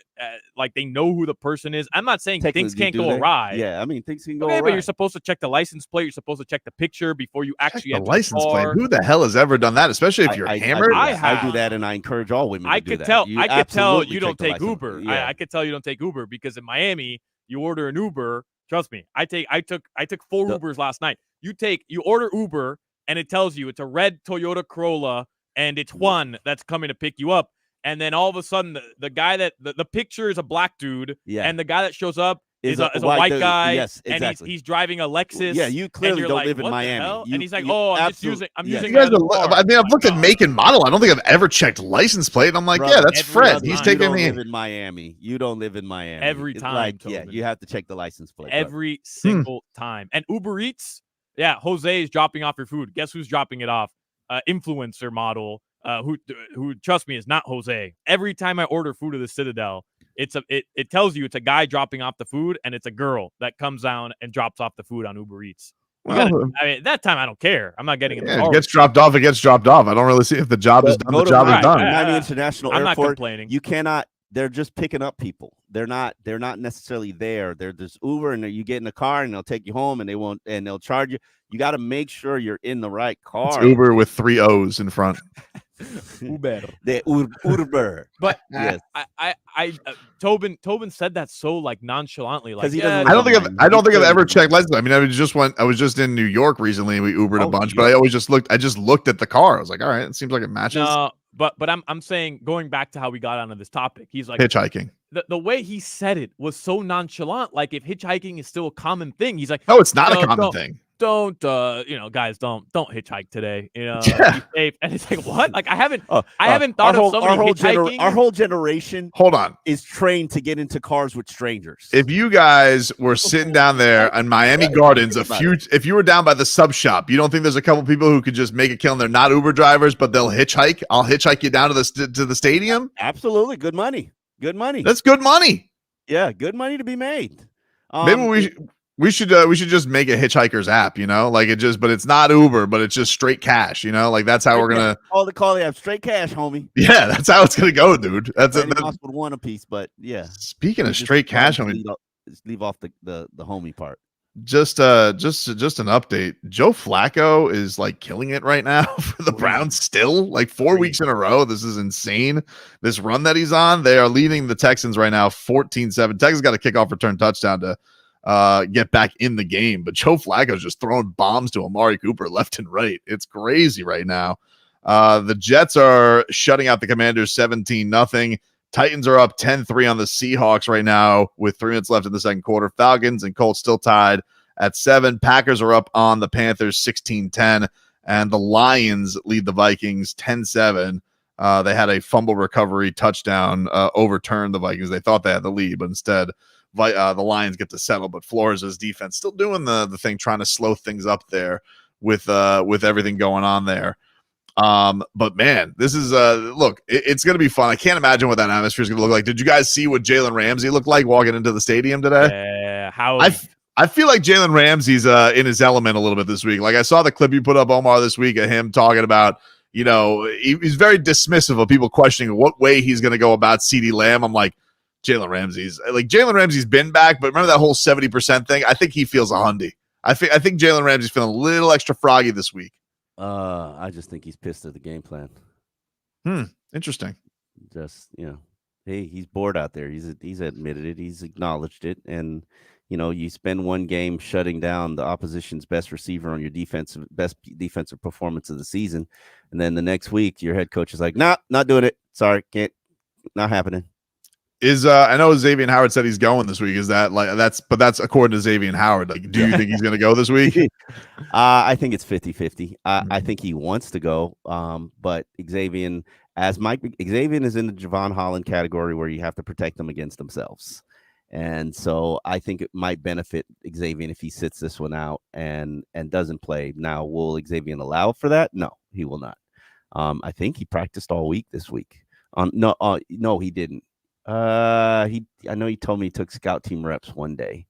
like they know who the person is. I'm not saying things can't go awry. Yeah, I mean things can go Okay, awry. but you're supposed to check the license plate. You're supposed to check the picture before you actually The enter license the plate. car. Who the hell has ever done that? Especially if you're hammered. I do that, and I encourage all women I to do could that. tell. You I could tell absolutely you don't check the take license Uber. plate. Yeah. I could tell you don't take Uber because in Miami you order an Uber. Trust me, I took 4 Ubers last night. You order Uber and it tells you it's a red Toyota Corolla and it's Juan that's coming to pick you up. And then all of a sudden the guy that the picture is a black dude, and the guy that shows up is a white dude. guy. Yes, and exactly. he's driving a Lexus. Yeah, you clearly you're don't like, live in "What the Miami." hell?" You- And he's like, you "Oh, I'm absolutely- just yes. using." You guys another are, car." I mean, I've looked at make and model. I don't think I've ever checked license plate. And I'm like, Brother, yeah, that's every Fred. time He's you taking don't me. live in Miami. You don't live in Miami. Every It's time, like, Tobin. you have to check the license plate. brother. Every single time. And Uber Eats, yeah, Jose is dropping off your food. Guess who's dropping it off? Influencer model, who trust me is not Jose. Every time I order food at the Citadel, it tells you it's a guy dropping off the food, and it's a girl that comes down and drops off the food on Uber Eats. I mean, that time I don't care. I'm not getting in the Yeah, car. it gets dropped off. It gets dropped off. I don't really see if the job is done. The job is done. Miami International I'm not Airport. complaining. You cannot. They're just picking up people. They're not necessarily there. There's Uber, and you get in the car, and they'll take you home, and they'll charge you. You got to make sure you're in the right car. It's Uber with 3 O's in front. Uber. The Uber. But yes. Tobin said that so like nonchalantly, like he doesn't I don't think I've ever checked license. I mean, I was just in New York recently. And we Ubered a bunch, but I always just looked. I just looked at the car. I was like, all right, it seems like it matches. No, but I'm saying, going back to how we got onto this topic, he's like hitchhiking. The way he said it was so nonchalant, like if hitchhiking is still a common thing. He's like, no, it's not a common thing. guys, don't hitchhike today. Be safe. And it's like, what? Like I haven't thought of somebody hitchhiking. Our whole generation, hold on, is trained to get into cars with strangers. If you guys were sitting down there in Miami Gardens, if you were down by the sub shop, you don't think there's a couple people who could just make a killing? They're not Uber drivers, but they'll hitchhike. I'll hitchhike you down to the stadium. Absolutely, good money. Good money. That's good money. Yeah, good money to be made. Maybe we should just make a hitchhiker's app, like but it's not Uber, but it's just straight cash, like that's how we're gonna call the app straight cash, homie. Yeah, that's how it's gonna go, dude. That's with one a piece, but yeah. Speaking of straight cash, homie, leave off the homie part. Just an update. Joe Flacco is like killing it right now for the Browns still, like 4 weeks in a row. This is insane. This run that he's on, they are leading the Texans right now 14-7. Texans got a kickoff return touchdown to get back in the game, but Joe Flacco's just throwing bombs to Amari Cooper left and right. It's crazy right now. The Jets are shutting out the Commanders 17-0. Titans are up 10-3 on the Seahawks right now with 3 minutes left in the second quarter. Falcons and Colts still tied at 7. Packers are up on the Panthers 16-10, and the Lions lead the Vikings 10-7. They had a fumble recovery touchdown overturned the Vikings. They thought they had the lead, but instead the Lions get to settle. But Flores' defense still doing the thing, trying to slow things up there with everything going on there. But man, this is look, it's gonna be fun. I can't imagine what that atmosphere is gonna look like. Did you guys see what Jalen Ramsey looked like walking into the stadium today? Yeah, how I feel like Jalen Ramsey's in his element a little bit this week. Like I saw the clip you put up, Omar, this week of him talking about, he's very dismissive of people questioning what way he's gonna go about CeeDee Lamb. I'm like, Jalen Ramsey's been back, but remember that whole 70% thing? I think he feels a hundy. I think Jalen Ramsey's feeling a little extra froggy this week. I just think he's pissed at the game plan. Interesting. Just, hey, he's bored out there. He's admitted it. He's acknowledged it. And, you spend one game shutting down the opposition's best receiver on your best defensive performance of the season. And then the next week, your head coach is like, nah, not doing it. Sorry, not happening. I know Xavier Howard said he's going this week. Is that that's according to Xavier Howard. Like, do you think he's going to go this week? I think it's 50-50. I think he wants to go. But Xavier is in the Javon Holland category where you have to protect them against themselves. And so I think it might benefit Xavier if he sits this one out and doesn't play. Now, will Xavier allow for that? No, he will not. I think he practiced all week this week. No, he didn't. I know he told me he took scout team reps one day,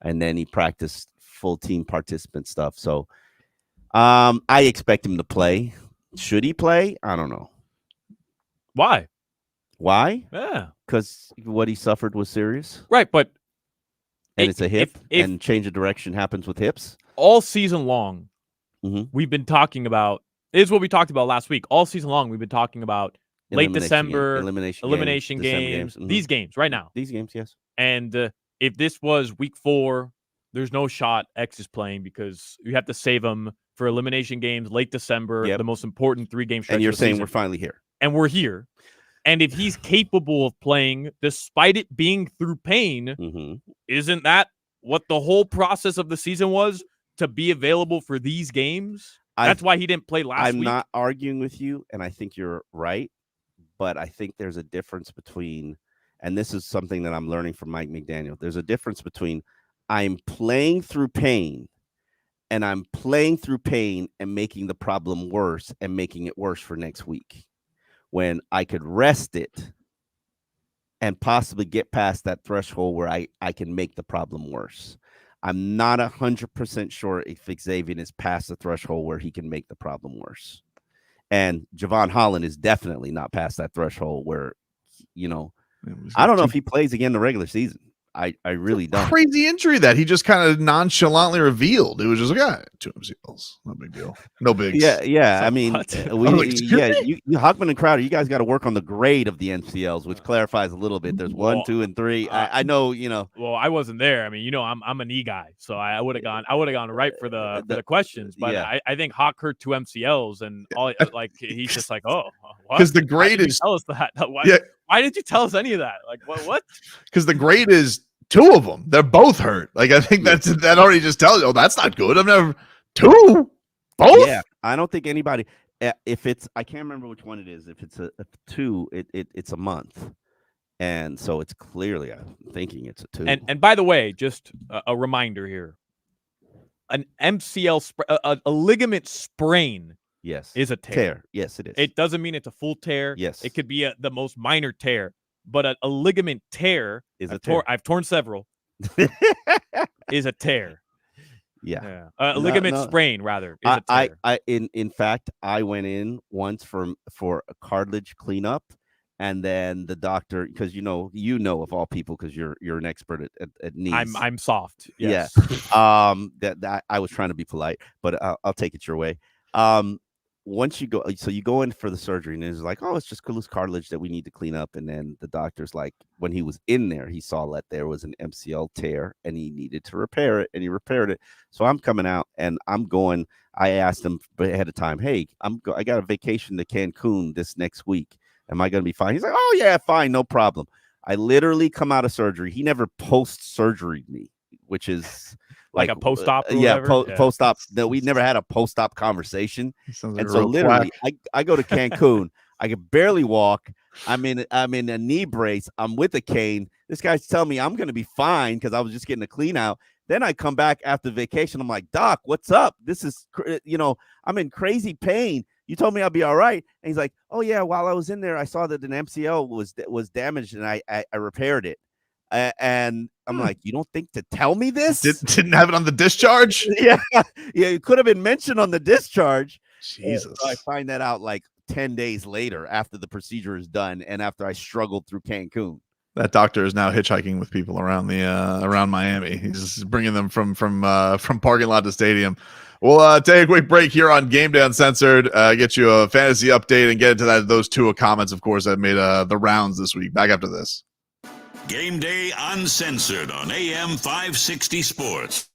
and then he practiced full team participant stuff. So, I expect him to play. Should he play? I don't know. Why? Yeah, because what he suffered was serious, right? But it's a hip, and change of direction happens with hips all season long. We've been talking about. This is what we talked about last week. All season long, we've been talking about. Late December, elimination games. These games right now. These games, yes. And if this was week 4, there's no shot X is playing because you have to save him for elimination games, late December, the most important 3-game stretch. And you're saying we're finally here. And we're here. And if he's capable of playing, despite it being through pain, isn't that what the whole process of the season was? To be available for these games? That's why he didn't play last week. I'm not arguing with you, and I think you're right. But I think there's a difference between, and this is something that I'm learning from Mike McDaniel. There's a difference between I'm playing through pain and making the problem worse and making it worse for next week when I could rest it and possibly get past that threshold where I can make the problem worse. I'm not 100% sure if Xavier is past the threshold where he can make the problem worse. And Javon Holland is definitely not past that threshold where, I don't know if he plays again the regular season. I really don't. Crazy injury that he just kind of nonchalantly revealed. It was just like, 2 MCLs, no big deal, no bigs. Yeah. I mean, Hockman and Crowder, you guys got to work on the grade of the MCLs, which clarifies a little bit. There's 1, 2, and 3. I know, Well, I wasn't there. I mean, I'm an E guy, so I would have gone right for the questions. But I think Hawk hurt 2 MCLs, and all he's just like, oh, what? Because the grade is tell us that. Why did you tell us any of that? Like, what? Because the grade is 2 of them. They're both hurt. Like, I think that already just tells you, oh, that's not good. 2? Both? Yeah, I don't think anybody. If it's, I can't remember which one it is. If it's a 2, it's a month, and so it's clearly, I'm thinking it's a 2. And by the way, just a reminder here: an MCL, a ligament sprain, yes, is a tear. Yes, it is. It doesn't mean it's a full tear. Yes, it could be the most minor tear, but a ligament tear is a tear. I've torn several. Is a tear. Yeah. A ligament sprain rather is a tear. In fact, I went in once for a cartilage cleanup, and then the doctor, because you know of all people, because you're an expert at knees. I'm soft. Yes. Yeah. That I was trying to be polite, but I'll take it your way. Once you go, so you go in for the surgery, and it's like, oh, it's just loose cartilage that we need to clean up. And then the doctor's like, when he was in there, he saw that there was an MCL tear, and he needed to repair it, and he repaired it. So I'm coming out, and I'm going. I asked him ahead of time, hey, I got a vacation to Cancun this next week. Am I going to be fine? He's like, oh yeah, fine, no problem. I literally come out of surgery. He never post-surgery'd me, which is like a post-op. Post-op. No, we never had a post-op conversation. And so literally, I go to Cancun. I can barely walk. I'm in a knee brace. I'm with a cane. This guy's telling me I'm going to be fine because I was just getting a clean out. Then I come back after vacation. I'm like, Doc, what's up? This is, I'm in crazy pain. You told me I'll be all right. And he's like, oh yeah, while I was in there, I saw that an MCL was damaged, and I repaired it. And I'm like, you don't think to tell me this? Didn't have it on the discharge? Yeah, it could have been mentioned on the discharge. Jesus. So I find that out like 10 days later after the procedure is done, and after I struggled through Cancun. That doctor is now hitchhiking with people around around Miami. He's bringing them from parking lot to stadium. We'll take a quick break here on Game Day Uncensored. Get you a fantasy update and get into those two comments, of course, that made the rounds this week. Back after this. Game Day Uncensored on AM 560 Sports.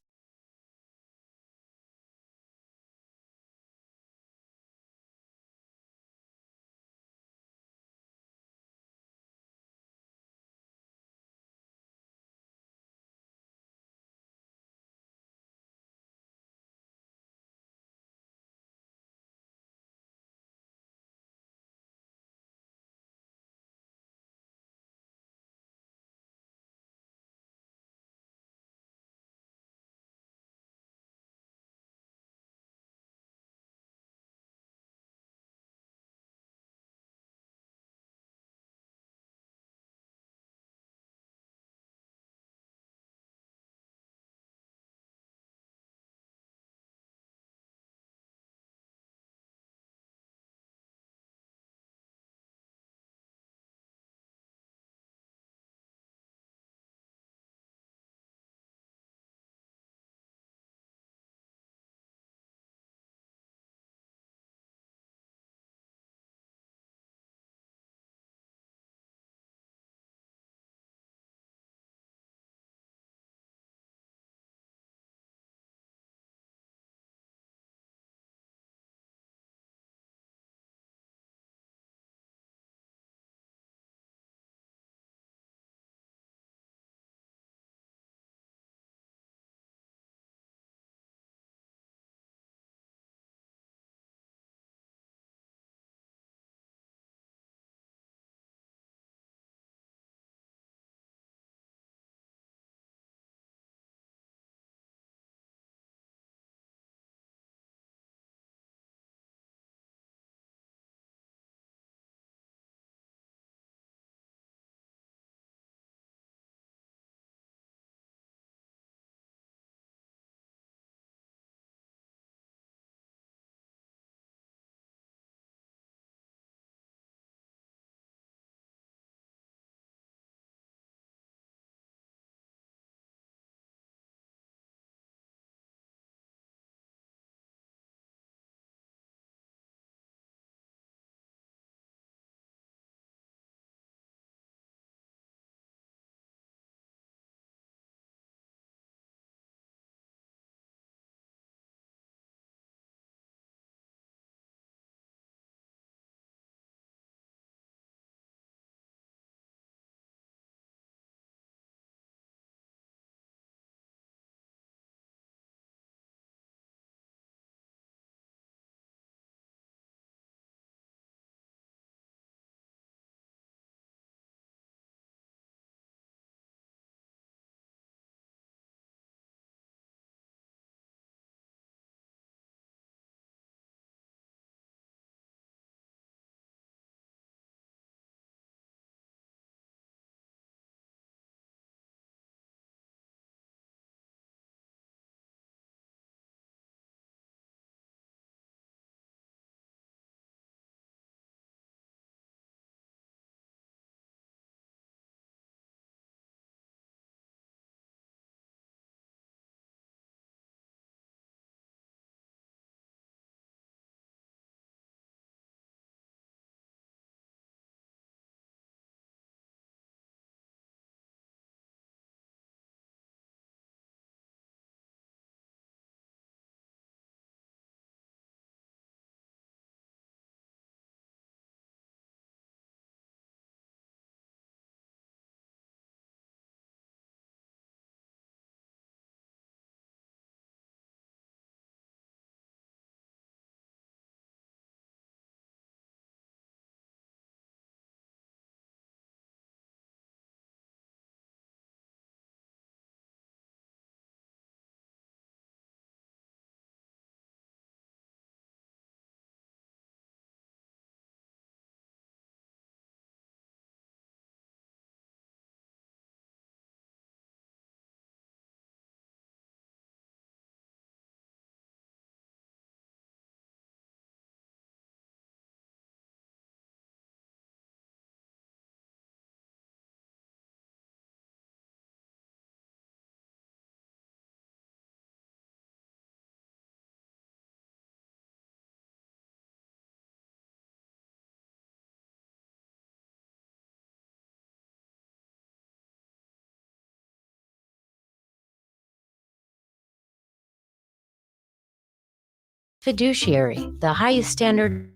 Fiduciary, the highest standard.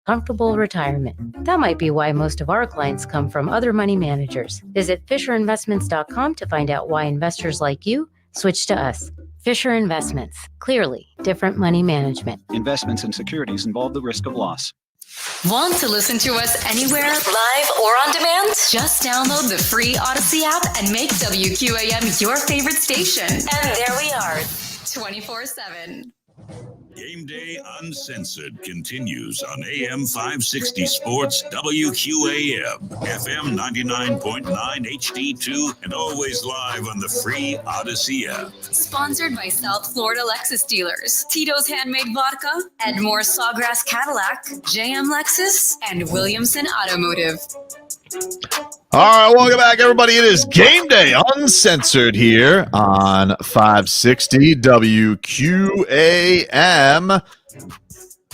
Comfortable retirement. That might be why most of our clients come from other money managers. Visit FisherInvestments.com to find out why investors like you switch to us. Fisher Investments. Clearly, different money management. Investments in securities involve the risk of loss. Want to listen to us anywhere, live or on demand? Just download the free Odyssey app and make WQAM your favorite station. And there we are, 24/7. Game Day Uncensored continues on AM 560 Sports, WQAM, FM 99.9 HD2, and always live on the free Odyssey app. Sponsored by South Florida Lexus dealers, Tito's Handmade Vodka, Edmore Sawgrass Cadillac, JM Lexus, and Williamson Automotive. All right, welcome back, everybody. It is Game Day Uncensored here on 560 WQAM.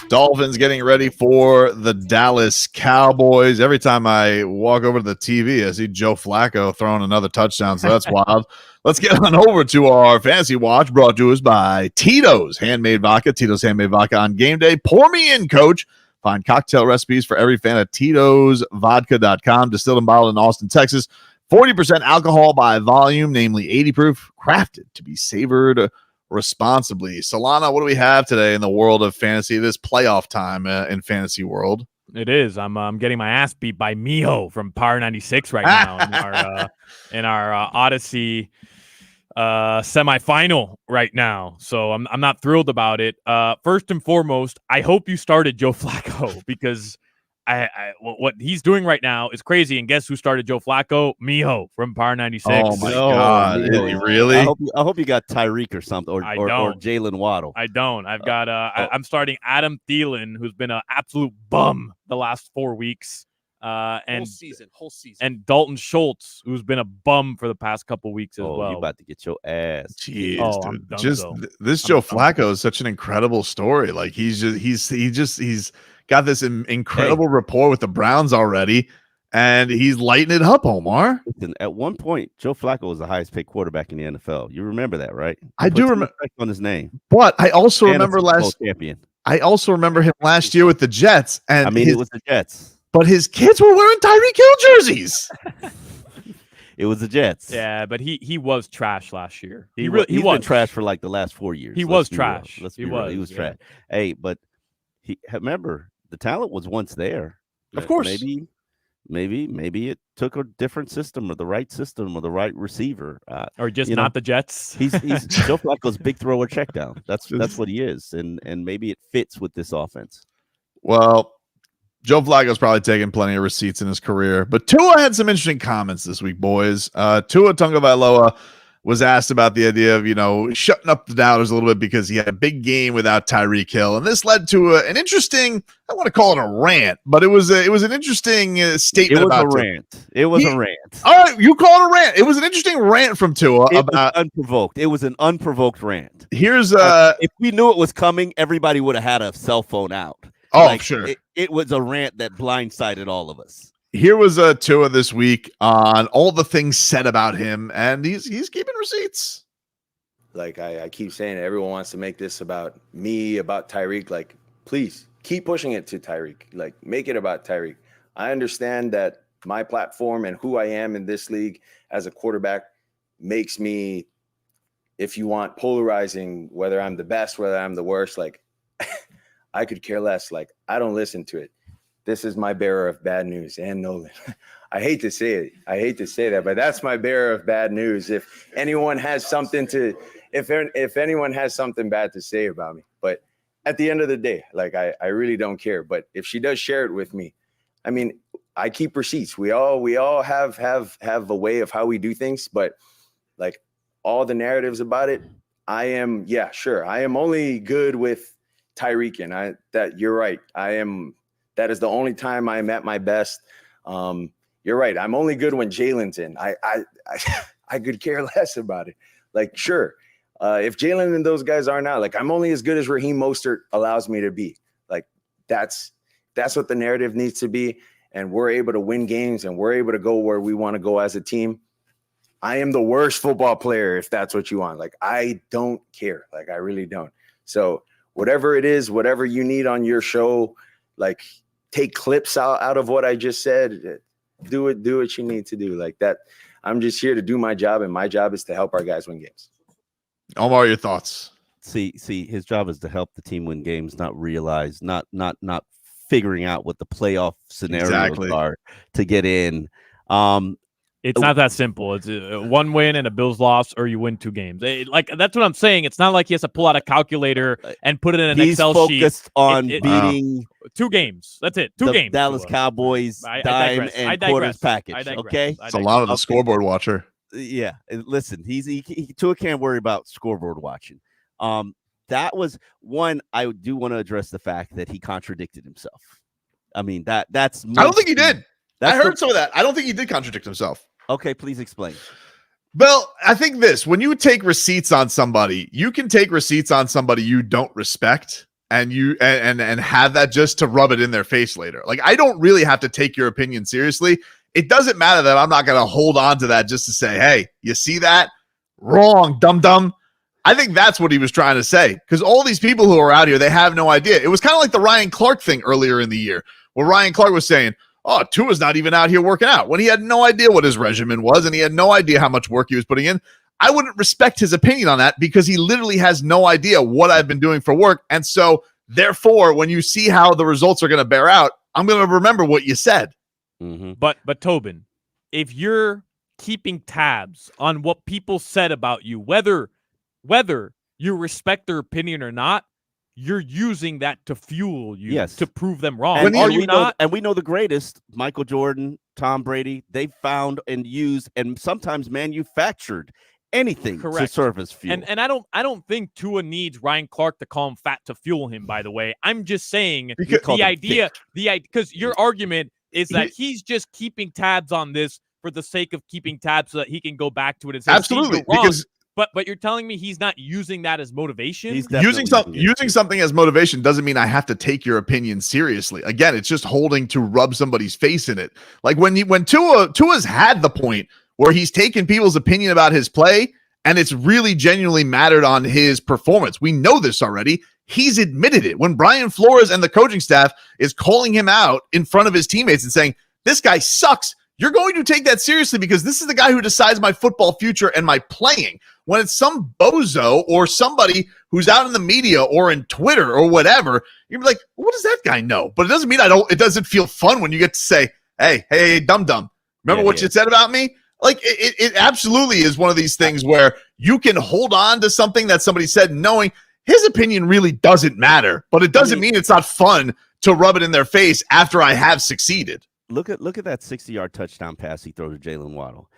Dolphins getting ready for the Dallas Cowboys. Every time I walk over to the TV, I see Joe Flacco throwing another touchdown, so that's wild. Let's get on over to our Fantasy Watch, brought to us by Tito's Handmade Vodka. Tito's Handmade Vodka on game day. Pour me in, coach. Find cocktail recipes for every fan at Tito'sVodka.com. Distilled and bottled in Austin, Texas. 40% alcohol by volume, namely 80 proof, crafted to be savored responsibly. Solana, what do we have today in the world of fantasy? This playoff time in fantasy world. It is. I'm getting my ass beat by Miho from Power 96 right now in our Odyssey semifinal right now. So I'm not thrilled about it. First and foremost, I hope you started Joe Flacco because what he's doing right now is crazy. And guess who started Joe Flacco? Miho from Power 96. Oh my God. Is he really? I hope you got Tyreek or something or Jaylen Waddle. I don't. I've got I'm starting Adam Thielen, who's been an absolute bum the last 4 weeks. And whole season. And Dalton Schultz, who's been a bum for the past couple weeks as well. You about to get your ass. Jeez, dude. This Joe Flacco is such an incredible story. Like he's got this incredible rapport with the Browns already, and he's lighting it up, Omar. Listen, at one point, Joe Flacco was the highest paid quarterback in the NFL. You remember that, right? I do remember on his name. But I also remember champion. I also remember him last year with the Jets, and it was the Jets. But his kids were wearing Tyreek Hill jerseys. It was the Jets. Yeah, but he was trash last year. He was been trash for like the last 4 years. He was trash. He was trash. Hey, but remember the talent was once there. Of course. Maybe it took a different system or the right system or the right receiver. Or just not the Jets. He's Joe Flacco's big thrower check down. That's what he is. And maybe it fits with this offense. Well, Joe Flacco's probably taken plenty of receipts in his career, but Tua had some interesting comments this week, boys. Tua Tagovailoa was asked about the idea of, shutting up the doubters a little bit because he had a big game without Tyreek Hill. And this led to an interesting, I want to call it a rant, but it was an interesting statement about a rant. It was a rant. All right, you call it a rant. It was an interesting rant from Tua about unprovoked. It was an unprovoked rant. Here's if we knew it was coming, everybody would have had a cell phone out. Oh, sure. It was a rant that blindsided all of us. Here was Tua this week on all the things said about him, and he's keeping receipts. Like I keep saying, everyone wants to make this about me, about Tyreek. Like, please keep pushing it to Tyreek. Like, make it about Tyreek. I understand that my platform and who I am in this league as a quarterback makes me, if you want, polarizing, whether I'm the best, whether I'm the worst. Like, I could care less. Like, I don't listen to it. This is my bearer of bad news. And Nolan, I hate to say it. I hate to say that, but that's my bearer of bad news. If anyone has something if anyone has something bad to say about me, but at the end of the day, like I really don't care. But if she does share it with me, I mean, I keep receipts. We all have a way of how we do things, but like all the narratives about it, I am only good with Tyreek, and that you're right. That is the only time I'm at my best. You're right. I'm only good when Jaylen's in. I could care less about it. Like, sure. if Jaylen and those guys aren't out, like I'm only as good as Raheem Mostert allows me to be. Like that's what the narrative needs to be. And we're able to win games and we're able to go where we want to go as a team. I am the worst football player if that's what you want. Like, I don't care. Like, I really don't. So whatever it is, whatever you need on your show, like take clips out of what I just said. Do what you need to do. Like that. I'm just here to do my job, and my job is to help our guys win games. Omar, your thoughts? See, his job is to help the team win games, not realize, not figuring out what the playoff scenarios are to get in. It's not that simple. It's one win and a Bills loss, or you win 2 games. Like that's what I'm saying. It's not like he has to pull out a calculator and put it in an Excel sheet. He's focused on beating 2 games. That's it. 2 games. Dallas Cowboys dime and quarters package. Okay, it's a lot of the scoreboard watcher. Yeah, listen, Tua can't worry about scoreboard watching. That was one. I do want to address the fact that he contradicted himself. I mean that's. I don't think he did. I heard some of that. I don't think he did contradict himself. Okay, please explain. Well, I think this, when you take receipts on somebody, you can take receipts on somebody you don't respect and have that just to rub it in their face later. Like, I don't really have to take your opinion seriously. It doesn't matter that I'm not going to hold on to that just to say, hey, you see that? Wrong, dum-dum. I think that's what he was trying to say, because all these people who are out here, they have no idea. It was kind of like the Ryan Clark thing earlier in the year, where Ryan Clark was saying, oh, Tua's not even out here working out, when he had no idea what his regimen was and he had no idea how much work he was putting in. I wouldn't respect his opinion on that because he literally has no idea what I've been doing for work. And so, therefore, when you see how the results are going to bear out, I'm going to remember what you said. Mm-hmm. But Tobin, if you're keeping tabs on what people said about you, whether you respect their opinion or not, you're using that to fuel you, to prove them wrong. And, are you not? And we know the greatest, Michael Jordan, Tom Brady, they found and used and sometimes manufactured anything to serve as fuel. And I don't think Tua needs Ryan Clark to call him fat to fuel him, by the way. I'm just saying because your argument is that he's just keeping tabs on this for the sake of keeping tabs so that he can go back to it and say, absolutely, because But you're telling me he's not using that as motivation? Using something as motivation doesn't mean I have to take your opinion seriously. Again, it's just holding to rub somebody's face in it. Like when Tua's had the point where he's taken people's opinion about his play and it's really genuinely mattered on his performance. We know this already. He's admitted it. When Brian Flores and the coaching staff is calling him out in front of his teammates and saying, this guy sucks, you're going to take that seriously because this is the guy who decides my football future and my playing. When it's some bozo or somebody who's out in the media or in Twitter or whatever, you're like, what does that guy know? But it doesn't mean it doesn't feel fun when you get to say, hey, dum-dum, remember what you said about me? Like, it absolutely is one of these things where you can hold on to something that somebody said knowing his opinion really doesn't matter, but it doesn't mean it's not fun to rub it in their face after I have succeeded. Look at that 60-yard touchdown pass he throws to Jaylen Waddle.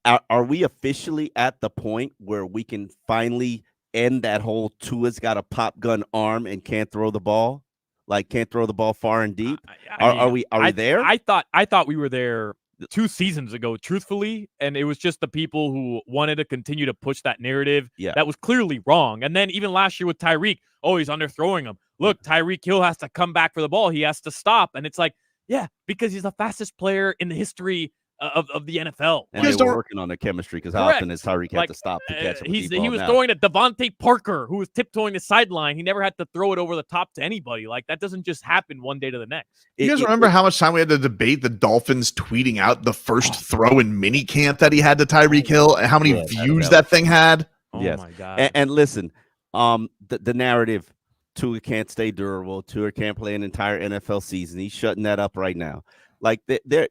Are we officially at the point where we can finally end that whole Tua's got a pop gun arm and can't throw the ball, like can't throw the ball far and deep? Are we there? I thought we were there 2 seasons ago, truthfully, and it was just the people who wanted to continue to push that narrative that was clearly wrong. And then even last year with Tyreek, he's underthrowing him. Look, Tyreek Hill has to come back for the ball. He has to stop, and it's like, yeah, because he's the fastest player in the history of the NFL. And they were working on their chemistry because how often has Tyreek had to stop to catch up? He was throwing at Devontae Parker, who was tiptoeing the sideline. He never had to throw it over the top to anybody. Like, that doesn't just happen one day to the next. You guys remember how much time we had to debate the Dolphins tweeting out the first throw in minicamp that he had to Tyreek Hill and how many views that thing had? Yes. My God. And listen, the narrative, Tua can't stay durable. Tua can't play an entire NFL season. He's shutting that up right now. Like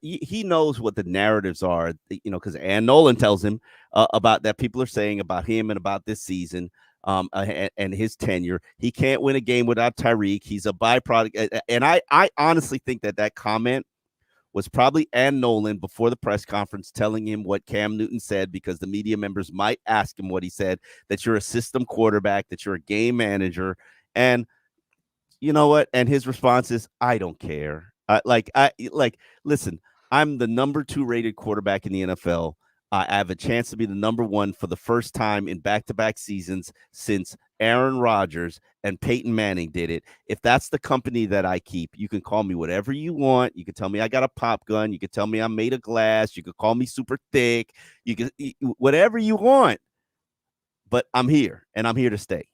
he knows what the narratives are, because Ann Nolan tells him about that people are saying about him and about this season and his tenure. He can't win a game without Tyreek. He's a byproduct. And I honestly think that comment was probably Ann Nolan before the press conference telling him what Cam Newton said, because the media members might ask him what he said, that you're a system quarterback, that you're a game manager. And you know what? And his response is, I don't care. Listen, I'm the number 2 rated quarterback in the NFL. I have a chance to be the number one for the first time in back-to-back seasons since Aaron Rodgers and Peyton Manning did it. If that's the company that I keep, you can call me whatever you want. You can tell me I got a pop gun. You can tell me I'm made of glass. You can call me super thick. You can whatever you want. But I'm here, and I'm here to stay.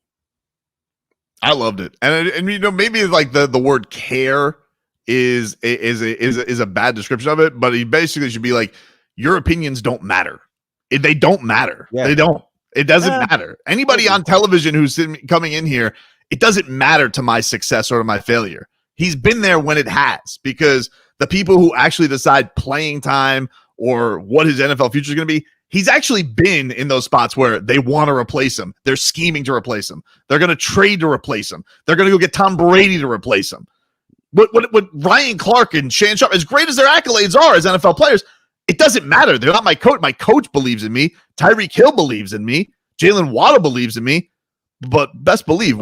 I loved it, and you know, maybe like the word care is a bad description of it, but he basically should be like, your opinions don't matter. They don't matter. Yeah. They don't. It doesn't matter. Anybody on television who's coming in here, it doesn't matter to my success or to my failure. He's been there when it has, because the people who actually decide playing time or what his NFL future is going to be, he's actually been in those spots where they want to replace him. They're scheming to replace him. They're going to trade to replace him. They're going to go get Tom Brady to replace him. What Ryan Clark and Shannon Sharpe, as great as their accolades are as NFL players, it doesn't matter. They're not my coach. My coach believes in me. Tyreek Hill believes in me. Jaylen Waddle believes in me. But best believe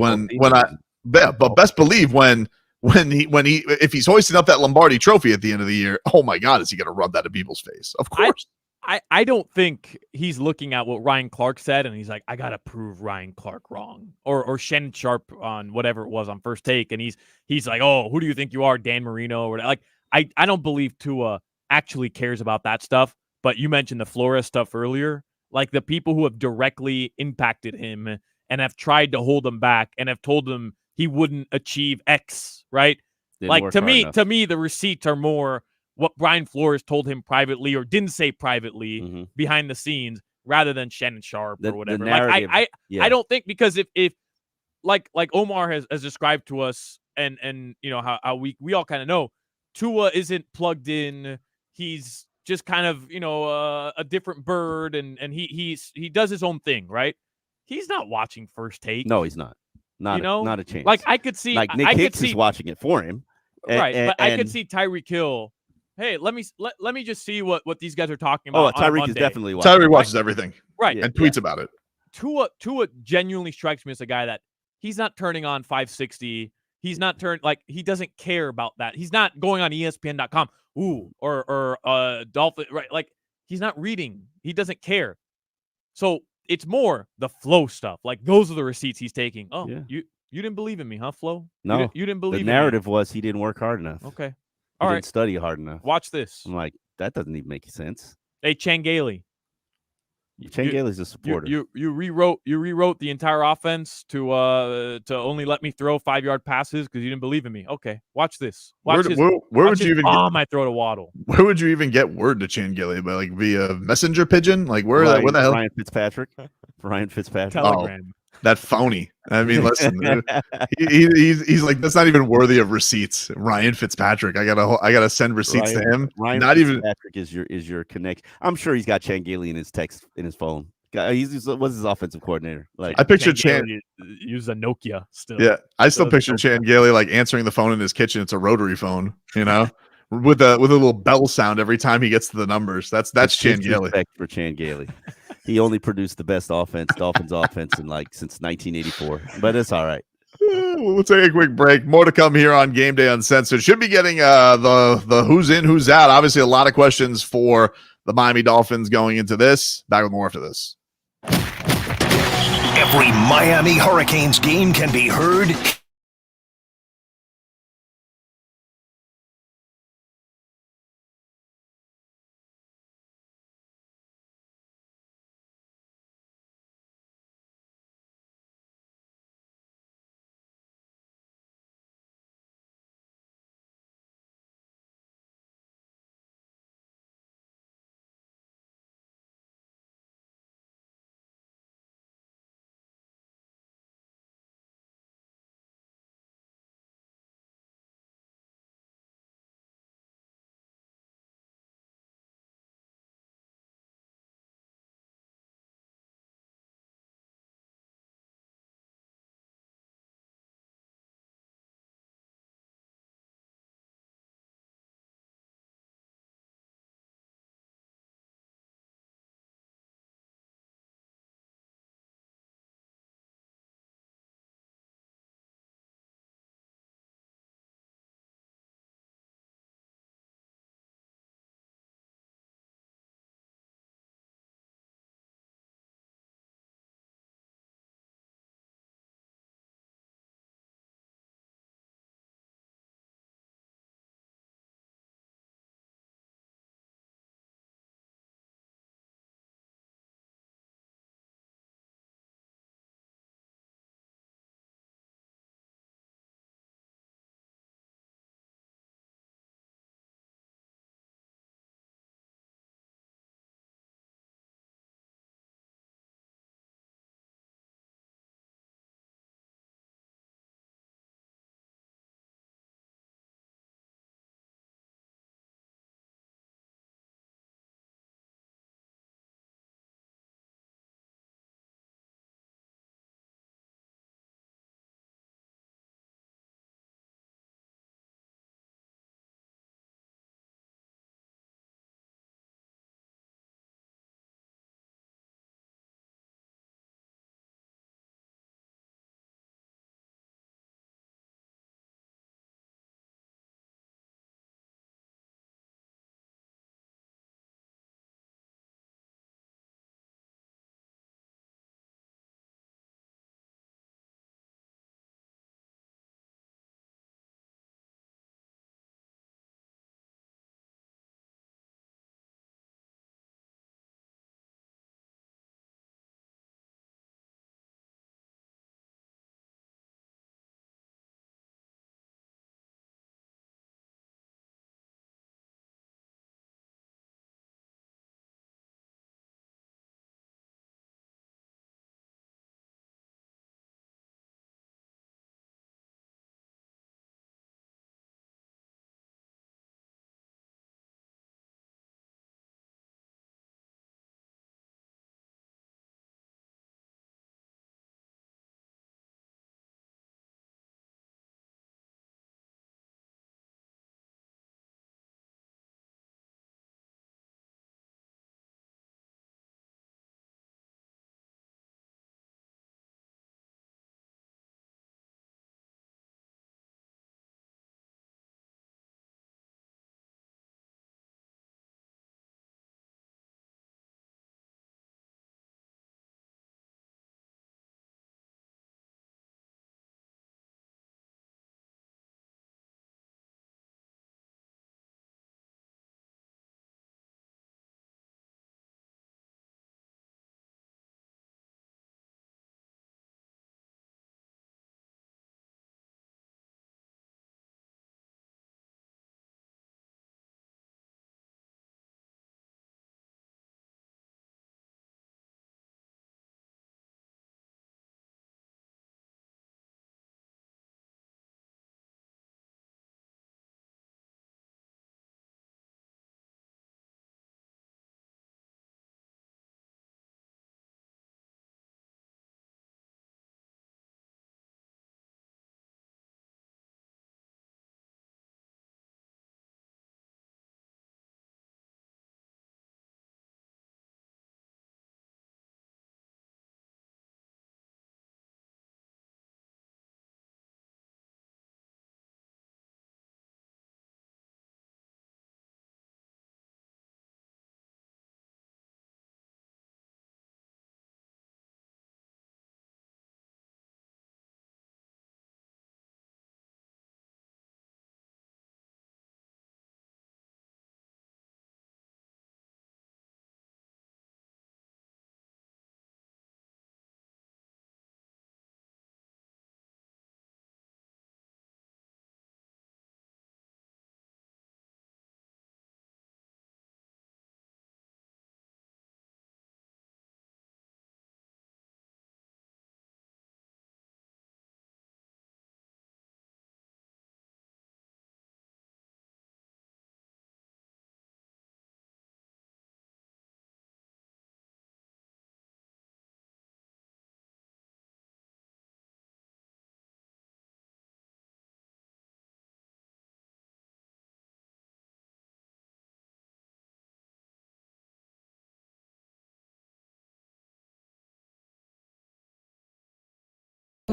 if he's hoisting up that Lombardi trophy at the end of the year, oh my God, is he going to rub that in people's face? Of course. I don't think he's looking at what Ryan Clark said and he's like, I gotta prove Ryan Clark wrong, or Shannon Sharpe on whatever it was on First Take, and he's like, oh, who do you think you are, Dan Marino? Or like, I don't believe Tua actually cares about that stuff. But you mentioned the Flores stuff earlier, like the people who have directly impacted him and have tried to hold him back and have told him he wouldn't achieve X, right? Like to me, the receipts are more what Brian Flores told him privately or didn't say privately behind the scenes, rather than Shannon Sharpe or whatever. Like I don't think, because if like Omar has described to us, and you know how we all kind of know, Tua isn't plugged in. He's just kind of, you know, a different bird, and he does his own thing, right? He's not watching First Take. No, he's not. Not a chance. Like I could see, like Nick Hicks is watching it for him, right? But I could see Tyreek Hill. Hey, let me just see what these guys are talking about. Oh, Tyreek is definitely watching. Tyreek watches everything, right? And tweets about it. Tua genuinely strikes me as a guy that he's not turning on 560. He's not he doesn't care about that. He's not going on ESPN.com. Or Dolphin, right? Like he's not reading. He doesn't care. So it's more the Flo stuff. Like those are the receipts he's taking. Oh, yeah. You didn't believe in me, huh, Flo? No, you didn't believe. The narrative was he didn't work hard enough. Okay, all right. Didn't study hard enough. Watch this. I'm like, that doesn't even make sense. Hey, Chan Gailey. Chan Gailey's a supporter. You rewrote the entire offense to only let me throw 5-yard passes because you didn't believe in me. Okay, watch this. Where would you even bomb I throw to Waddle? Where would you even get word to Chan Gailey? By like via messenger pigeon? Like where the hell? Ryan Fitzpatrick. Telegram. Oh, that phony. I mean, listen, he's like, that's not even worthy of receipts. Ryan Fitzpatrick. I gotta send receipts to him. Ryan Fitzpatrick is your connect. I'm sure he's got Chan Gailey in his text in his phone. Was his offensive coordinator. Like I picture Chan use a Nokia still. Yeah, I still picture Chan Gailey like answering the phone in his kitchen. It's a rotary phone, you know, with a little bell sound every time he gets to the numbers. That's Chan Gailey. Respect for Chan Gailey. He only produced the best Dolphins offense in since 1984, but it's all right. We'll take a quick break. More to come here on Game Day Uncensored. Should be getting the who's in, who's out. Obviously, a lot of questions for the Miami Dolphins going into this. Back with more after this. Every Miami Hurricanes game can be heard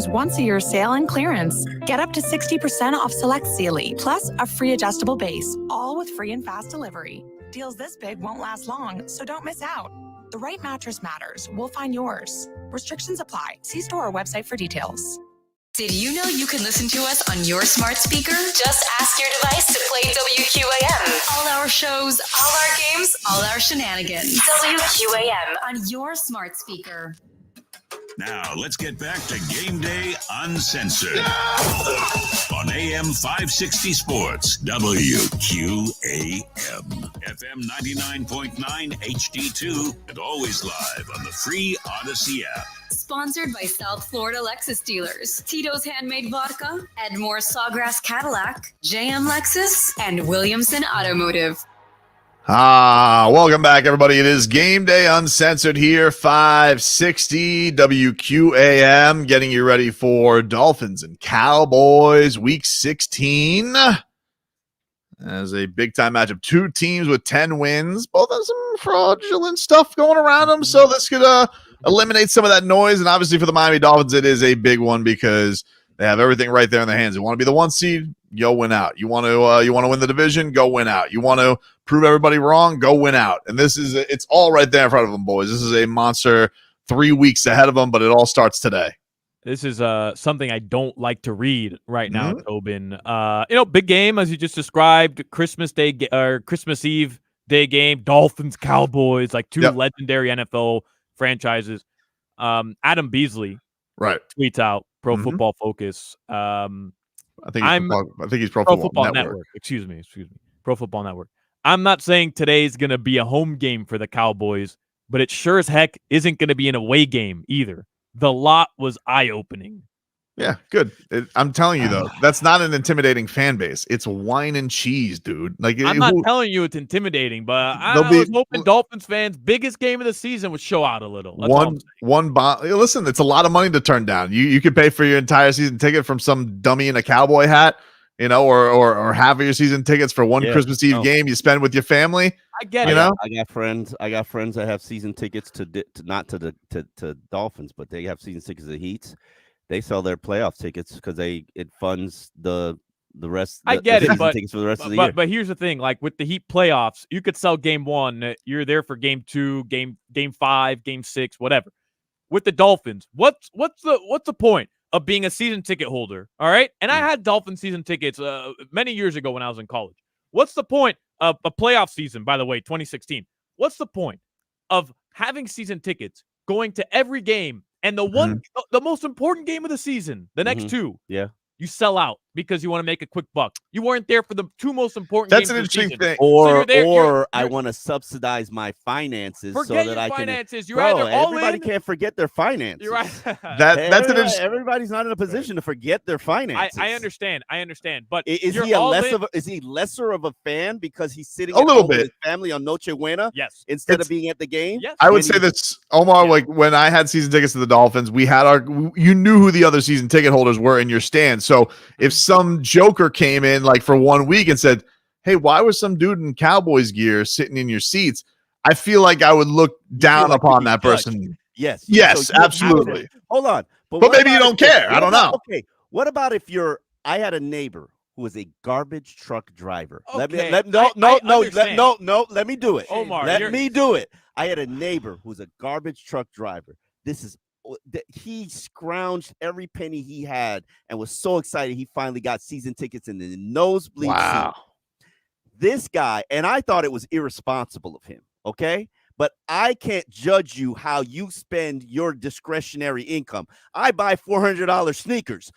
once-a-year sale and clearance. Get up to 60% off select Sealy, plus a free adjustable base, all with free and fast delivery. Deals this big won't last long, so don't miss out. The right mattress matters. We'll find yours. Restrictions apply. See store or website for details. Did you know you can listen to us on your smart speaker? Just ask your device to play WQAM. All our shows, all our games, all our shenanigans. WQAM on your smart speaker. Now, let's get back to Game Day Uncensored on AM 560 Sports, WQAM, FM 99.9 HD2, and always live on the free Odyssey app. Sponsored by South Florida Lexus dealers, Tito's Handmade Vodka, Edmore Sawgrass Cadillac, JM Lexus, and Williamson Automotive. Welcome back, everybody. It is Game Day Uncensored here, 560 WQAM, getting you ready for Dolphins and Cowboys Week 16. As a big-time matchup, two teams with 10 wins. Both have some fraudulent stuff going around them, so this could eliminate some of that noise. And obviously for the Miami Dolphins, it is a big one because they have everything right there in their hands. They want to be the 1 seed, go win out. You want to win the division, go win out. You want to prove everybody wrong, go win out. And it's all right there in front of them, boys. This is a monster 3 weeks ahead of them, but it all starts today. This is something I don't like to read right now, Tobin. Big game, as you just described, Christmas Day or Christmas Eve day game, Dolphins, Cowboys, like two legendary NFL franchises. Adam Beasley tweets out, Pro Football Focus. I think he's Pro Football Network. Excuse me. Pro Football Network. I'm not saying today's going to be a home game for the Cowboys, but it sure as heck isn't going to be an away game either. The lot was eye-opening. Yeah, good. I'm telling you, though, that's not an intimidating fan base. It's wine and cheese, dude. Like, I'm not telling you it's intimidating, but I was hoping Dolphins fans' biggest game of the season would show out a little. That's one bomb. Listen, it's a lot of money to turn down. You could pay for your entire season ticket from some dummy in a cowboy hat, or half of your season tickets for one Christmas Eve game you spend with your family. I get it. I got friends that have season tickets to Dolphins, but they have season tickets to Heats. They sell their playoff tickets because it funds the rest. I get it, but tickets for the rest of the year. But here's the thing: like with the Heat playoffs, you could sell game 1. You're there for game 2, game 5, game 6, whatever. With the Dolphins, what's the point of being a season ticket holder? All right, and I had Dolphin season tickets many years ago when I was in college. What's the point of a playoff season? By the way, 2016. What's the point of having season tickets, going to every game? And the most important game of the season, the next two, you sell out because you want to make a quick buck. You weren't there for the two most important games an of the interesting season. thing. Or I want to subsidize my finances so that I finances. can. You're either all everybody in, can't forget their finances. You're right. Everybody's not in a position to forget their finances. I understand. But is he lesser of a fan because he's sitting a little bit with his family on Noche Buena? Yes. Instead of being at the game. Yes. I would say this, Omar. Like when I had season tickets to the Dolphins, you knew who the other season ticket holders were in your stand. So if some joker came in like for 1 week and said, "Hey, why was some dude in Cowboys gear sitting in your seats?" I feel like I would look down upon that person. Yes, so absolutely. Hold on, but maybe you don't care. I don't know. Okay, what about if I had a neighbor who was a garbage truck driver. Okay. Let me do it. Omar, let me do it. I had a neighbor who's a garbage truck driver. He scrounged every penny he had and was so excited he finally got season tickets in the nosebleed seat. This guy, and I thought it was irresponsible of him, okay? But I can't judge you how you spend your discretionary income. I buy $400 sneakers.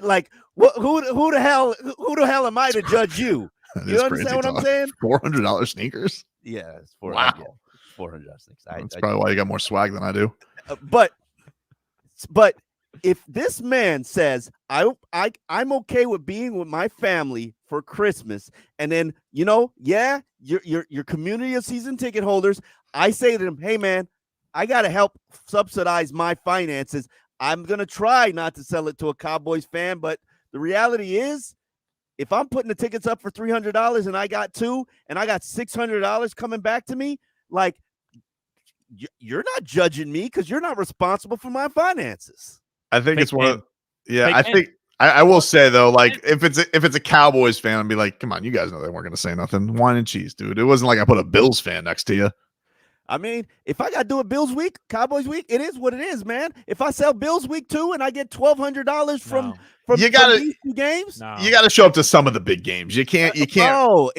Like, who the hell am I to judge you? You understand what I'm saying? $400 sneakers? Yeah, it's $400. Wow. Yeah, $400 sneakers. That's probably why you got more swag than I do. But if this man says I'm okay with being with my family for Christmas, and then your community of season ticket holders, I say to them, hey man, I gotta help subsidize my finances. I'm gonna try not to sell it to a Cowboys fan, but the reality is, if I'm putting the tickets up for $300 and I got two, and I got $600 coming back to me, like, you're not judging me because you're not responsible for my finances. I think Fake it's one of fan. yeah, Fake I fan. think I will say though, like if it's a Cowboys fan, I'd be like, come on, you guys know they weren't gonna say nothing. Wine and cheese, dude. It wasn't like I put a Bills fan next to you. I mean, if I got to do a Bills week, Cowboys week, it is what it is, man. If I sell Bills week 2 and I get $1,200 from You gotta- these 2 games, You got to show up to some of the big games. You can't. Bro,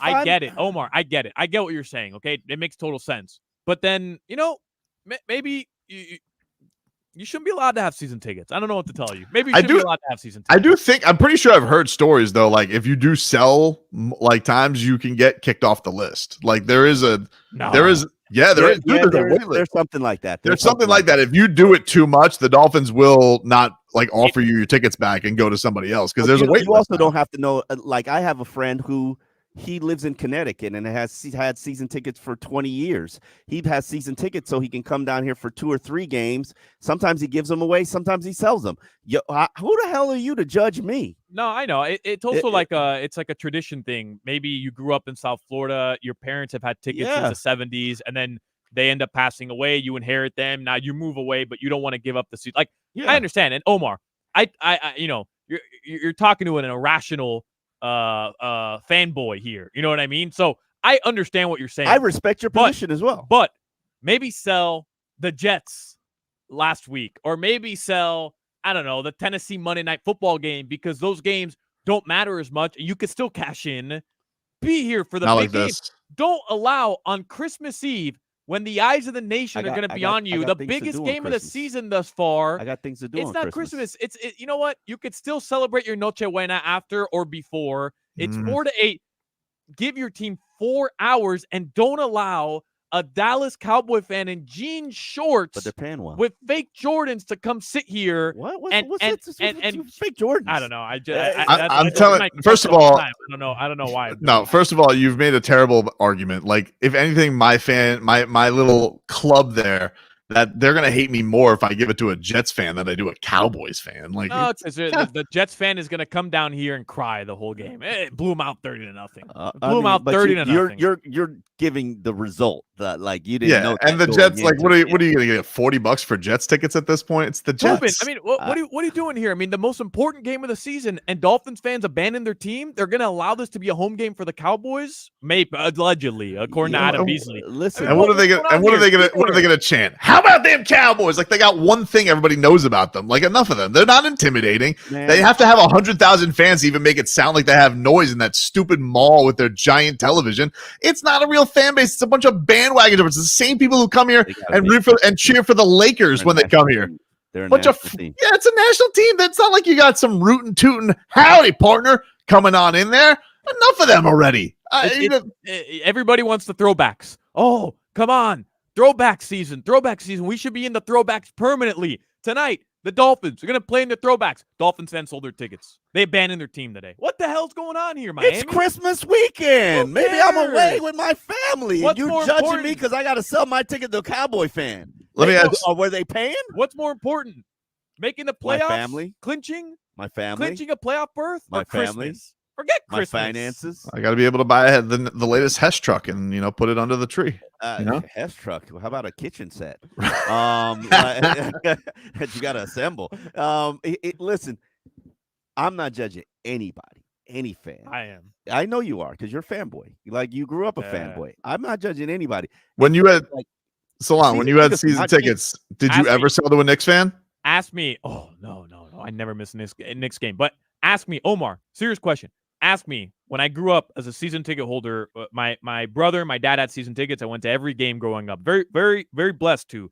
I get it, Omar. I get it. I get what you're saying. Okay, it makes total sense. But then maybe you shouldn't be allowed to have season tickets. I don't know what to tell you. Maybe you shouldn't be allowed to have season tickets. I do think I'm pretty sure I've heard stories though. Like if you do sell like times, you can get kicked off the list. Like there's a wait list. There's something like that. There's something like that. If you do it too much, the Dolphins will not like offer you your tickets back and go to somebody else because there's a wait list. You also don't have to know. Like I have a friend who he lives in Connecticut and has had season tickets for 20 years. He has season tickets so he can come down here for 2 or 3 games. Sometimes he gives them away. Sometimes he sells them. Who the hell are you to judge me? No, I know. It's also like a tradition thing. Maybe you grew up in South Florida. Your parents have had tickets since the 70s, and then they end up passing away. You inherit them. Now you move away, but you don't want to give up the seat. Like I understand. And Omar, I you're talking to an irrational fanboy here. You know what I mean? So I understand what you're saying. I respect your position as well. But maybe sell the Jets last week, or maybe sell, I don't know, the Tennessee Monday Night Football game, because those games don't matter as much and you can still cash in. Be here for the big games. Don't allow on Christmas Eve, when the eyes of the nation are going to be on you, the biggest game of the season thus far. I got things to do. It's not Christmas. It's you know what? You could still celebrate your Noche Buena after or before. It's 4 to 8. Give your team 4 hours and don't allow a Dallas Cowboy fan in jean shorts, but they're paying well, with fake Jordans to come sit here. What's fake Jordans? I don't know. I'm telling. First of all, I don't know why. No, first of all, you've made a terrible argument. Like, if anything, my little club there, that they're gonna hate me more if I give it to a Jets fan than I do a Cowboys fan. Like, no, the Jets fan is gonna come down here and cry the whole game. It blew them out 30-0. Blew them out 30-0. You're giving the result that like you didn't know. And the Jets, like, what are you gonna get? $40 for Jets tickets at this point? It's the Jets. Tobin, I mean, what are you doing here? I mean, the most important game of the season, and Dolphins fans abandon their team. They're gonna allow this to be a home game for the Cowboys, maybe allegedly, according to Adam Beasley. Listen, and what are they gonna chant? How about them Cowboys? Like, they got one thing everybody knows about them. Like, enough of them. They're not intimidating. Man. They have to have 100,000 fans to even make it sound like they have noise in that stupid mall with their giant television. It's not a real fan base. It's a bunch of bandwagons. It's the same people who come here and root for and cheer for the Lakers when they come here. They're a bunch of team. Yeah, it's a national team. That's not like you got some rootin' tootin' howdy partner coming on in there. Enough of them already. Everybody wants the throwbacks. Oh, come on. Throwback season. We should be in the throwbacks permanently. Tonight, the Dolphins are going to play in the throwbacks. Dolphins fans sold their tickets. They abandoned their team today. What the hell's going on here, Miami? It's Christmas weekend. Maybe I'm away with my family. And you're judging me because I got to sell my ticket to a Cowboy fan. Let me ask. Or were they paying? What's more important? Making the playoffs? My family. Clinching a playoff berth? My or family. Christmas? Forget Christmas. My finances. I got to be able to buy the latest Hess truck and put it under the tree. Hess truck. How about a kitchen set? That you got to assemble. Listen, I'm not judging anybody, any fan. I am. I know you are because you're a fanboy. Like you grew up a fanboy. I'm not judging anybody. When you had when you had season tickets, did you ever sell to a Knicks fan? Ask me. Oh no. I never missed a Knicks game. But ask me, Omar. Serious question. Ask me, when I grew up as a season ticket holder, my brother, my dad had season tickets. I went to every game growing up. Very, very, very blessed to.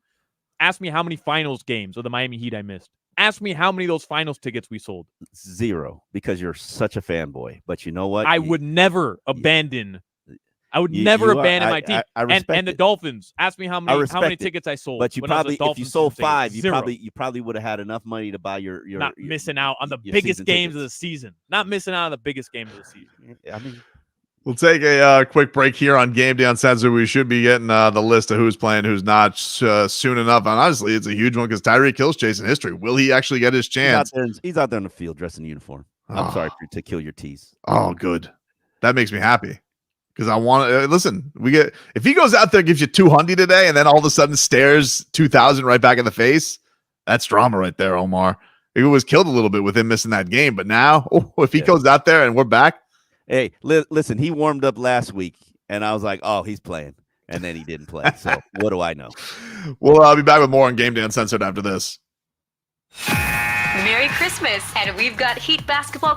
Ask me how many finals games of the Miami Heat I missed. Ask me how many of those finals tickets we sold. 0, because you're such a fanboy. But you know what? I would never abandon. I would never abandon my team. And the Dolphins. Ask me how many tickets I sold. But you probably, if you sold 5, you probably would have had enough money to buy your not missing out on the biggest games of the season. Not missing out on the biggest game of the season. I mean, we'll take a quick break here on Game Day Uncensored. We should be getting the list of who's playing, who's not soon enough. And honestly, it's a huge one because Tyreek Hill's chasing history. Will he actually get his chance? He's out there in the field dressed in uniform. I'm sorry to kill your tease. Oh, good. That makes me happy. Because I want to listen. If he goes out there, gives you 200 today, and then all of a sudden stares 2,000 right back in the face, That's drama right there, Omar. It was killed a little bit with him missing that game, but now if he goes out there and we're back. Hey, listen, he warmed up last week, and I was like, oh, he's playing. And then he didn't play. So what do I know? Well, I'll be back with more on Game Day Uncensored after this. Merry Christmas, and we've got Heat basketball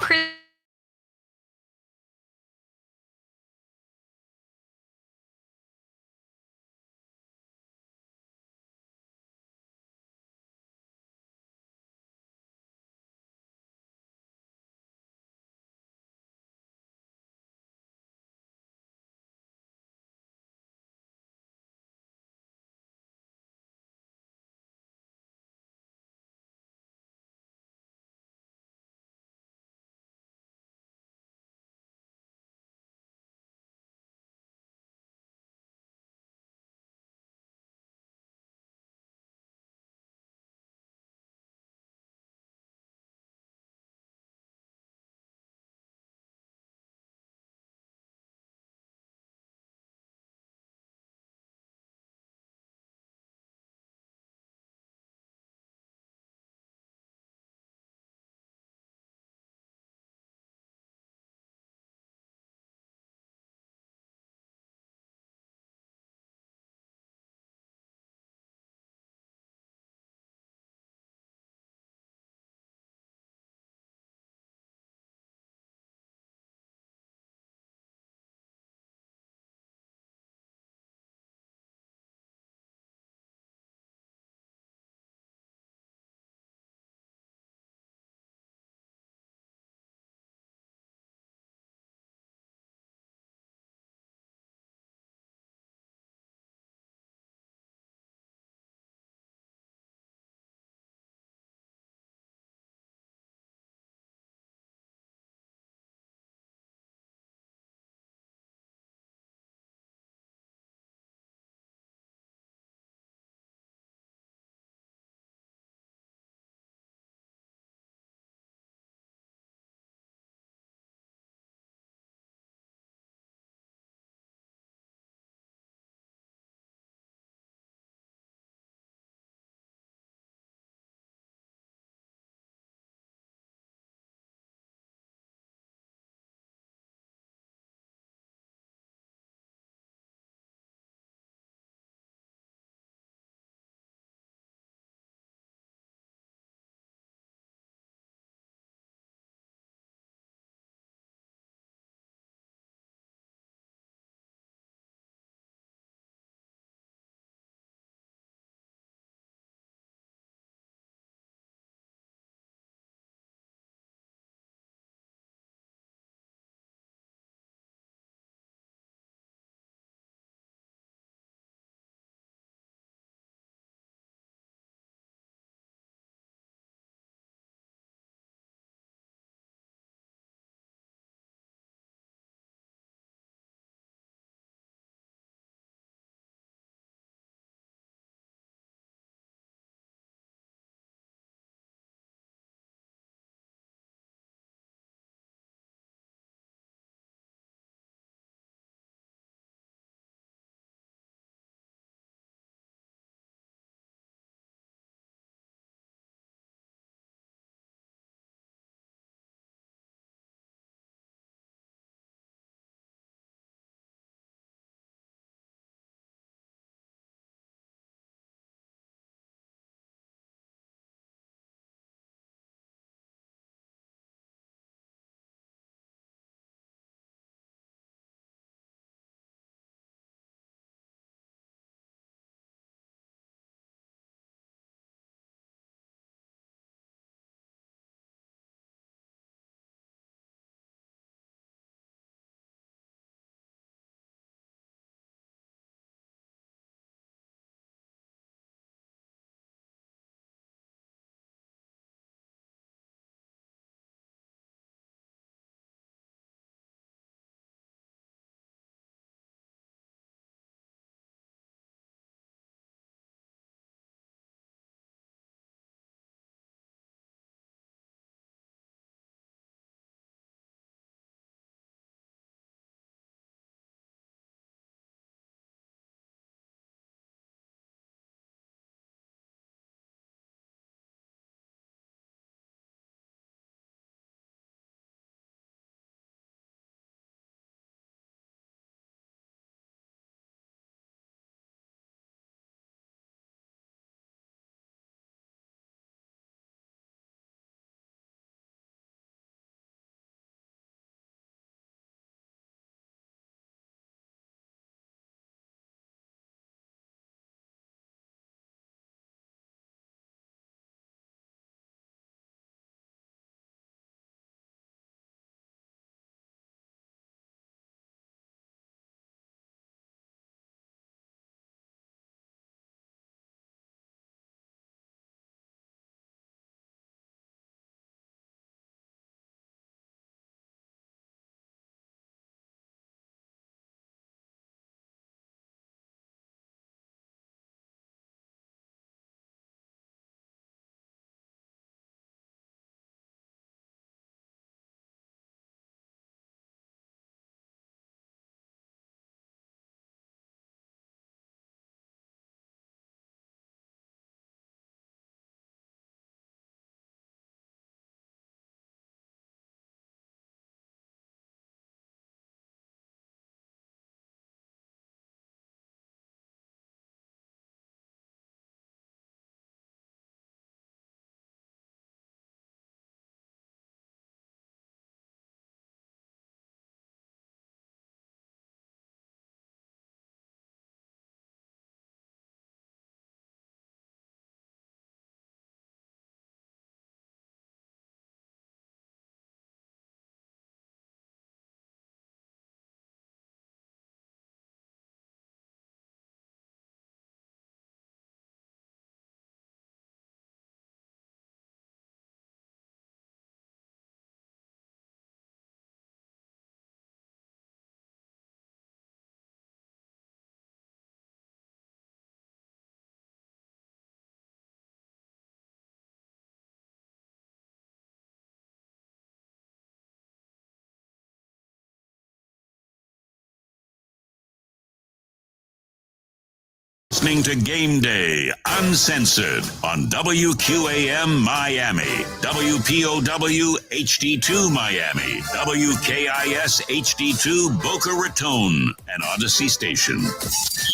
listening to Game Day Uncensored on WQAM Miami, WPOW HD2 Miami, WKIS HD2 Boca Raton, and Odyssey Station.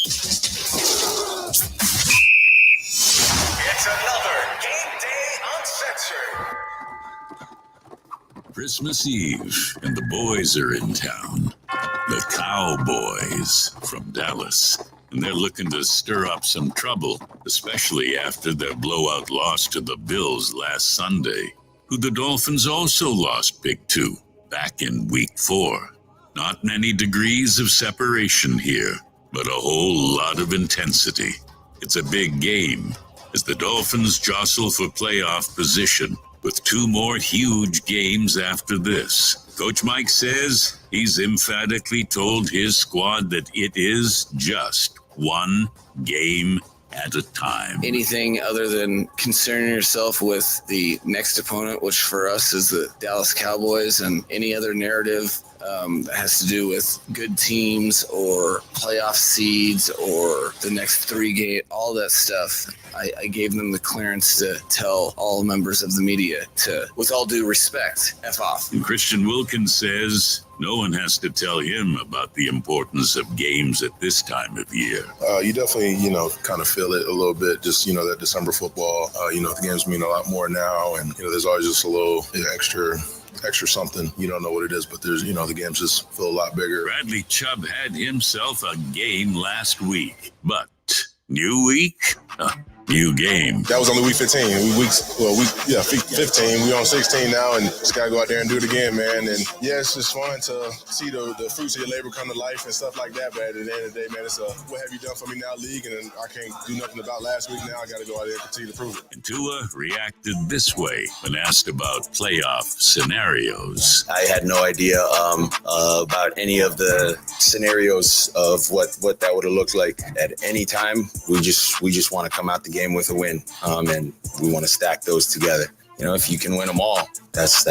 It's another Game Day Uncensored. Christmas Eve, and the boys are in town. The Cowboys from Dallas. And they're looking to stir up some trouble, especially after their blowout loss to the Bills last Sunday, who the Dolphins also lost big to back in Week 4. Not many degrees of separation here, but a whole lot of intensity. It's a big game as the Dolphins jostle for playoff position with 2 more huge games after this. Coach Mike says he's emphatically told his squad that it is just one game at a time. Anything other than concerning yourself with the next opponent, which for us is the Dallas Cowboys, and any other narrative that has to do with good teams or playoff seeds or the next 3 games, all that stuff, I gave them the clearance to tell all members of the media to, with all due respect, F off. And Christian Wilkins says no one has to tell him about the importance of games at this time of year. You definitely, kind of feel it a little bit, just, that December football, the games mean a lot more now. And, there's always just a little extra something. You don't know what it is, but there's, the games just feel a lot bigger. Bradley Chubb had himself a game last week, but new week, new game. That was only week 15. Week 15. We on 16 now, and just gotta go out there and do it again, man. And yeah, it's just fun to see the fruits of your labor come to life and stuff like that. But at the end of the day, man, it's what have you done for me now, league? And I can't do nothing about last week. Now I gotta go out there and continue to prove it. And Tua reacted this way when asked about playoff scenarios. I had no idea about any of the scenarios of what that would have looked like at any time. We just want to come out the game with a win, and we want to stack those together. If you can win them all, that's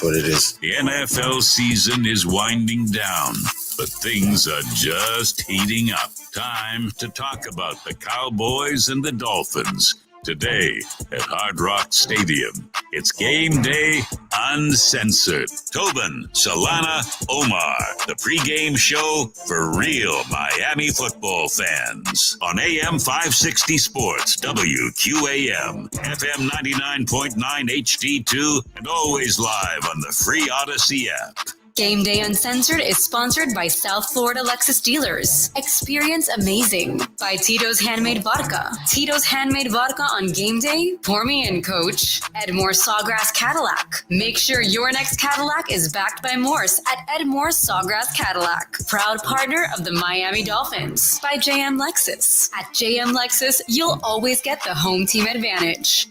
what it is. The NFL season is winding down, but things are just heating up. Time to talk about the Cowboys and the Dolphins. Today at Hard Rock Stadium, it's Game Day Uncensored. Tobin, Solana, Omar, the pregame show for real Miami football fans. On AM 560 Sports, WQAM, FM 99.9 HD2, and always live on the free Odyssey app. Game Day Uncensored is sponsored by South Florida Lexus Dealers. Experience amazing by Tito's Handmade Vodka. Tito's Handmade Vodka on game day. Pour me in, coach. Edmore Sawgrass Cadillac. Make sure your next Cadillac is backed by Morse at Edmore Sawgrass Cadillac. Proud partner of the Miami Dolphins. By JM Lexus. At JM Lexus, you'll always get the home team advantage.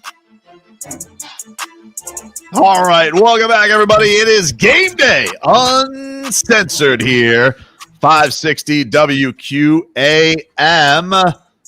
All right, welcome back, everybody. It is Game Day Uncensored here, 560 WQAM.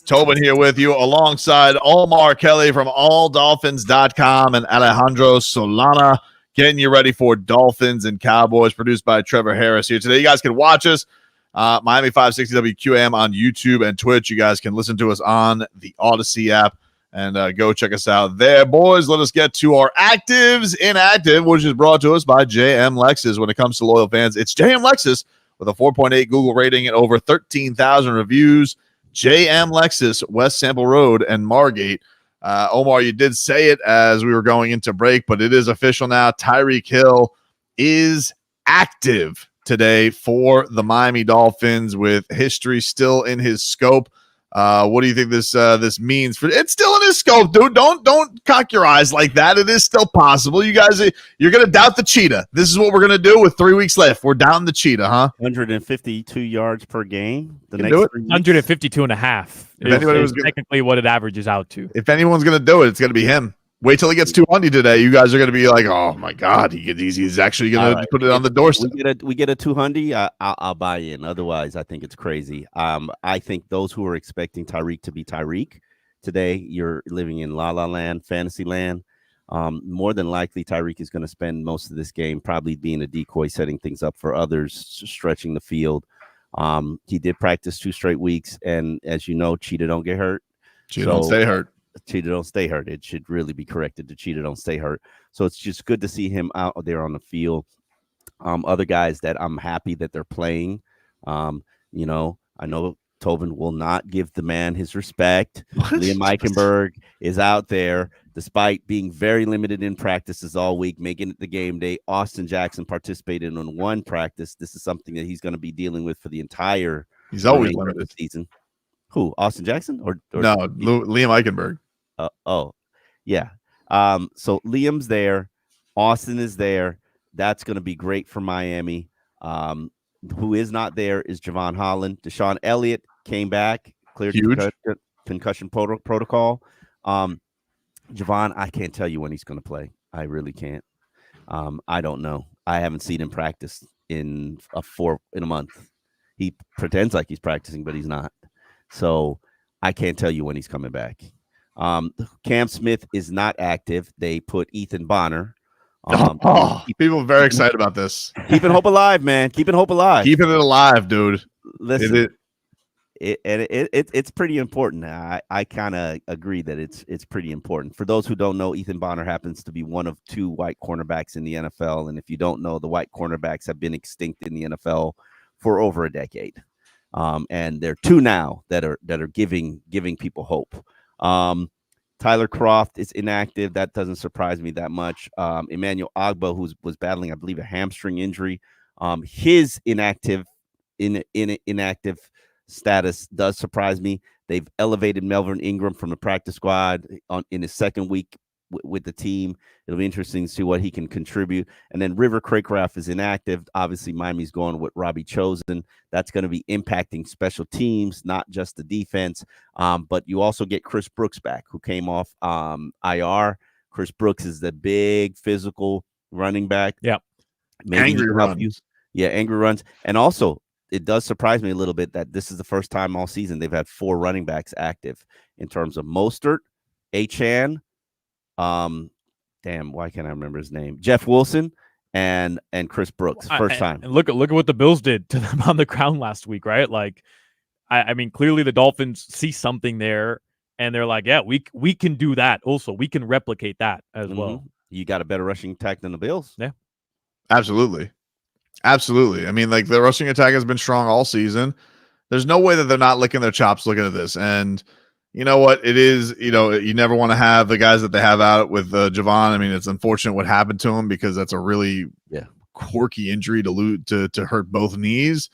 Tobin here with you alongside Omar Kelly from alldolphins.com and Alejandro Solana, getting you ready for Dolphins and Cowboys, produced by Trevor Harris here today. You guys can watch us, Miami 560 WQAM on YouTube and Twitch. You guys can listen to us on the Odyssey app. And go check us out there, boys. Let us get to our actives inactive, which is brought to us by JM Lexus. When it comes to loyal fans, it's JM Lexus with a 4.8 Google rating and over 13,000 reviews. JM Lexus, West Sample Road and Margate. Omar, you did say it as we were going into break, but it is official now. Tyreek Hill is active today for the Miami Dolphins with history still in his scope. What do you think this means for? It's still in his scope, dude. Don't cock your eyes like that. It is still possible. You guys, you're gonna doubt the cheetah. This is what we're gonna do with 3 weeks left. We're down the cheetah, huh? 152 yards per game. The next next 152 and a half. If anybody was technically what it averages out to. If anyone's gonna do it, it's gonna be him. Wait till he gets 200 today. You guys are going to be like, "Oh my God, he's actually going to put it on the doorstep." We get a 200. I'll buy in. Otherwise, I think it's crazy. I think those who are expecting Tyreek to be Tyreek today, you're living in La La Land, fantasy land. More than likely, Tyreek is going to spend most of this game probably being a decoy, setting things up for others, stretching the field. He did practice 2 straight weeks, and as you know, Cheetah don't get hurt. Cheetah don't stay hurt. Cheetah don't stay hurt. It should really be corrected to Cheetah don't stay hurt. So it's just good to see him out there on the field. Other guys that I'm happy that they're playing. You know, I know Tobin will not give the man his respect. Liam Eichenberg is out there despite being very limited in practices all week, making it the game day. Austin Jackson participated in 1 practice. This is something that he's going to be dealing with for the entire season. Who? Austin Jackson or no? Liam Eichenberg. Yeah. So Liam's there. Austin is there. That's going to be great for Miami. Who is not there is Javon Holland. Deshaun Elliott came back, cleared concussion protocol. Javon, I can't tell you when he's going to play. I really can't. I don't know. I haven't seen him practice in a month. He pretends like he's practicing, but he's not. So I can't tell you when he's coming back. Cam Smith is not active. They put Ethan Bonner. People are very excited about this. Keeping hope alive, man. Keeping hope alive. Keeping it alive, dude. Listen, it's pretty important. I kind of agree that it's pretty important. For those who don't know, Ethan Bonner happens to be one of 2 white cornerbacks in the NFL. And if you don't know, the white cornerbacks have been extinct in the NFL for over a decade. And there are 2 now that are giving people hope. Tyler Croft is inactive. That doesn't surprise me that much. Emmanuel Agba, who was battling, I believe, a hamstring injury, his inactive status does surprise me. They've elevated Melvin Ingram from the practice squad in his 2nd week with the team. It'll be interesting to see what he can contribute. And then River Craycraft is inactive. Obviously, Miami's going with Robbie Chosen. That's going to be impacting special teams, not just the defense. But you also get Chris Brooks back, who came off IR. Chris Brooks is the big physical running back. Yeah. Angry runs. Angry runs. And also, it does surprise me a little bit that this is the first time all season they've had 4 running backs active in terms of Mostert, Achane, why can't I remember his name? Jeff Wilson and Chris Brooks. First time. And look at what the Bills did to them on the ground last week, right? Like, I mean, clearly the Dolphins see something there, and they're like, yeah, we can do that. Also, we can replicate that as well. You got a better rushing attack than the Bills. Yeah, absolutely. I mean, like, the rushing attack has been strong all season. There's no way that they're not licking their chops looking at this. And you know what? It is, you never want to have the guys that they have out with Javon. I mean, it's unfortunate what happened to him because that's a really quirky injury to hurt both knees.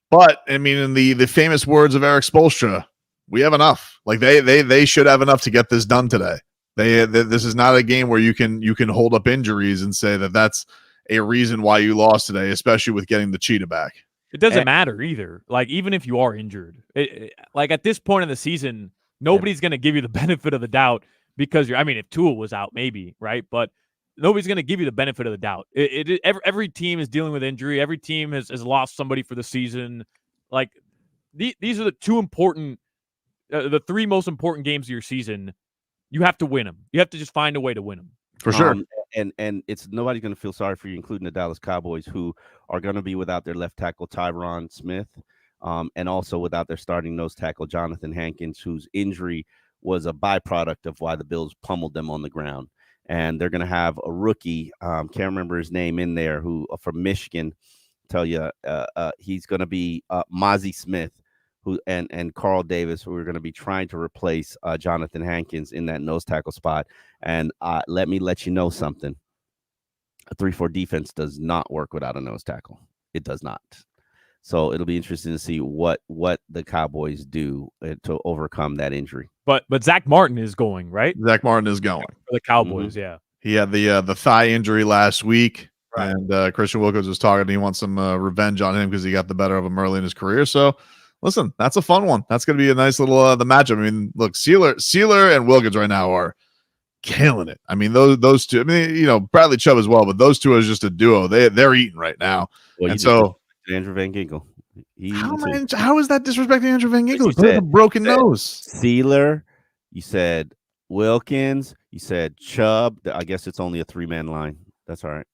But I mean, in the famous words of Eric Spoelstra, we have enough. Like they should have enough to get this done today. This is not a game where you can hold up injuries and say that that's a reason why you lost today, especially with getting the Cheetah back. It doesn't matter either. Like, even if you are injured, like at this point in the season, nobody's going to give you the benefit of the doubt because if Tua was out, maybe, right? But nobody's going to give you the benefit of the doubt. Every team is dealing with injury. Every team has lost somebody for the season. Like, these are the 2 important, the 3 most important games of your season. You have to win them. You have to just find a way to win them. For sure. And it's nobody's going to feel sorry for you, including the Dallas Cowboys, who are going to be without their left tackle, Tyron Smith, and also without their starting nose tackle, Jonathan Hankins, whose injury was a byproduct of why the Bills pummeled them on the ground. And they're going to have a rookie, can't remember his name in there, who from Michigan, tell you he's going to be Mozzie Smith, who and Carl Davis, who are going to be trying to replace Jonathan Hankins in that nose tackle spot. And let me let you know something. A 3-4 defense does not work without a nose tackle. It does not. So it'll be interesting to see what the Cowboys do to overcome that injury. But Zach Martin is going, right? Zach Martin is going for the Cowboys. Yeah, he had the thigh injury last week, right. And Christian Wilkins was talking. He wants some revenge on him because he got the better of him early in his career. So listen, that's a fun one. That's going to be a nice little the matchup. I mean, look, Sealer and Wilkins right now are killing it. I mean, those 2. I mean, Bradley Chubb as well, but those 2 are just a duo. They're eating right now. Well, and so Andrew Van Ginkel. How is that disrespecting Andrew Van Ginkel? He has a broken nose. Sealer, you said Wilkins, you said Chubb. I guess it's only a 3-man line. That's all right.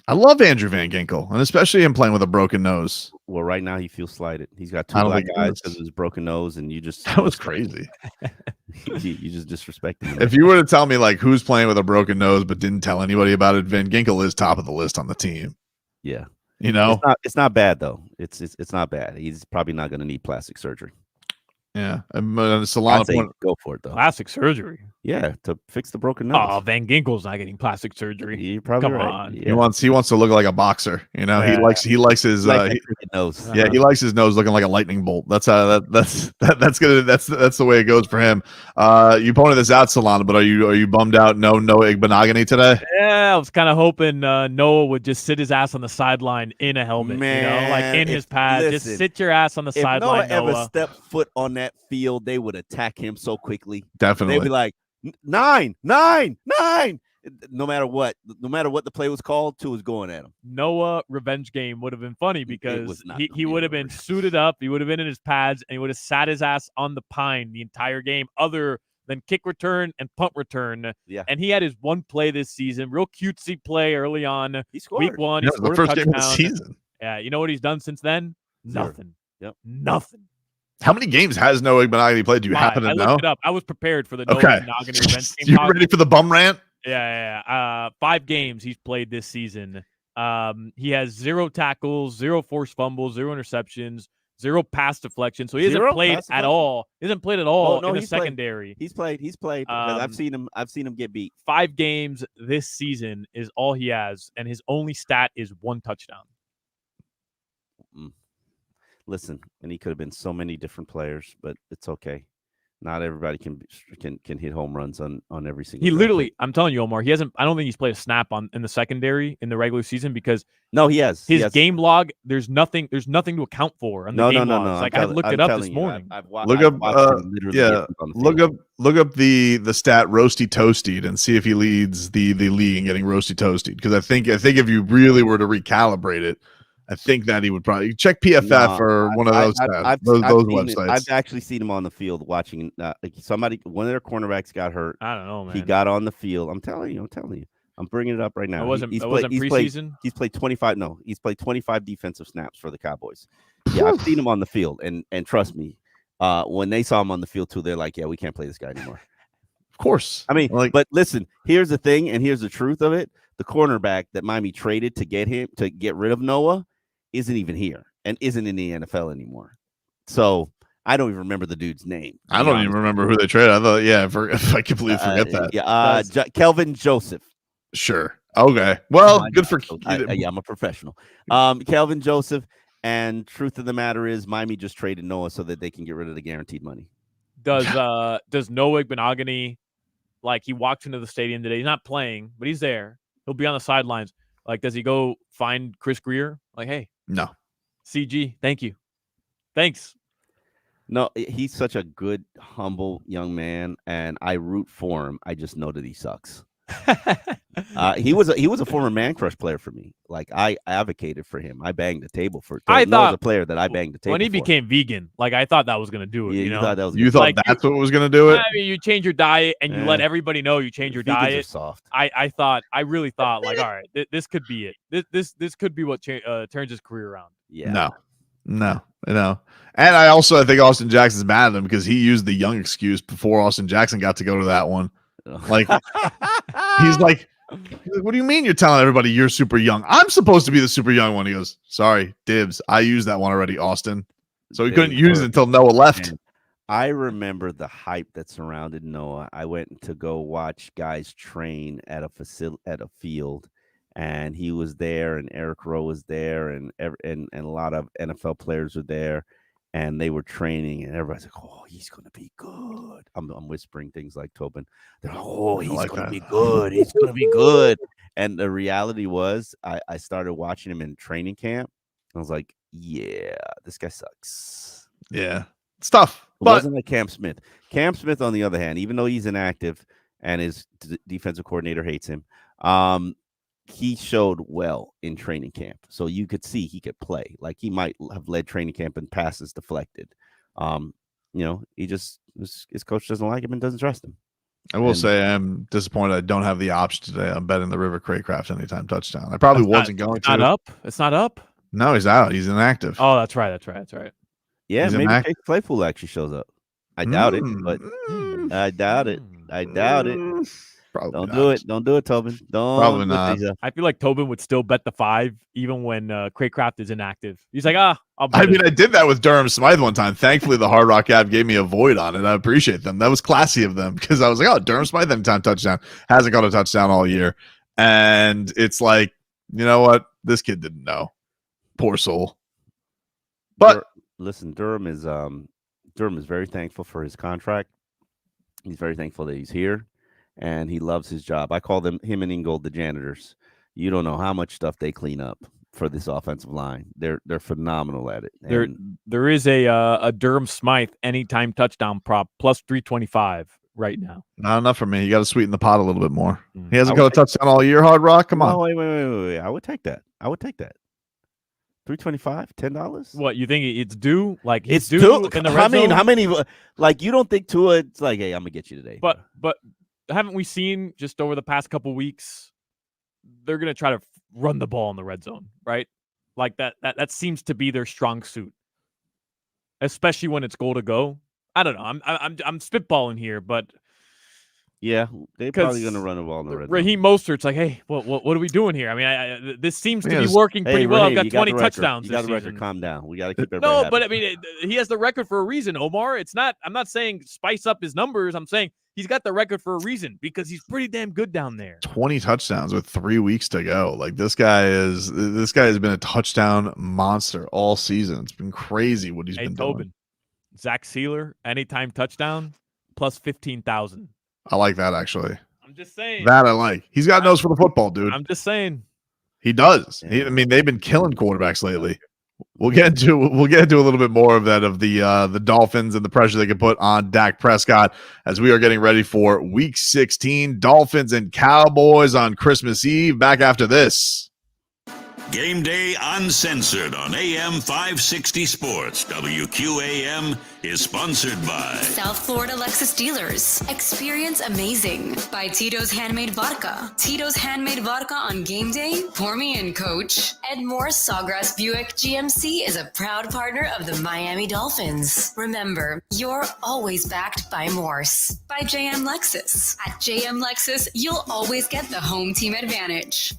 I love Andrew Van Ginkel, and especially him playing with a broken nose. Well, right now he feels slighted. He's got 2 black eyes because of his broken nose, and you just that was crazy. you just disrespected him. If you were to tell me like who's playing with a broken nose but didn't tell anybody about it, Van Ginkel is top of the list on the team. Yeah, it's not bad though. It's not bad. He's probably not going to need plastic surgery. Yeah, Solana go for it though. Plastic surgery. Yeah, to fix the broken nose. Oh, Van Ginkel's not getting plastic surgery. You're probably Come right. on. Yeah. He wants to look like a boxer. He likes his nose. Yeah, he likes his nose looking like a lightning bolt. That's how that's the way it goes for him. You pointed this out, Solana, but are you bummed out? No Igbenogany today? Yeah, I was kind of hoping Noah would just sit his ass on the sideline in a helmet, like in his pad. Just sit your ass on the sideline. If Noah ever stepped foot on that field, they would attack him so quickly. Definitely, they'd be like 9. No matter what the play was called, 2 was going at him. Noah revenge game would have been funny because he would have been suited up. He would have been in his pads and he would have sat his ass on the pine the entire game, other than kick return and punt return. Yeah. And he had his one play this season, real cutesy play early on. He scored. Week 1. Yeah, it was the first game of the season. Yeah. You know what he's done since then? Nothing. Yep. Nothing. How many games has Noah Igbenogany played? Do you happen to know? I looked it up. I was prepared for the Noah Igbenogany revenge game. You ready for the bum rant? Yeah. 5 games he's played this season. He has 0 tackles, 0 forced fumbles, 0 interceptions, 0 pass deflection. So he hasn't played at all. He hasn't played at all in the secondary. He's played. I've seen him get beat. 5 games this season is all he has, and his only stat is 1 touchdown. Listen, and he could have been so many different players, but it's okay. Not everybody can hit home runs on every single. He literally, I'm telling you, Omar, he hasn't. I don't think he's played a snap in the secondary in the regular season because he has his game log. There's nothing to account for on the game logs. Like I looked it up this morning. Look up the stat roasty toasted and see if he leads the league in getting roasty toasted. Because I think if you really were to recalibrate it, I think that he would probably check PFF or one of those websites. I've actually seen him on the field watching. One of their cornerbacks got hurt. I don't know, man. He got on the field. I'm telling you. I'm bringing it up right now. It wasn't preseason. He's played 25. No, he's played 25 defensive snaps for the Cowboys. Yeah, I've seen him on the field, and trust me, when they saw him on the field too, they're like, yeah, we can't play this guy anymore. Of course. I mean, but listen, here's the thing, and here's the truth of it: the cornerback that Miami traded to get rid of Noah isn't even here and isn't in the NFL anymore. So I don't even remember the dude's name. I don't even remember who they traded. I thought, if I completely forget that. Kelvin Joseph. Sure. Okay. Well, good for I'm a professional. Kelvin Joseph. And truth of the matter is, Miami just traded Noah so that they can get rid of the guaranteed money. Does Noah Igbenogany, like he walks into the stadium today? He's not playing, but he's there. He'll be on the sidelines. Like, does he go find Chris Greer? Like, hey. No. CG, thank you. Thanks. No, he's such a good, humble young man, and I root for him. I just know that he sucks. He was a former Man Crush player for me. Like I advocated for him. I banged the table for. I thought a player that I banged the table when he for. became vegan. Like I thought that was going to do it. Yeah, you know, you thought that's what was going to do it. I mean, you change your diet and you let everybody know you change your diet. Soft. I really thought like, all right, this could be it. This could be what turns his career around. Yeah. No. And I think Austin Jackson's mad at him because he used the young excuse before Austin Jackson got to go to that one. Like he's like, what do you mean you're telling everybody you're super young? I'm supposed to be the super young one. He goes, sorry, dibs. I used that one already, Austin. So he couldn't use it until Noah left. Man, I remember the hype that surrounded Noah. I went to go watch guys train at a field, and he was there, and Eric Rowe was there, and a lot of NFL players were there. And they were training, and everybody's like, "Oh, he's going to be good." I'm whispering things like Tobin. They're like, "Oh, he's going to be good. He's going to be good." And the reality was, I started watching him in training camp. I was like, "Yeah, this guy sucks." Yeah, it's tough. It wasn't like Cam Smith. Cam Smith, on the other hand, even though he's inactive and his defensive coordinator hates him, he showed well in training camp. So you could see he could play. Like he might have led training camp and passes deflected. He just his coach doesn't like him and doesn't trust him. I will And- say I'm disappointed I don't have the option today. I'm betting the River Craycraft anytime touchdown. I probably wasn't going It's to. not up. It's not up. No, he's out. He's inactive. Oh, that's right. Yeah, He's maybe inactive. Chase Claypool actually shows up. I doubt it, but I doubt it. I doubt it. Probably Don't not. do it. Don't do it, Tobin. Don't Probably do it, not. Deja. I feel like Tobin would still bet the 5 even when Craycraft is inactive. He's like, I'll bet I mean, it. I did that with Durham Smythe one time. Thankfully, the Hard Rock app gave me a void on it. I appreciate them. That was classy of them because I was like, oh, Durham Smythe anytime touchdown. Hasn't got a touchdown all year. And it's like, you know what? This kid didn't know. Poor soul. But listen, Durham is very thankful for his contract. He's very thankful that he's here, and he loves his job. I call him and Ingold the janitors. You don't know how much stuff they clean up for this offensive line. They're phenomenal at it. There is a Durham Smythe anytime touchdown prop plus 325 right now. not enough for me. You got to sweeten the pot a little bit more. He hasn't I got a would touchdown all year, Hard Rock. Come on. Oh, wait. I would take that. $325, $10. What, you think it's due? Like It's due due. in the red zone? How many? Like, you don't think Tua? It's like, hey, I'm gonna get you today. But haven't we seen just over the past couple weeks, they're gonna try to run the ball in the red zone, right? Like that seems to be their strong suit, especially when it's goal to go. I don't know. I'm spitballing here, but yeah, they're probably gonna run the ball in the red zone. Raheem Mostert's like, hey, what are we doing here? I mean, this seems to be Yes. working pretty well. Raheem, I've you got 20 the record. touchdowns. You got this the record. season. Calm down. We got to keep everybody No, happy. but I mean, he has the record for a reason, Omar. It's not. I'm not saying spice up his numbers. I'm saying he's got the record for a reason because he's pretty damn good down there. 20 touchdowns with 3 weeks to go. Like this guy has been a touchdown monster all season. It's been crazy what he's been Tobin, doing. Zach Sealer, anytime touchdown, plus 15,000. I like that actually. I'm just saying. That I like. He's got nose for the football, dude. I'm just saying. He does. I mean, they've been killing quarterbacks lately. We'll get into a little bit more of that, of the Dolphins and the pressure they can put on Dak Prescott as we are getting ready for Week 16. Dolphins and Cowboys on Christmas Eve. Back after this. Game Day Uncensored on AM 560 Sports. WQAM is sponsored by South Florida Lexus Dealers. Experience amazing by Tito's Handmade Vodka. Tito's Handmade Vodka on game day. Pour me in, coach. Ed Morse Sawgrass Buick GMC is a proud partner of the Miami Dolphins. Remember, you're always backed by Morse. By JM Lexus. At JM Lexus, you'll always get the home team advantage.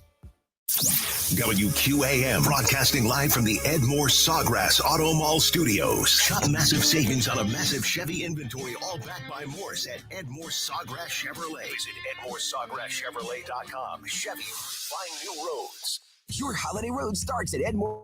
WQAM, broadcasting live from the Ed Morse Sawgrass Auto Mall Studios. Shop massive savings on a massive Chevy inventory, all backed by Morse at Ed Morse Sawgrass Chevrolet. Visit EdMorseSawgrassChevrolet.com. Chevy, find new roads. Your holiday road starts at Ed Morse.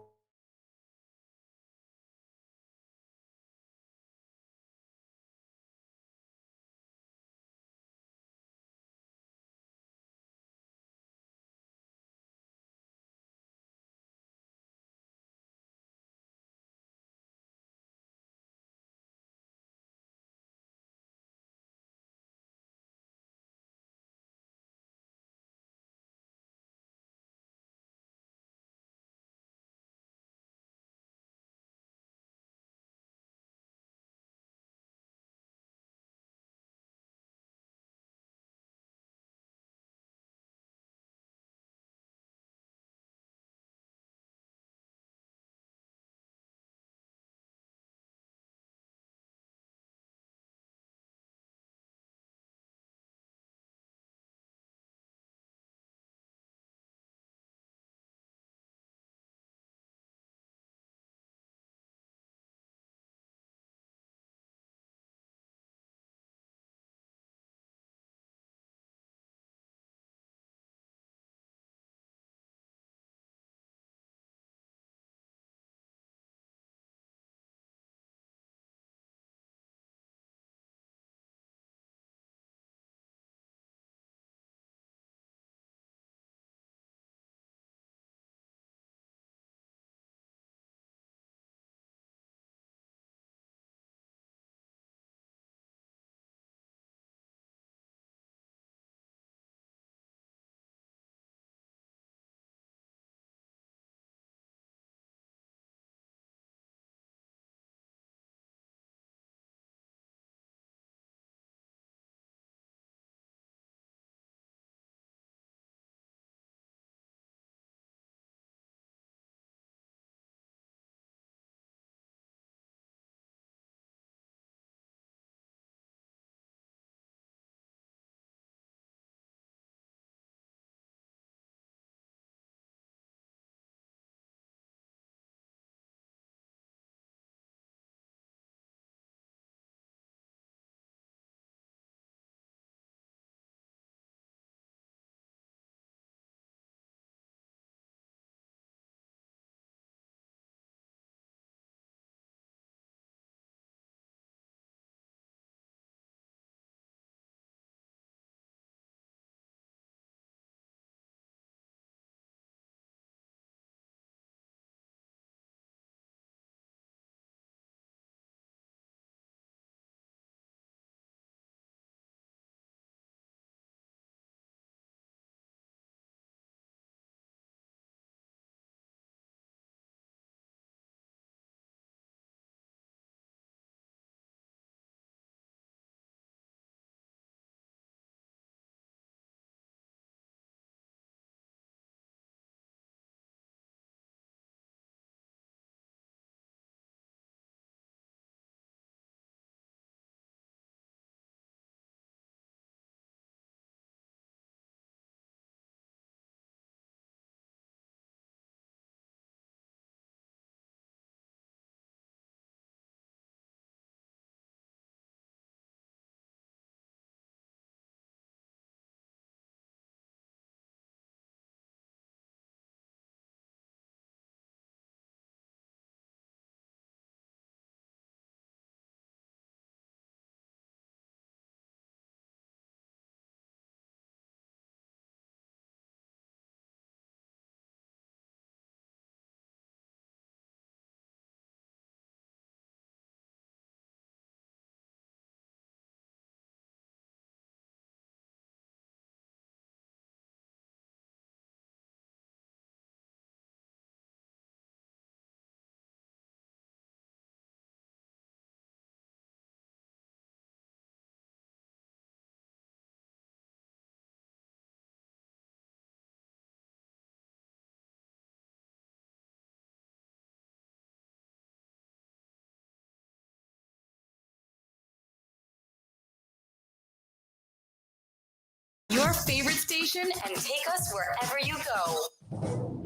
your favorite station and take us wherever you go.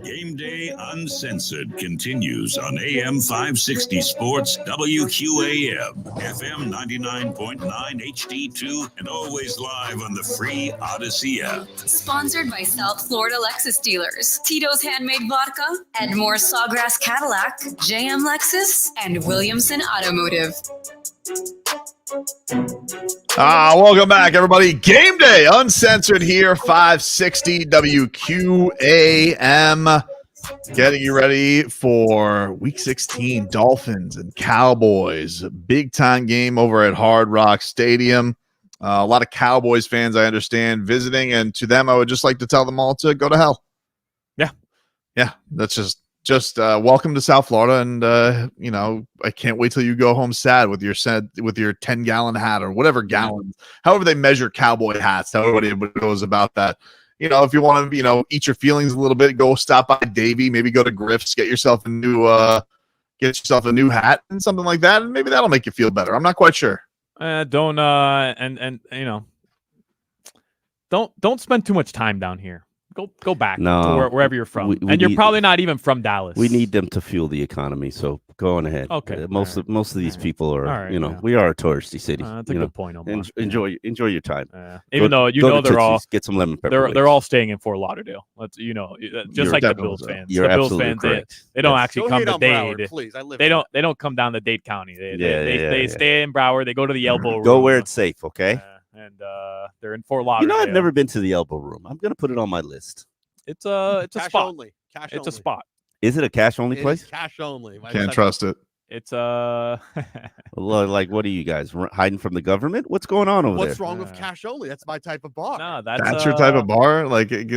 Game Day Uncensored continues on AM 560 Sports, WQAM, FM 99.9 HD2, and always live on the free Odyssey app. Sponsored by South Florida Lexus dealers, Tito's Handmade Vodka, Edmore Sawgrass Cadillac, JM Lexus, and Williamson Automotive. Welcome back, everybody. Game Day Uncensored here, 560 WQAM. Getting you ready for Week 16, Dolphins and Cowboys. Big time game over at Hard Rock Stadium. A lot of Cowboys fans, I understand, visiting, and to them, I would just like to tell them all to go to hell. Yeah, that's just welcome to South Florida, and I can't wait till you go home sad with your 10-gallon hat or whatever gallons, however they measure cowboy hats. How everybody goes about that. If you want to, eat your feelings a little bit, go stop by Davey, maybe go to Griff's, get yourself a new hat and something like that, and maybe that'll make you feel better. I'm not quite sure. Don't spend too much time down here. Go back to wherever you're from, and you're probably not even from Dallas. We need them to fuel the economy, so go on ahead. Okay, most of these people are, we are a touristy city. That's a good point. Enjoy your time. Even though they're all get some lemon pepper. They're all staying in Fort Lauderdale. Just like the Bills fans. You're the Bills absolutely fans, correct. they don't actually come to Broward, Dade. please. I live They don't come down to Dade County. They stay in Broward. They go to the elbow room. Go where it's safe, okay? And they're in Fort Lauderdale. I've never been to the elbow room. I'm gonna put it on my list. It's a cash spot. Only. Cash it's only. a spot. Is it a cash only It place? is cash only. Can't trust it. It's like, what are you guys hiding from the government? What's going on over there? What's wrong with cash only? That's my type of bar. No, that's your type of bar. Like, give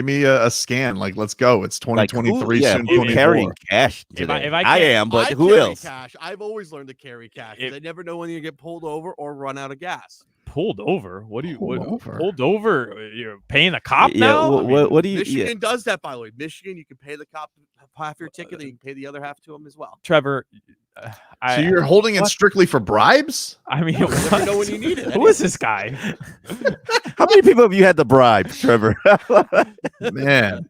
me a scan. Like, let's go. It's 2023. Soon 24. Carrying cash today. I am, but who else? Cash. I've always learned to carry cash. They never know when you get pulled over or run out of gas. Pulled over? What do you pulled over? You're paying the cop now? What do you? Michigan does that, by the way. Michigan, you can pay the cop half your ticket, and you can pay the other half to him as well. Trevor, so you're holding it strictly for bribes? I mean, you never know when you need it. Who is this guy? How many people have you had to bribe, Trevor? Man.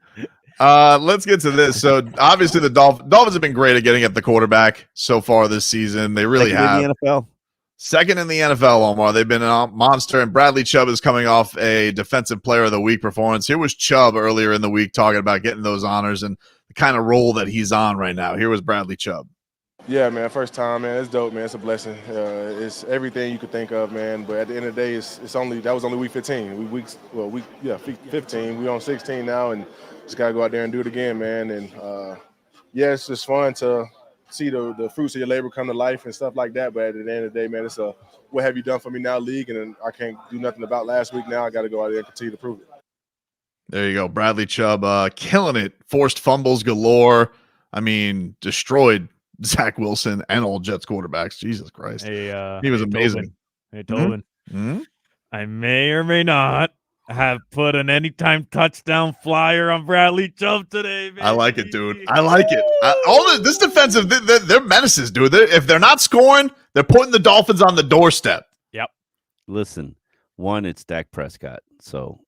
Let's get to this. So obviously the Dolphins have been great at getting at the quarterback so far this season. They really have. In the NFL. Second in the NFL, Omar. They've been a monster, and Bradley Chubb is coming off a Defensive Player of the Week performance. Here was Chubb earlier in the week talking about getting those honors and the kind of role that he's on right now. Here was Bradley Chubb. Yeah, man, first time, man. It's dope, man. It's a blessing. It's everything you could think of, man. But at the end of the day, that was only week 15. Week 15. We on 16 now, and just gotta go out there and do it again, man. And it's just fun to see the fruits of your labor come to life and stuff like that. But at the end of the day, man, it's a what have you done for me now league, and I can't do nothing about last week now. I got to go out there and continue to prove it. There you go. Bradley Chubb killing it. Forced fumbles galore. I mean, destroyed Zach Wilson and old Jets quarterbacks. Jesus Christ. He was amazing. Tobin. I may or may not have put an anytime touchdown flyer on Bradley Chubb today, baby. I like it, dude. I like it. This defensive, they're menaces, dude. If they're not scoring, they're putting the Dolphins on the doorstep. Yep. Listen, it's Dak Prescott, so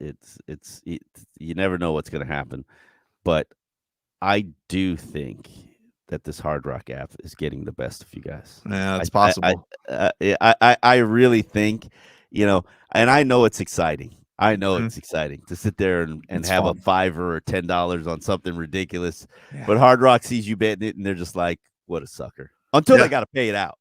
it's you never know what's going to happen. But I do think that this Hard Rock app is getting the best of you guys. Yeah, it's possible. I really think. And I know it's exciting. I know it's exciting to sit there and have a $5 or $10 on something ridiculous. Yeah. But Hard Rock sees you betting it, and they're just like, "What a sucker!" Until they got to pay it out.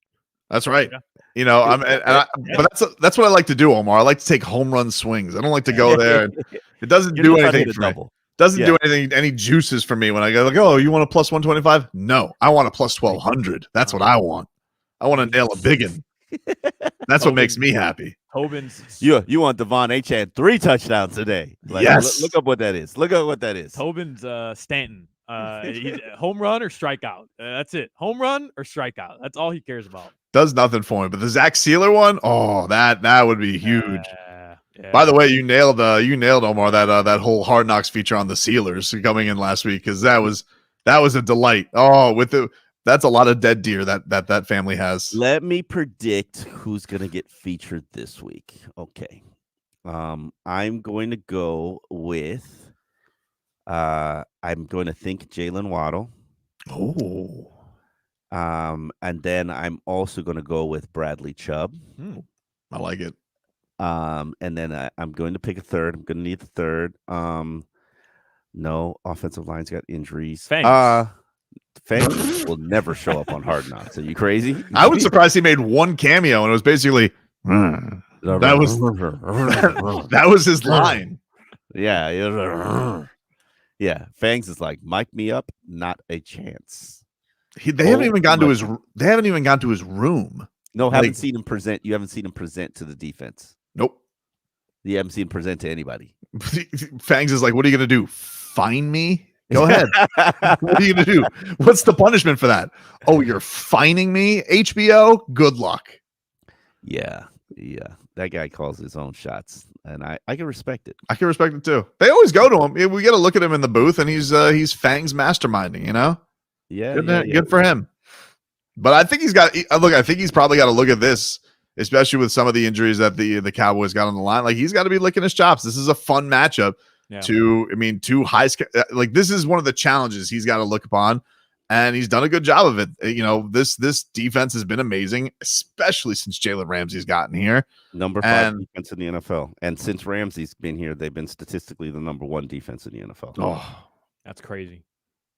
That's right. Yeah. But that's what I like to do, Omar. I like to take home run swings. I don't like to go there. And it doesn't do anything for me. Doesn't do anything, any juices for me when I go like, "Oh, you want a plus 125?" No, I want a plus 1200. That's what I want. I want to nail a biggin. That's what makes me happy. Tobin's you want Devon H had 3 touchdowns today. Yes. Look up what that is. Look up what that is. Tobin's Stanton. Home run or strikeout. That's it. Home run or strikeout. That's all he cares about. Does nothing for him. But the Zach Sealer one, that would be huge. Yeah. By the way, you nailed Omar that whole Hard Knocks feature on the Sealers coming in last week, because that was a delight. Oh, that's a lot of dead deer that family has. Let me predict who's going to get featured this week. Okay. I'm going to go with. I'm going to think Jaylen Waddle. Oh. And then I'm also going to go with Bradley Chubb. I like it. And then I'm going to pick a third. I'm going to need the third. No, offensive line's got injuries. Fangs will never show up on Hard Knocks. Are you crazy? I was surprised he made one cameo, and it was basically that was his line. Yeah, yeah. Fangs is like, mic me up, not a chance. They haven't even gone to his. They haven't even gone to his room. No, haven't seen him present. You haven't seen him present to the defense. Nope. You haven't seen him present to anybody. Fangs is like, what are you going to do? Fine me? Go ahead. What are you going to do? What's the punishment for that? Oh, you're fining me, HBO? Good luck. Yeah. That guy calls his own shots, and I can respect it. I can respect it too. They always go to him. We get to look at him in the booth, and he's Fangs masterminding, you know? Yeah. Good for him. But I think I think he's probably got to look at this, especially with some of the injuries that the Cowboys got on the line. Like, he's got to be licking his chops. This is a fun matchup. Yeah. Two high, like, this is one of the challenges he's got to look upon, and he's done a good job of it. You know, this defense has been amazing, especially since Jalen Ramsey's gotten here. Number 5 defense in the NFL. And since Ramsey's been here, they've been statistically the number 1 defense in the NFL. Oh, that's crazy.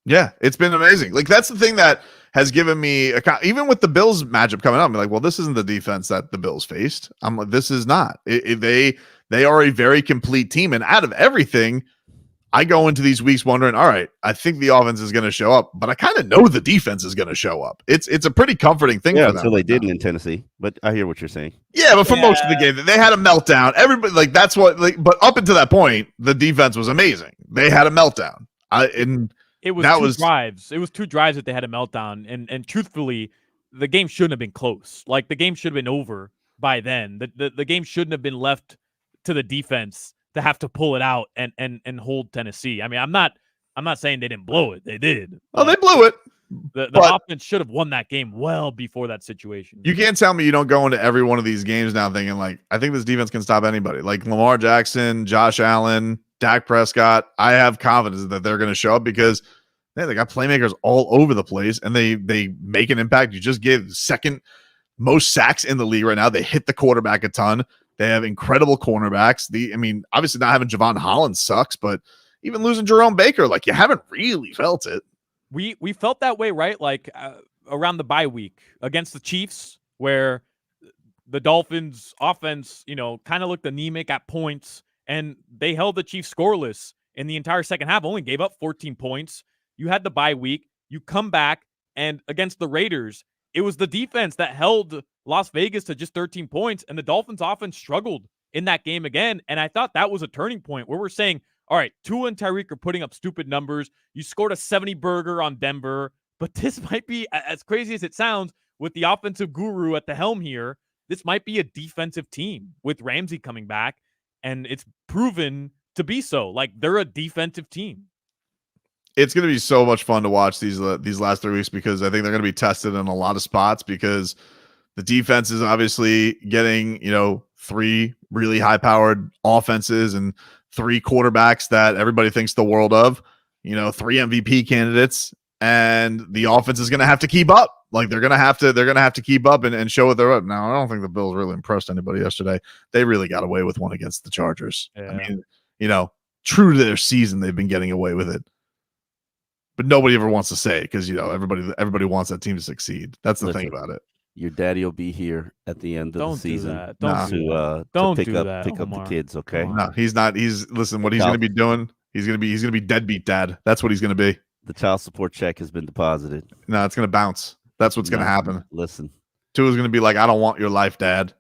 Yeah, it's been amazing. Like, that's the thing that has given me even with the Bills matchup coming up. I'm like, well, this isn't the defense that the Bills faced. I'm like, this is not. They are a very complete team, and out of everything, I go into these weeks wondering, all right, I think the offense is going to show up, but I kind of know the defense is going to show up. It's a pretty comforting thing. Yeah, for them until they didn't in Tennessee. But I hear what you're saying. Yeah, but for most of the game, they had a meltdown. Everybody, like, that's what. Like, but up until that point, the defense was amazing. They had a meltdown. It was two drives. It was 2 drives that they had a meltdown, and truthfully, the game shouldn't have been close. Like, the game should have been over by then. The game shouldn't have been left to the defense to have to pull it out and hold Tennessee. I mean, I'm not saying they didn't blow it. They did. Oh, they blew it. The offense should have won that game well before that situation. You can't tell me you don't go into every one of these games now thinking, like, I think this defense can stop anybody. Like Lamar Jackson, Josh Allen, Dak Prescott. I have confidence that they're going to show up because they got playmakers all over the place, and they make an impact. You just gave second most sacks in the league right now. They hit the quarterback a ton. They have incredible cornerbacks. Obviously not having Javon Holland sucks, but even losing Jerome Baker, like, you haven't really felt it. We felt that way, right? Like around the bye week against the Chiefs, where the Dolphins offense, kind of looked anemic at points, and they held the Chiefs scoreless in the entire second half, only gave up 14 points. You had the bye week, you come back, and against the Raiders, it was the defense that held Las Vegas to just 13 points, and the Dolphins offense struggled in that game again. And I thought that was a turning point where we're saying, all right, Tua and Tyreek are putting up stupid numbers. You scored a 70 burger on Denver, but this might be, as crazy as it sounds, with the offensive guru at the helm here, this might be a defensive team with Ramsey coming back, and it's proven to be so. Like, they're a defensive team. It's going to be so much fun to watch these last 3 weeks, because I think they're going to be tested in a lot of spots, because the defense is obviously getting, 3 really high-powered offenses and 3 quarterbacks that everybody thinks the world of, 3 MVP candidates, and the offense is going to have to keep up. Like, they're going to have to keep up and show what they're up. Now, I don't think the Bills really impressed anybody yesterday. They really got away with one against the Chargers. Yeah. I mean, true to their season, they've been getting away with it. But nobody ever wants to say it because, everybody wants that team to succeed. That's the thing about it. Your daddy will be here at the end of the season. Don't pick up the kids, okay? No, he's not. Listen, what he's going to be doing, he's going to be deadbeat dad. That's what he's going to be. The child support check has been deposited. No, it's going to bounce. That's what's going to happen. Listen. Tua's going to be like, I don't want your life, Dad.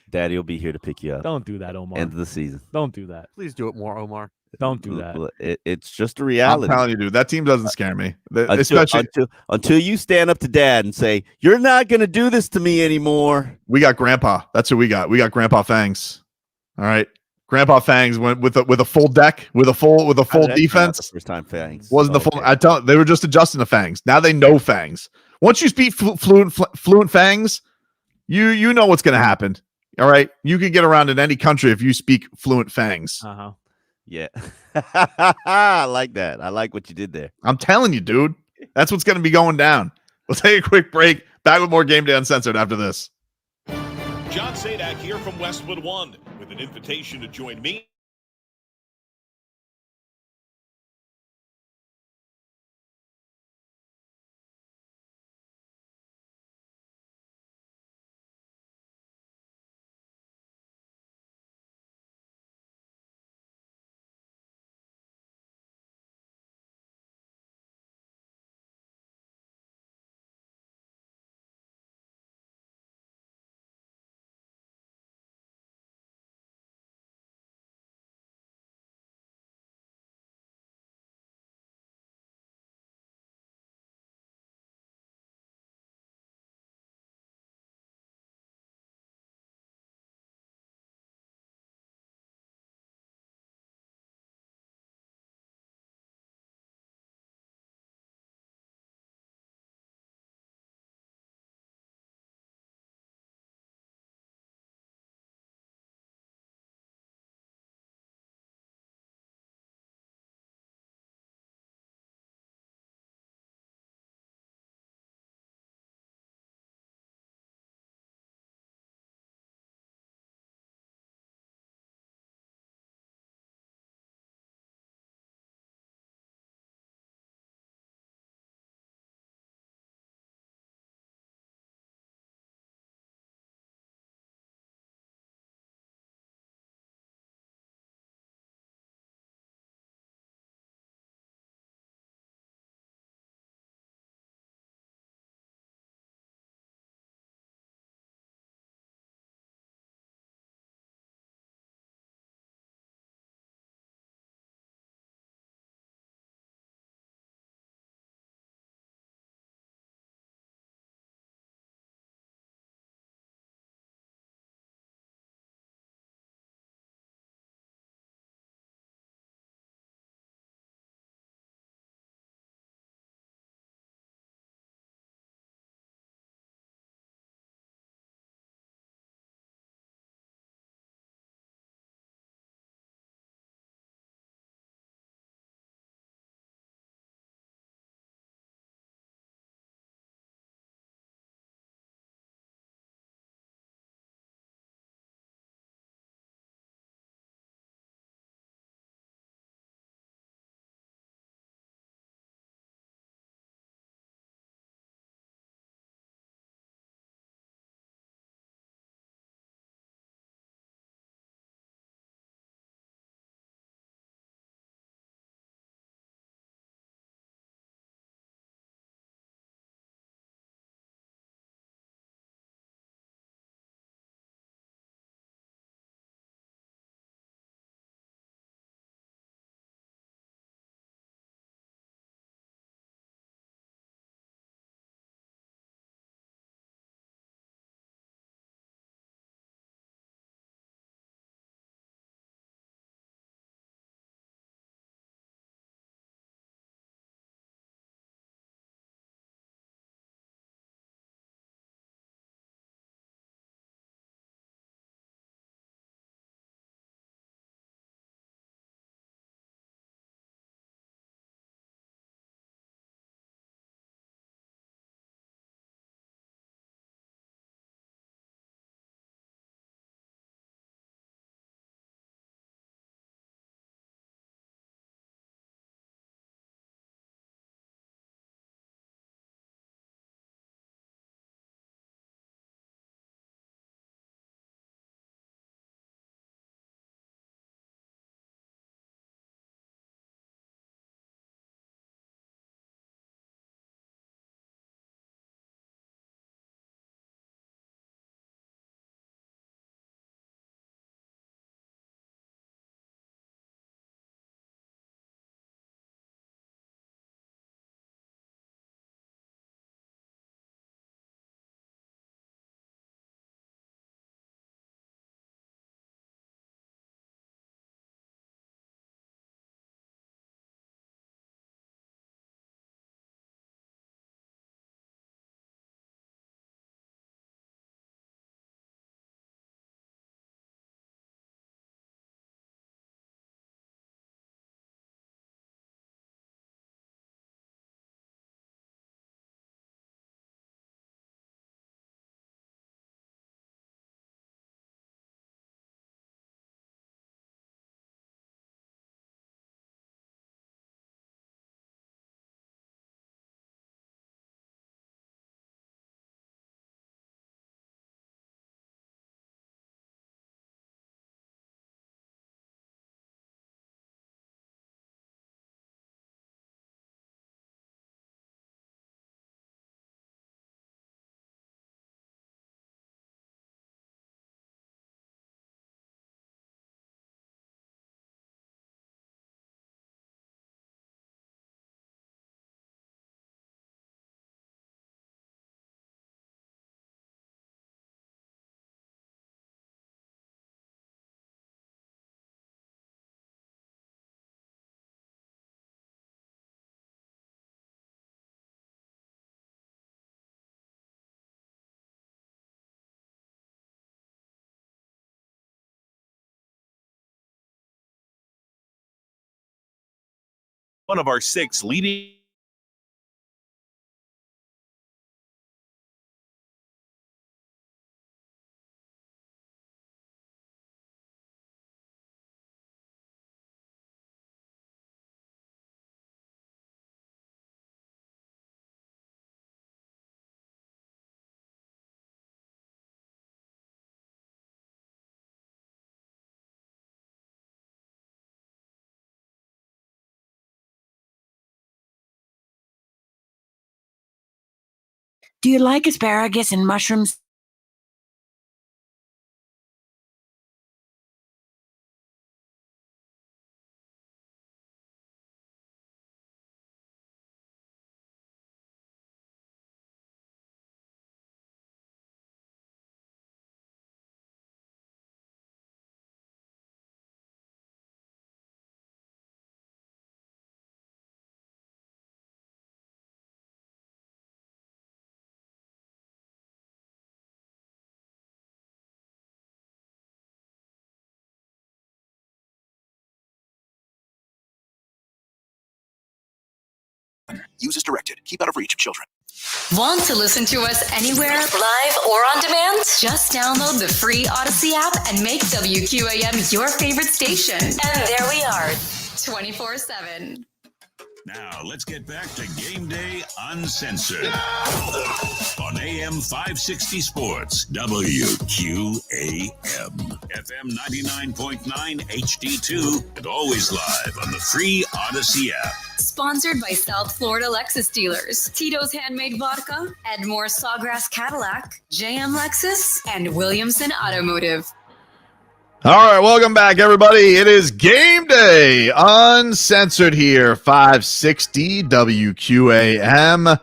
Daddy will be here to pick you up. Don't do that, Omar. End of the season. Don't do that. Please do it more, Omar. Don't do that. It's just a reality. I'm telling you, dude, that team doesn't scare me. Until you stand up to Dad and say, you're not going to do this to me anymore. We got Grandpa. That's who we got. We got Grandpa Fangs. All right. Grandpa Fangs went with a full deck, with a full defense. The first time Fangs wasn't the full. They were just adjusting to Fangs. Now they know Fangs. Once you speak fluent Fangs, you know what's going to happen. All right. You can get around in any country if you speak fluent Fangs. Uh-huh. Yeah. I like that. I like what you did there. I'm telling you, dude. That's what's going to be going down. We'll take a quick break. Back with more Game Day Uncensored after this. John Sadak here from Westwood One with an invitation to join me one of our 6 leading. Do you like asparagus and mushrooms? Use as directed. Keep out of reach of children. Want to listen to us anywhere, live or on demand? Just download the free Odyssey app and make WQAM your favorite station. And there we are, 24/7. Now, let's get back to Game Day Uncensored on AM 560 Sports, WQAM, FM 99.9 HD2, and always live on the free Odyssey app. Sponsored by South Florida Lexus dealers, Tito's Handmade Vodka, Edmore Sawgrass Cadillac, JM Lexus, and Williamson Automotive. All right, welcome back, everybody. It is Game Day Uncensored here, 560 WQAM.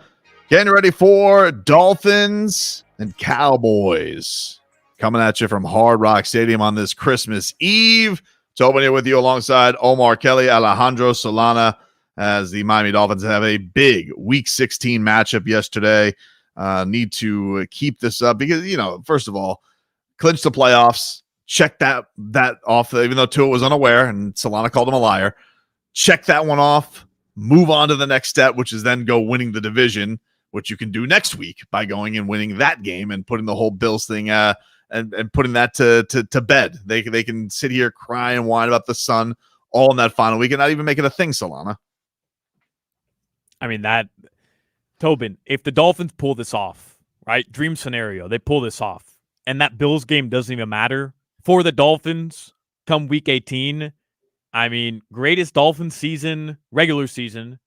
Getting ready for Dolphins and Cowboys. Coming at you from Hard Rock Stadium on this Christmas Eve. Tobin here with you alongside Omar Kelly, Alejandro Solana, as the Miami Dolphins have a big Week 16 matchup yesterday. Need to keep this up because, first of all, clinch the playoffs. Check that off, even though Tua was unaware and Solana called him a liar. Check that one off. Move on to the next step, which is then go winning the division, which you can do next week by going and winning that game and putting the whole Bills thing and putting that to bed. They can sit here, cry and whine about the sun all in that final week and not even make it a thing, Solana. I mean, Tobin, if the Dolphins pull this off, right? Dream scenario, they pull this off, and that Bills game doesn't even matter for the Dolphins come Week 18. I mean, greatest Dolphins season, regular season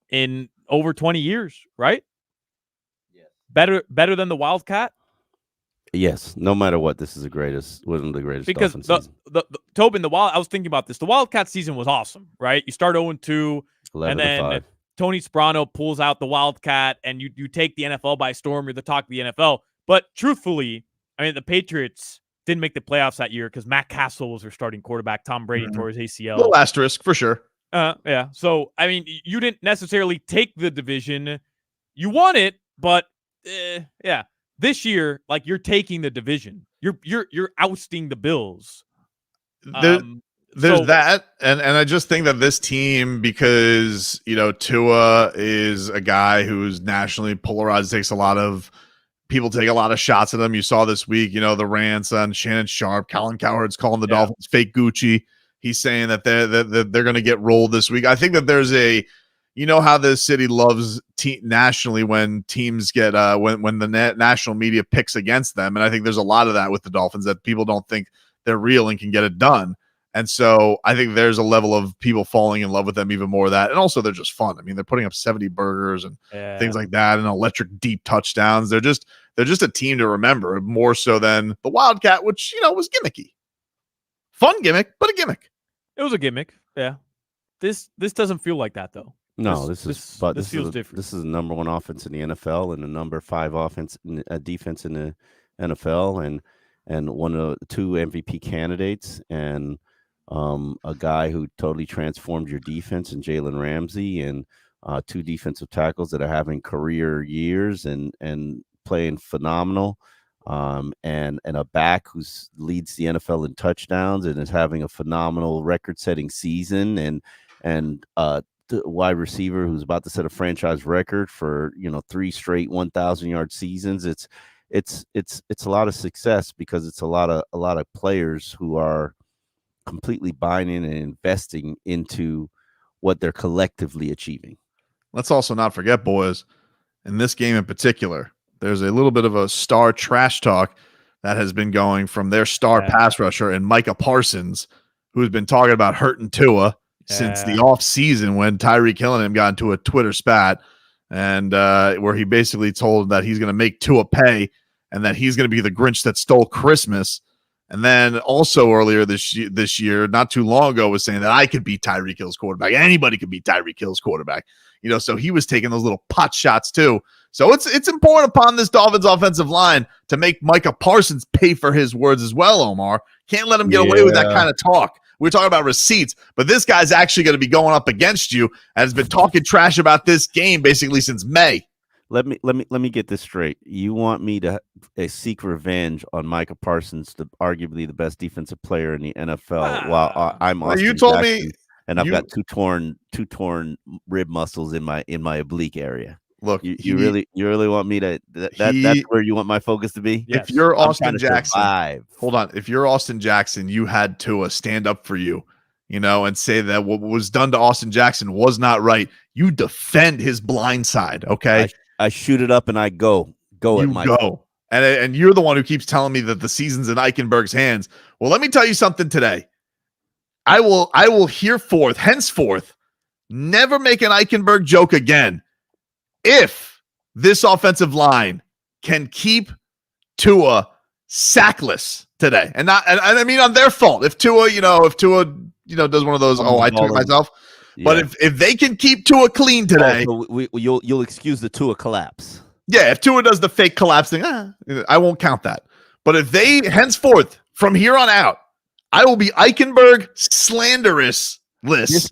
in over 20 years, right? Yes. Better than the Wildcat? Yes, no matter what, this is one of the greatest because Dolphins Tobin, I was thinking about this. The Wildcat season was awesome, right? You start 0-2, and then Tony Sprono pulls out the Wildcat, and you take the NFL by storm. You're the talk of the NFL. But truthfully, I mean, the Patriots didn't make the playoffs that year because Matt Castle was their starting quarterback. Tom Brady tore his ACL. A little asterisk for sure. Yeah. So, I mean, you didn't necessarily take the division. You won it, but yeah. This year, like, you're taking the division. You're ousting the Bills. There's that, and I just think that this team, because Tua is a guy who's nationally polarized, takes a lot of people take a lot of shots at him. You saw this week, the rants on Shannon Sharp, Colin Cowherd's calling the Dolphins fake Gucci. He's saying that they're going to get rolled this week. I think that there's how this city loves nationally when teams get when the national media picks against them, and I think there's a lot of that with the Dolphins, that people don't think they're real and can get it done. And so I think there's a level of people falling in love with them, even more of that. And also they're just fun. I mean, they're putting up 70 burgers and things like that and electric deep touchdowns. They're just a team to remember, more so than the Wildcat, which, was gimmicky. Fun gimmick, but a gimmick. It was a gimmick. Yeah. This doesn't feel like that, though. No, this feels different. This is the number 1 offense in the NFL and the number 5 defense in the NFL and one of 2 MVP candidates and a guy who totally transformed your defense in Jalen Ramsey, and 2 defensive tackles that are having career years and playing phenomenal, and a back who leads the NFL in touchdowns and is having a phenomenal record-setting season, and wide receiver who's about to set a franchise record for 3 straight 1,000-yard seasons. It's a lot of success because it's a lot of players who are completely buying in and investing into what they're collectively achieving. Let's also not forget, boys, in this game in particular, there's a little bit of a star trash talk that has been going from their star pass rusher and Micah Parsons, who's been talking about hurting Tua since the off season when Tyreek Hill and him got into a Twitter spat, and where he basically told that he's going to make Tua pay and that he's going to be the Grinch that stole Christmas. And then also earlier this year, not too long ago, was saying that I could beat Tyreek Hill's quarterback. Anybody could beat Tyreek Hill's quarterback. So he was taking those little pot shots too. So it's important upon this Dolphins offensive line to make Micah Parsons pay for his words as well, Omar. Can't let him get away with that kind of talk. We're talking about receipts, but this guy's actually going to be going up against you and has been talking trash about this game basically since May. Let me get this straight. You want me to seek revenge on Micah Parsons, arguably the best defensive player in the NFL, while I'm Austin you told Jackson, me, and I've got two torn rib muscles in my oblique area. Look, you really want me to? That's where you want my focus to be. If you're Austin Jackson, survive. Hold on. If you're Austin Jackson, you had Tua stand up for you, and say that what was done to Austin Jackson was not right. You defend his blind side, okay? I shoot it up and I go. You go. And you're the one who keeps telling me that the season's in Eichenberg's hands. Well, let me tell you something today. I will henceforth, never make an Eichenberg joke again. If this offensive line can keep Tua sackless today, and I mean on their fault. If Tua does one of those, I took it myself. Yeah. But if they can keep Tua clean today, you'll excuse the Tua collapse. Yeah, if Tua does the fake collapse thing, I won't count that. But if they henceforth from here on out, I will be Eichenberg slanderous list.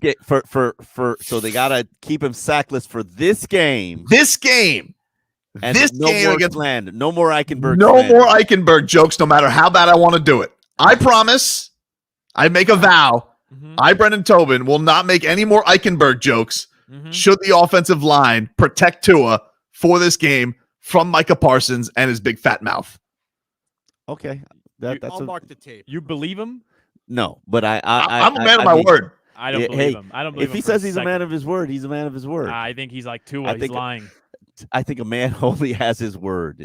So they gotta keep him sackless for this game. And no more slander. No more Eichenberg. No more Eichenberg jokes, no matter how bad I want to do it. I promise. I make a vow. I, Brendan Tobin, will not make any more Eichenberg jokes should the offensive line protect Tua for this game from Micah Parsons and his big fat mouth. Okay. I'll mark the tape. You believe him? No, but I'm a man of my word. I don't believe him. I don't believe if he says he's a man of his word, he's a man of his word. I think he's like Tua. He's lying. I think a man only has his word.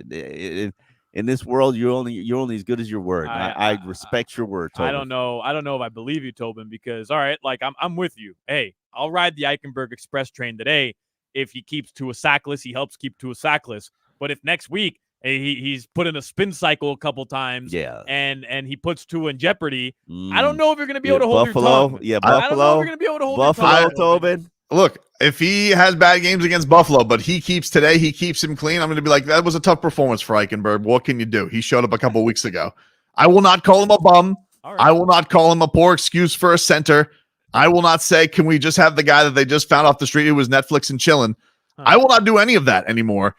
In this world, you're only as good as your word. I respect your word, Tobin. I don't know if I believe you, Tobin, because all right, like I'm with you. Hey, I'll ride the Eichenberg Express train today if he keeps Tua sackless. He helps keep Tua sackless. But if next week he's put in a spin cycle a couple times, and he puts Tua in jeopardy, I don't know if you're going to be able to hold your tongue. Yeah, Buffalo. I don't know if you're going to be able to hold your tongue. Tobin. Look, if he has bad games against Buffalo, but he keeps him clean, I'm going to be like, that was a tough performance for Eichenberg. What can you do? He showed up a couple weeks ago. I will not call him a bum. Right. I will not call him a poor excuse for a center. I will not say, can we just have the guy that they just found off the street who was Netflix and chilling? I will not do any of that anymore.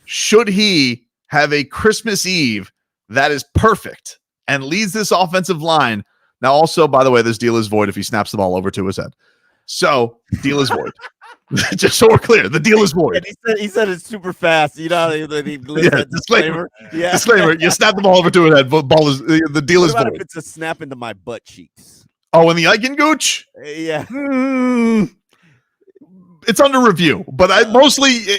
Should he have a Christmas Eve that is perfect and leads this offensive line? Now, also, by the way, this deal is void if he snaps the ball over to his head. So, deal is void. Just so we're clear, the deal is void. He said it super fast. Disclaimer. Yeah. Disclaimer. You snap the ball over to his head. The deal is void. If it's a snap into my butt cheeks? Oh, in the Eichengooch? Yeah. It's under review, but I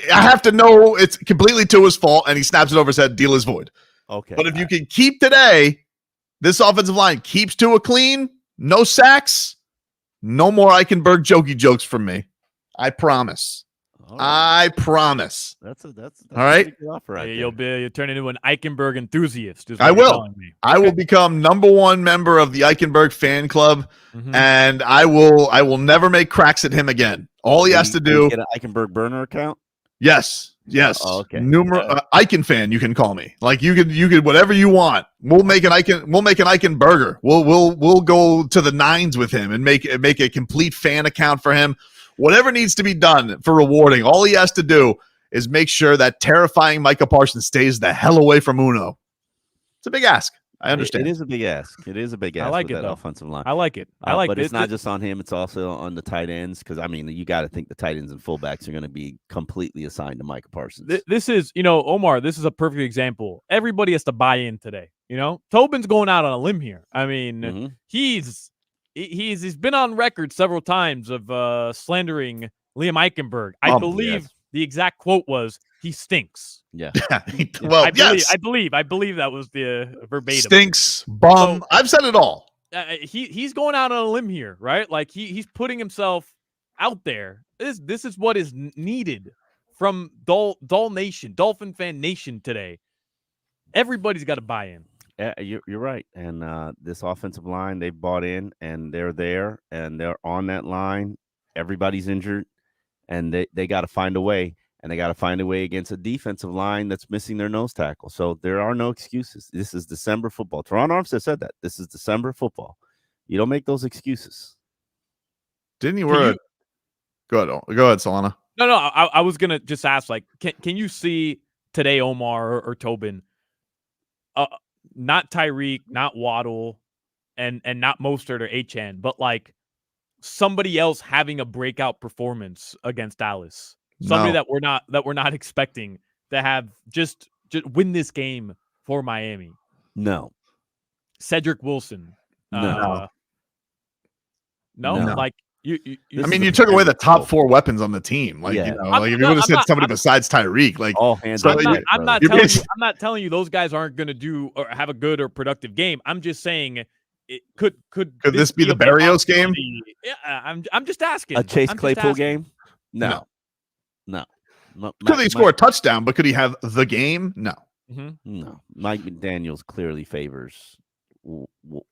have to know it's completely to his fault, and he snaps it over his head. Deal is void. Okay. But if you can keep today, this offensive line keeps Tua clean, no sacks, no more Eichenberg jokey jokes from me. I promise. I promise. That's all right. You'll turn into an Eichenberg enthusiast. I will. I will become #1 member of the Eichenberg fan club, and I will never make cracks at him again. All he has to do. Get an Eichenberg burner account. Yes. Oh, okay. Eichen fan, you can call me. Like you could whatever you want. We'll make an Eichenberger. We'll go to the nines with him and make a complete fan account for him. Whatever needs to be done for rewarding. All he has to do is make sure that terrifying Micah Parsons stays the hell away from Uno. It's a big ask. I understand. It is a big ask. It is a big ask. I like with it, that though. offensive line. I like it. I like but it. it's not just on him. It's also on the tight ends because, I mean, you got to think the tight ends and fullbacks are going to be completely assigned to Micah Parsons. This is, Omar, this is a perfect example. Everybody has to buy in today. Tobin's going out on a limb here. I mean, he's been on record several times of slandering Liam Eichenberg. I believe the exact quote was, "He stinks." Yeah. Well, I believe that was the verbatim. Stinks, bum. So, I've said it all. He's going out on a limb here, right? Like he's putting himself out there. This is what is needed from Dolphin fan nation today. Everybody's got to buy in. Yeah, you're right. And this offensive line, they bought in, and they're there, and they're on that line. Everybody's injured, and they got to find a way. And they got to find a way against a defensive line that's missing their nose tackle. So there are no excuses. This is December football. Teron Armstead said that. This is December football. You don't make those excuses. Didn't you wear Go ahead, Solana. No, I was going to just ask, like, can you see today, Omar or Tobin, not Tyreek, not Waddle, and not Mostert or Achane, but like somebody else having a breakout performance against Dallas? Somebody that we're not expecting to have just win this game for Miami. No. Cedric Wilson. No. No. Like you you took away the top 4 weapons on the team. Like, if you would have said somebody besides Tyreek, like all hands. I'm not telling you those guys aren't going to do or have a good or productive game. I'm just saying it could this be the Barrios game? Yeah, I'm just asking. A Chase Claypool game? No. Could he score a touchdown, but could he have the game? No. No. Mike McDaniels clearly favors.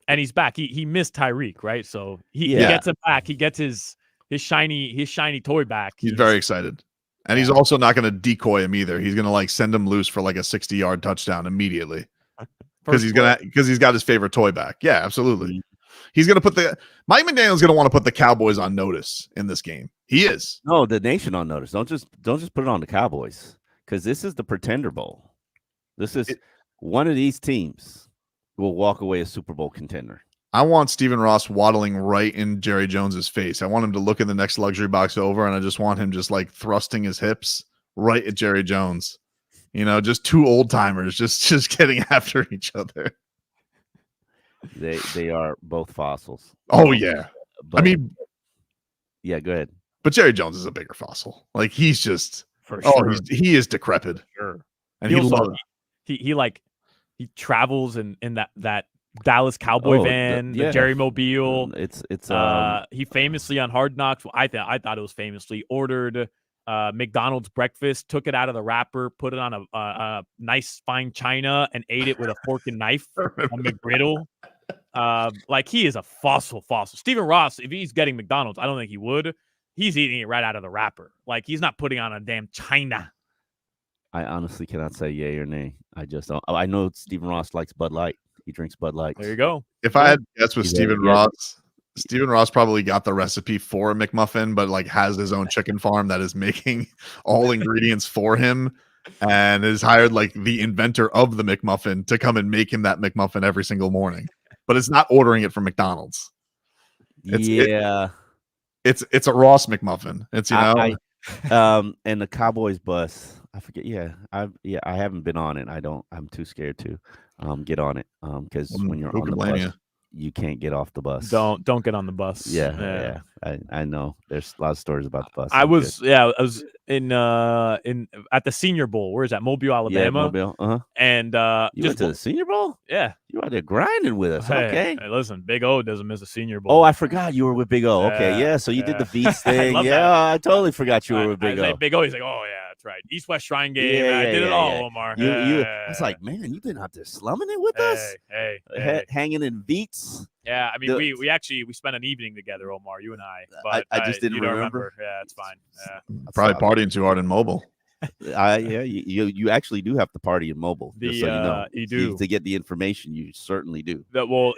And he's back. He missed Tyreek, right? So he gets him back. He gets his shiny toy back. He's very excited. And he's also not going to decoy him either. He's going to send him loose for a 60-yard touchdown immediately. Because he's got his favorite toy back. Yeah, absolutely. He's going to put Mike McDaniel's going to want to put the Cowboys on notice in this game. He is. No, the nation on notice. Don't just put it on the Cowboys, because this is the Pretender Bowl. This is one of these teams will walk away a Super Bowl contender. I want Stephen Ross waddling right in Jerry Jones's face. I want him to look in the next luxury box over, and I just want him just thrusting his hips right at Jerry Jones. Just two old timers just getting after each other. They are both fossils. Oh yeah, but, yeah. Go ahead. But Jerry Jones is a bigger fossil. He's just he is decrepit. Sure, and he travels in that Dallas Cowboy van, the Jerry Mobile. It's he famously on Hard Knocks. I thought it was famously ordered McDonald's breakfast, took it out of the wrapper, put it on a nice fine china, and ate it with a fork and knife on McGriddle. He is a fossil. Stephen Ross, if he's getting McDonald's, I don't think he would. He's eating it right out of the wrapper. He's not putting on a damn china. I honestly cannot say yay or nay. I just don't. I know Stephen Ross likes Bud Light. He drinks Bud Light. There you go. If I had guessed with Stephen Ross, Stephen Ross probably got the recipe for a McMuffin, but has his own chicken farm that is making all ingredients for him, and has hired the inventor of the McMuffin to come and make him that McMuffin every single morning. But it's not ordering it from McDonald's. It's a Ross McMuffin. It's and the Cowboys bus. I forget. I haven't been on it. I'm too scared to get on it because when you're on the bus, you can't get off the bus. Don't get on the bus. Yeah. I know. There's a lot of stories about the bus. I was in at the Senior Bowl. Where is that? Mobile, Alabama. Yeah, Mobile. And you went to the Senior Bowl? Yeah. You out there grinding with us. Hey, listen, Big O doesn't miss a Senior Bowl. Oh, I forgot you were with Big O. Okay, yeah. So you did the Beats thing. I totally forgot you were with Big O. Big O. He's like, oh yeah, that's right. East-West Shrine game. I did it all, Omar. I was like, man, you've been out there slumming it with us. Hey. Hanging in Beats. Yeah, I mean, we spent an evening together, Omar, you and I. But I just didn't remember. Yeah, it's fine. Yeah. Probably partying too hard in Mobile. You actually do have to party in Mobile. Just so you know, you do to get the information. You certainly do.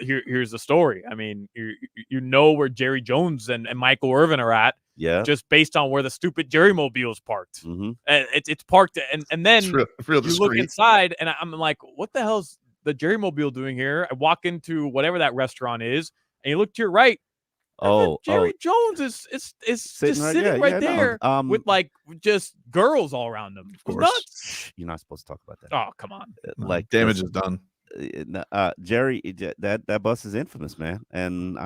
Here's the story. I mean, you know where Jerry Jones and Michael Irvin are at. Yeah, just based on where the stupid Jerry Mobile is parked. Mm-hmm. And it's parked, and then real you look inside, and I'm like, what the hell's the Jerry Mobile doing here? I walk into whatever that restaurant is, and you look to your right. Jerry Jones is just sitting right there with like just girls all around him. Of course, nuts. You're not supposed to talk about that. Oh, come on! Like damage is done. Jerry, that bus is infamous, man, and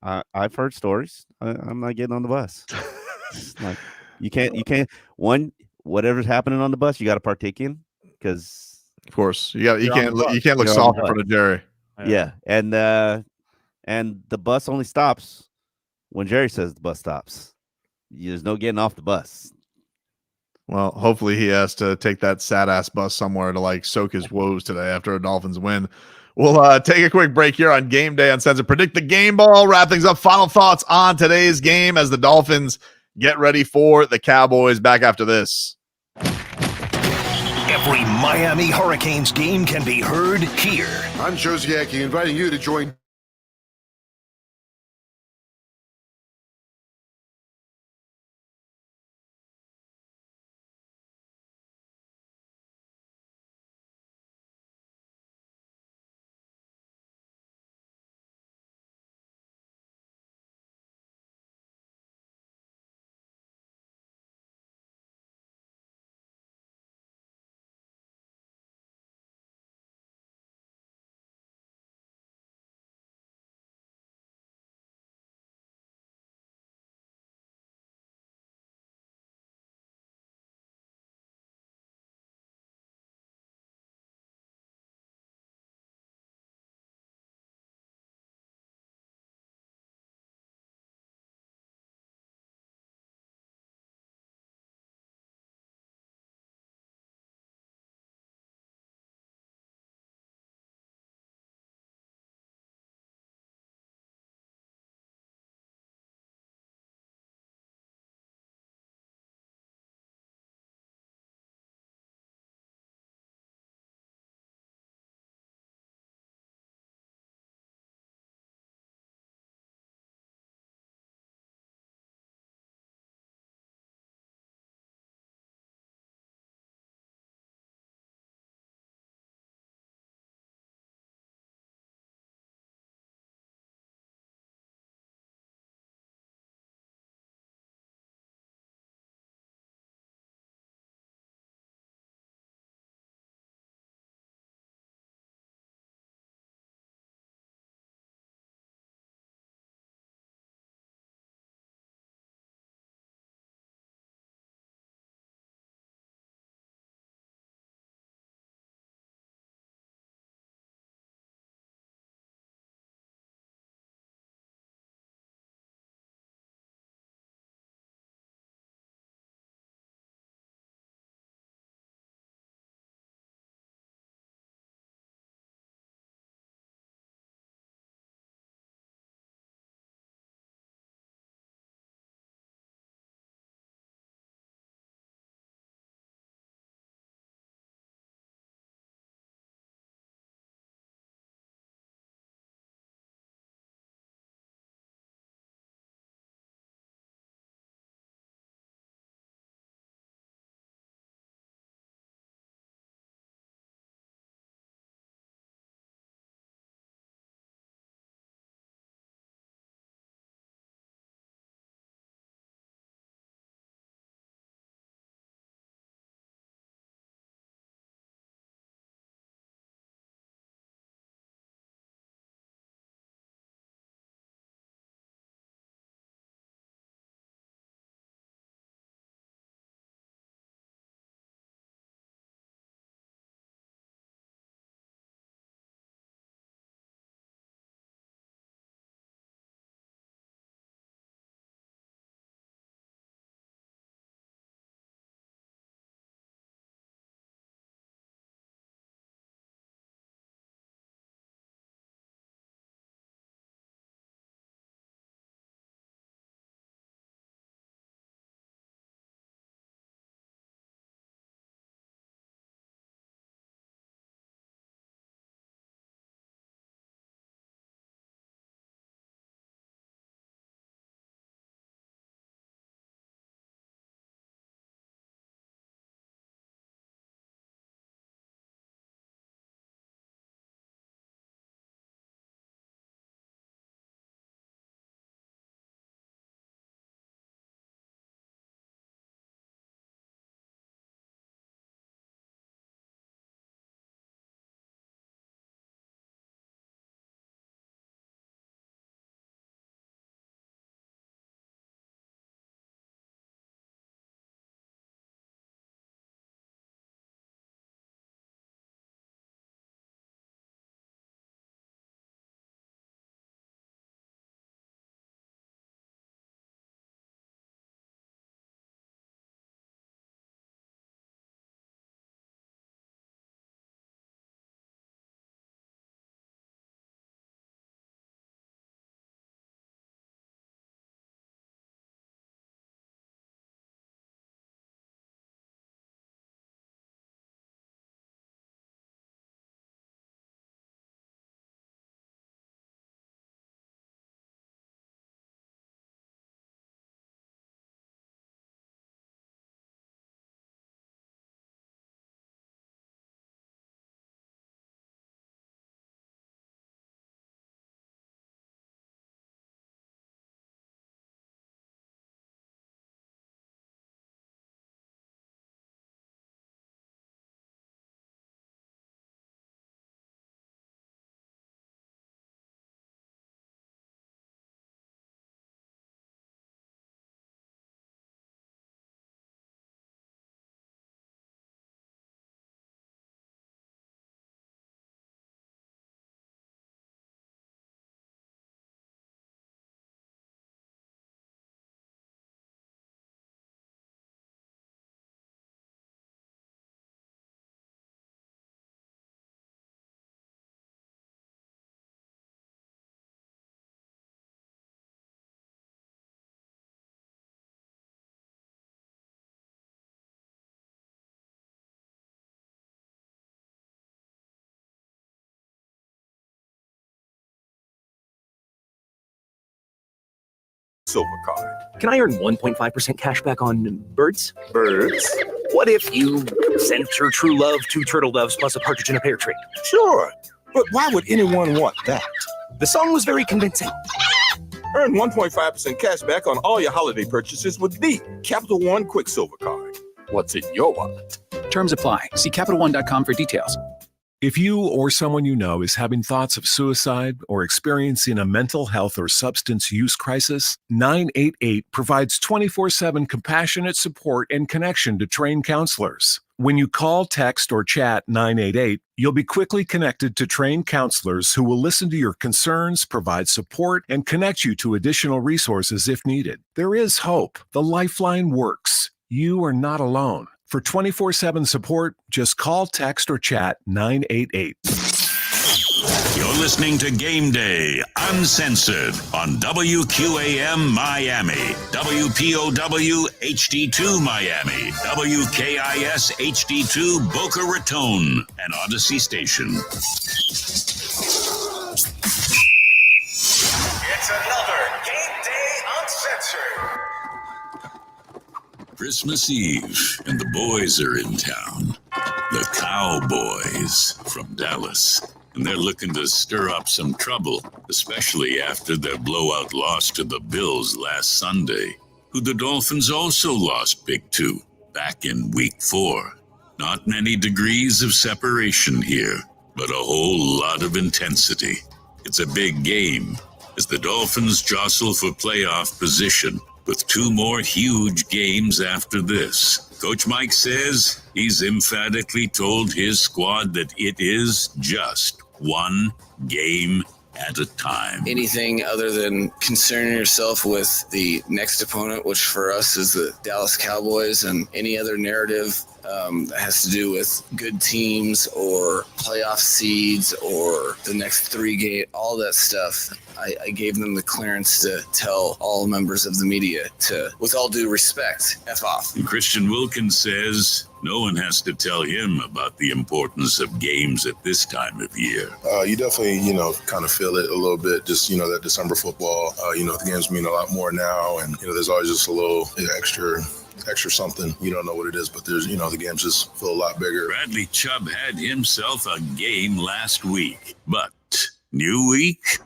I've heard stories. I'm not getting on the bus. Like you can't. Whatever's happening on the bus, you got to partake in because, of course, you can't look soft in front of Jerry. Yeah, and the bus only stops when Jerry says the bus stops. There's no getting off the bus. Well, hopefully he has to take that sad ass bus somewhere to like soak his woes today after a Dolphins win. We'll take a quick break here on Game Day Uncensored. Predict the game ball. Wrap things up. Final thoughts on today's game as the Dolphins get ready for the Cowboys. Back after this. Every Miami Hurricanes game can be heard here. I'm Josie Yankee, inviting you to join Quicksilver card. Can I earn 1.5% cash back on birds? Birds? What if you sent your true love 2 turtle doves plus a partridge in a pear tree? Sure, but why would anyone want that? The song was very convincing. Earn 1.5% cash back on all your holiday purchases with the Capital One Quicksilver card. What's in your wallet? Terms apply. See CapitalOne.com for details. If you or someone you know is having thoughts of suicide or experiencing a mental health or substance use crisis, 988 provides 24/7 compassionate support and connection to trained counselors. When you call, text, or chat 988, you'll be quickly connected to trained counselors who will listen to your concerns, provide support, and connect you to additional resources if needed. There is hope. The Lifeline works. You are not alone. For 24/7 support, just call, text, or chat 988. You're listening to Game Day Uncensored on WQAM Miami, WPOW HD2 Miami, WKIS HD2 Boca Raton, and Odyssey Station. It's another Game Day Uncensored. Christmas Eve, and the boys are in town. The Cowboys from Dallas. And they're looking to stir up some trouble, especially after their blowout loss to the Bills last Sunday, who the Dolphins also lost big to back in Week 4. Not many degrees of separation here, but a whole lot of intensity. It's a big game as the Dolphins jostle for playoff position, with 2 more huge games after this. Coach Mike says he's emphatically told his squad that it is just one game at a time. Anything other than concerning yourself with the next opponent, which for us is the Dallas Cowboys, and any other narrative that has to do with good teams or playoff seeds or the next 3 games, all that stuff, I gave them the clearance to tell all members of the media to, with all due respect, F off. And Christian Wilkins says no one has to tell him about the importance of games at this time of year. You definitely, kind of feel it a little bit, just, that December football, the games mean a lot more now. And, there's always just a little extra something. You don't know what it is, but there's, the games just feel a lot bigger. Bradley Chubb had himself a game last week, but new week,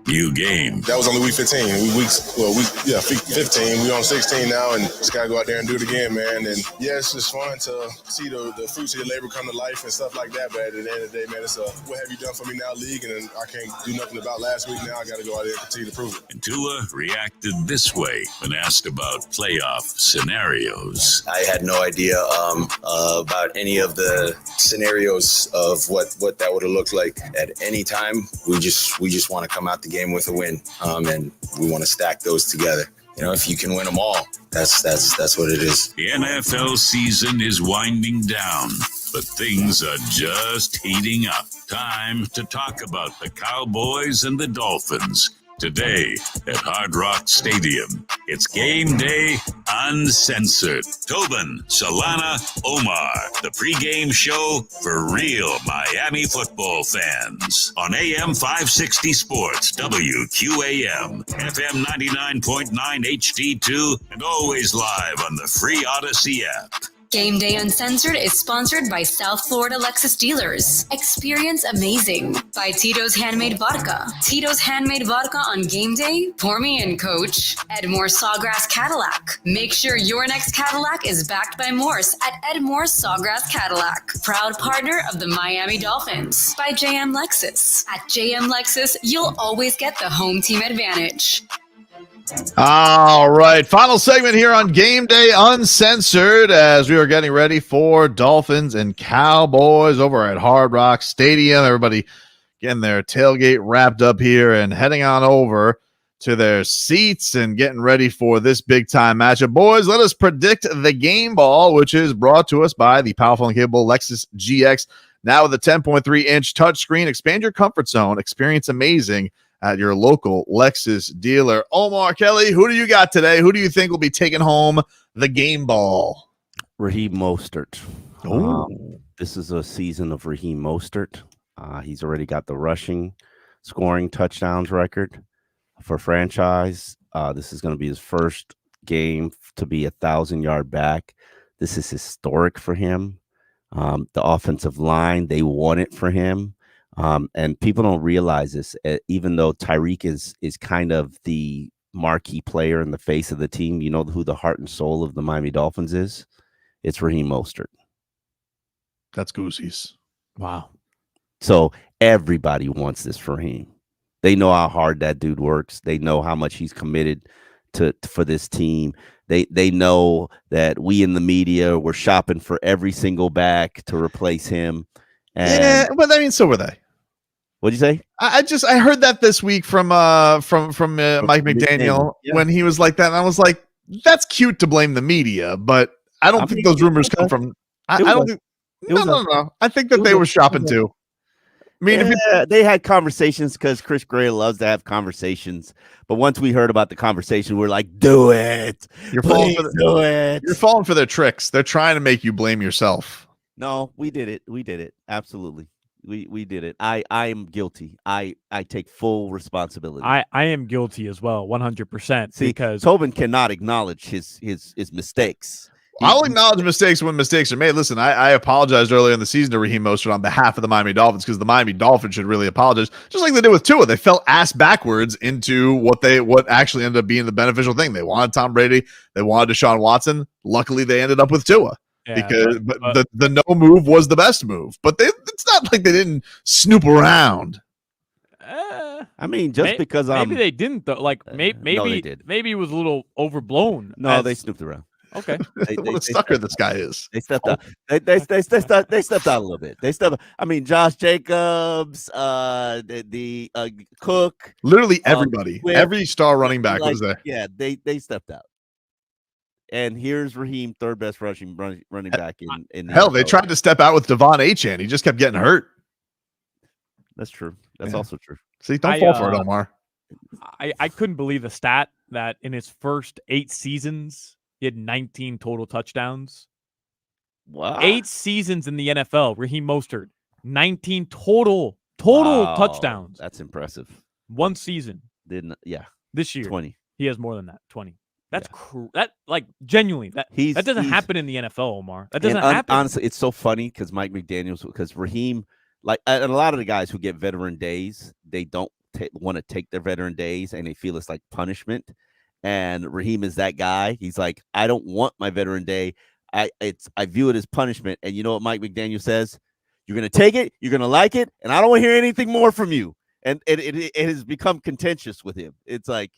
new game. That was only week 15. Week 15. We on 16 now, and just gotta go out there and do it again, man. And yeah, it's just fun to see the fruits of your labor come to life and stuff like that. But at the end of the day, man, it's what have you done for me now, league, and I can't do nothing about last week. Now I gotta go out there and continue to prove it. And Tua reacted this way when asked about playoff scenarios. I had no idea about any of the scenarios of what that would have looked like at any time. We just want to come out the game with a win, and we want to stack those together. If you can win them all, that's what it is. The NFL season is winding down, but things are just heating up. Time to talk about the Cowboys and the Dolphins. Today at Hard Rock Stadium, it's Game Day Uncensored. Tobin, Solana, Omar, the pregame show for real Miami football fans. On AM 560 Sports, WQAM, FM 99.9 HD2, and always live on the free Odyssey app. Game Day Uncensored is sponsored by South Florida Lexus Dealers. Experience amazing by Tito's Handmade Vodka. Tito's Handmade Vodka on game day? Pour me in, coach. Edmore Sawgrass Cadillac. Make sure your next Cadillac is backed by Morse at Edmore Sawgrass Cadillac. Proud partner of the Miami Dolphins. By JM Lexus. At JM Lexus, you'll always get the home team advantage. All right, final segment here on Game Day Uncensored as we are getting ready for Dolphins and Cowboys over at Hard Rock Stadium. Everybody getting their tailgate wrapped up here and heading on over to their seats and getting ready for this big-time matchup. Boys, let us predict the game ball, which is brought to us by the powerful and capable Lexus GX. Now with a 10.3-inch touchscreen, expand your comfort zone, experience amazing at your local Lexus dealer. Omar Kelly, who do you got today? Who do you think will be taking home the game ball? Raheem Mostert. This is a season of Raheem Mostert. He's already got the rushing, scoring touchdowns record for franchise. This is going to be his first game to be 1,000-yard back. This is historic for him. The offensive line, they want it for him. And people don't realize this, even though Tyreek is kind of the marquee player in the face of the team. You know who the heart and soul of the Miami Dolphins is? It's Raheem Mostert. That's Goosey's. Wow. So everybody wants this for him. They know how hard that dude works. They know how much he's committed for this team. They know that we in the media were shopping for every single back to replace him. And yeah, but I mean, so were they. What'd you say? I heard that this week from Mike McDaniel when he was like that, and I was like, that's cute to blame the media, but I don't think those rumors come from. I don't think. No. I think that they were shopping too. I mean, they had conversations because Chris Gray loves to have conversations. But once we heard about the conversation, we're like, do it. You're falling for their tricks. They're trying to make you blame yourself. No, we did it. We did it. Absolutely. We did it. I am guilty. I take full responsibility. I am guilty as well, 100%. See, because Tobin cannot acknowledge his mistakes. I'll acknowledge mistakes when mistakes are made. Listen, I apologized earlier in the season to Raheem Mostert on behalf of the Miami Dolphins because the Miami Dolphins should really apologize, just like they did with Tua. They fell ass backwards into what actually ended up being the beneficial thing. They wanted Tom Brady. They wanted Deshaun Watson. Luckily, they ended up with Tua. Because the no move was the best move, but it's not like they didn't snoop around. I mean, because maybe they didn't though. Like maybe no, they did. Maybe it was a little overblown. No, they snooped around. Okay, what a sucker this guy is. They stepped out. They stepped out a little bit. They stepped. I mean, Josh Jacobs, the Cook, literally everybody, every star running back was there. Yeah, they stepped out. And here's Raheem, third best running back in the hell. NFL. They tried to step out with Devon Achane. He just kept getting hurt. That's true. That's also true. See, don't fall for it, Omar. I couldn't believe the stat that in his first 8 seasons, he had 19 total touchdowns. Wow. 8 seasons in the NFL, Raheem Mostert, 19 total touchdowns. That's impressive. 1 season. This year 20. He has more than that. 20. That's that like genuinely that doesn't happen in the NFL, Omar. That doesn't happen. Honestly, it's so funny because Mike McDaniel's because Raheem, like, and a lot of the guys who get veteran days, they don't want to take their veteran days and they feel it's like punishment. And Raheem is that guy. He's like, I don't want my veteran day. I view it as punishment. And you know what Mike McDaniel says? You're gonna take it, you're gonna like it, and I don't want to hear anything more from you. And it has become contentious with him. It's like,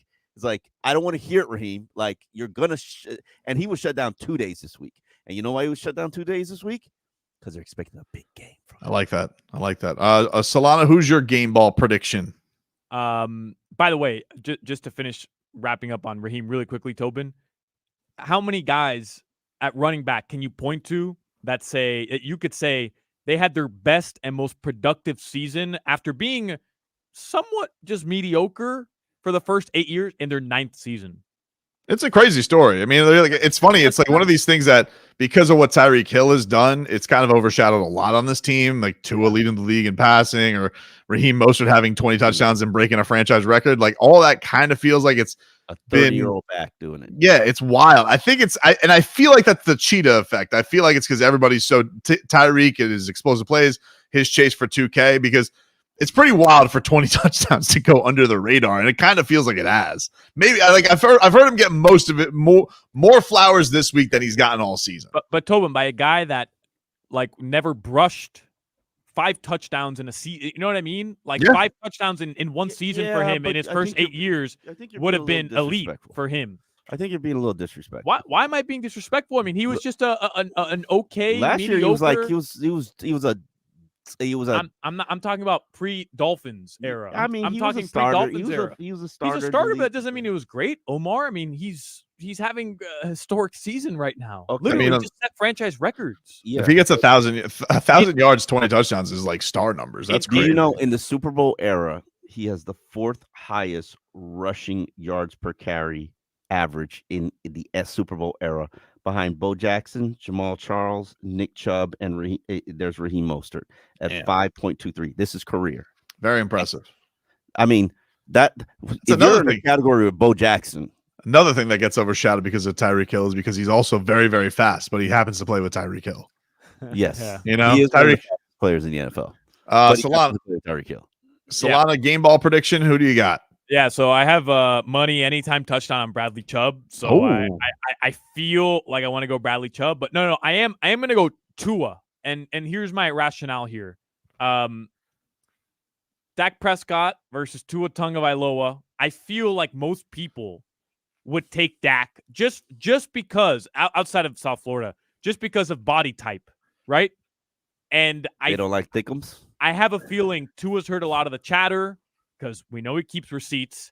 I don't want to hear it, Raheem. Like, you're going to and he was shut down 2 days this week. And you know why he was shut down 2 days this week? Because they're expecting a big game. I like that. Solana, who's your game ball prediction? By the way, just to finish wrapping up on Raheem really quickly, Tobin, how many guys at running back can you point to that you could say they had their best and most productive season after being somewhat just mediocre for the first 8 years in their 9th season? It's a crazy story. I mean, it's funny. It's like one of these things that because of what Tyreek Hill has done, it's kind of overshadowed a lot on this team. Like Tua leading the league in passing, or Raheem Mostert having 20 touchdowns and breaking a franchise record. Like all that kind of feels like it's a 30-year-old back doing it. Yeah, it's wild. I think and I feel like that's the cheetah effect. I feel like it's because everybody's so Tyreek and his explosive plays, his chase for 2K, because it's pretty wild for 20 touchdowns to go under the radar, and it kind of feels like it has. Maybe I've heard him get most of it, more flowers this week than he's gotten all season. But Tobin, by a guy that like never brushed 5 touchdowns in a season, you know what I mean? Like 5 touchdowns in one season for him in his first 8 years would have been elite for him. I think you're being a little disrespectful. Why am I being disrespectful? I mean, he was just an okay. Last mediocre. year he was like he was a. I'm talking about pre-Dolphins era. I mean, I'm talking pre-Dolphins era. He was a starter. He's a starter, but that doesn't mean it was great. Omar, I mean, he's having a historic season right now. Okay. Literally, just set franchise records. Yeah. If he gets 1,000 yards, 20 touchdowns is like star numbers. That's great. You know, in the Super Bowl era, he has the 4th highest rushing yards per carry average in the Super Bowl era, behind Bo Jackson, Jamal Charles, Nick Chubb, and there's Raheem Mostert at 5.23. This is career. Very impressive. I mean, That if another you're in thing. the category with Bo Jackson. Another thing that gets overshadowed because of Tyreek Hill is because he's also very, very fast, but he happens to play with Tyreek Hill. Yes. Yeah. You know, He is one of the Tyreek fastest players in the NFL. But he Solana, happens to play with Tyreek Hill. Solana game ball prediction. Who do you got? Yeah, so I have money anytime touchdown on Bradley Chubb. So I feel like I want to go Bradley Chubb, but no, I am going to go Tua. And here's my rationale here. Dak Prescott versus Tua Tagovailoa. I feel like most people would take Dak just because outside of South Florida, just because of body type, right? And They don't like thickums. I have a feeling Tua's heard a lot of the chatter because we know he keeps receipts,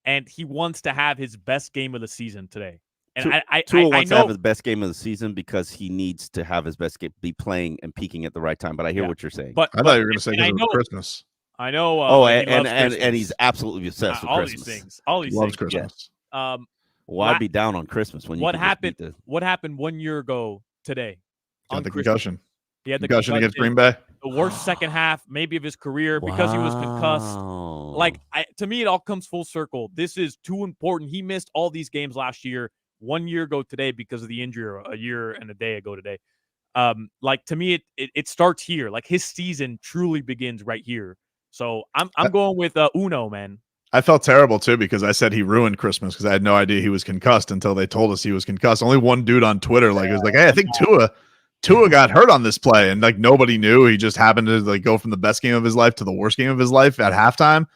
and he wants to have his best game of the season today. And Tua I wants know to have his best game of the season because he needs to have his best game, be playing and peaking at the right time. But I hear what you're saying. But I thought you were going to say and I because know- of Christmas. I know. Oh, he loves and Christmas. he's absolutely obsessed with all Christmas. these things. All these Loves things. Christmas. Well, I'd be down on Christmas when you. What can just happened? beat the- What happened 1 year ago today? Got on the Christmas? concussion. He had the Concussion against Green Bay. The worst second half, maybe of his career, because he was concussed. Wow. Like to me, it all comes full circle. This is too important. He missed all these games last year, 1 year ago today because of the injury, or a year and a day ago today. Like to me, it starts here. Like his season truly begins right here. So I'm going with Uno, man. I felt terrible too because I said he ruined Christmas because I had no idea he was concussed until they told us he was concussed. Only one dude on Twitter was like, "Hey, I think Tua got hurt on this play," and like nobody knew. He just happened to like go from the best game of his life to the worst game of his life at halftime.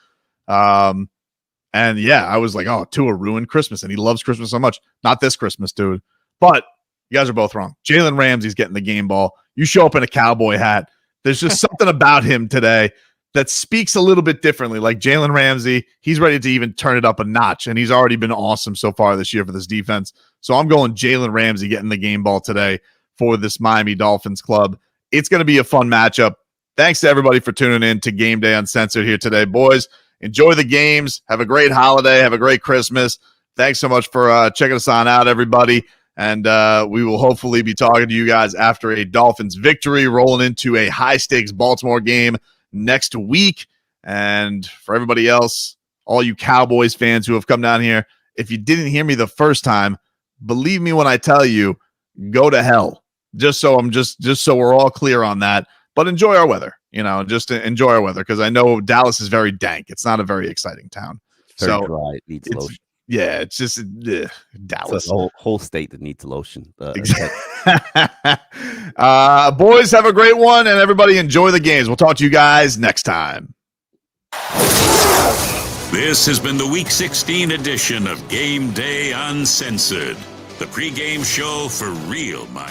And yeah, I was like, "Oh, Tua ruined Christmas," and he loves Christmas so much. Not this Christmas, dude. But you guys are both wrong. Jalen Ramsey's getting the game ball. You show up in a cowboy hat. There's just something about him today that speaks a little bit differently. Like Jalen Ramsey, he's ready to even turn it up a notch, and he's already been awesome so far this year for this defense. So I'm going Jalen Ramsey getting the game ball today for this Miami Dolphins club. It's going to be a fun matchup. Thanks to everybody for tuning in to Game Day Uncensored here today. Boys, enjoy the games. Have a great holiday. Have a great Christmas. Thanks so much for checking us on out, everybody. And we will hopefully be talking to you guys after a Dolphins victory, rolling into a high-stakes Baltimore game next week. And for everybody else, all you Cowboys fans who have come down here, if you didn't hear me the first time, believe me when I tell you, go to hell. Just so we're all clear on that. But enjoy our weather, just enjoy our weather, because I know Dallas is very dank. It's not a very exciting town. Very dry. It needs lotion. Yeah, it's just Dallas. It's a whole state that needs lotion. Boys, have a great one, and everybody enjoy the games. We'll talk to you guys next time. This has been the Week 16 edition of Game Day Uncensored, the pregame show for real,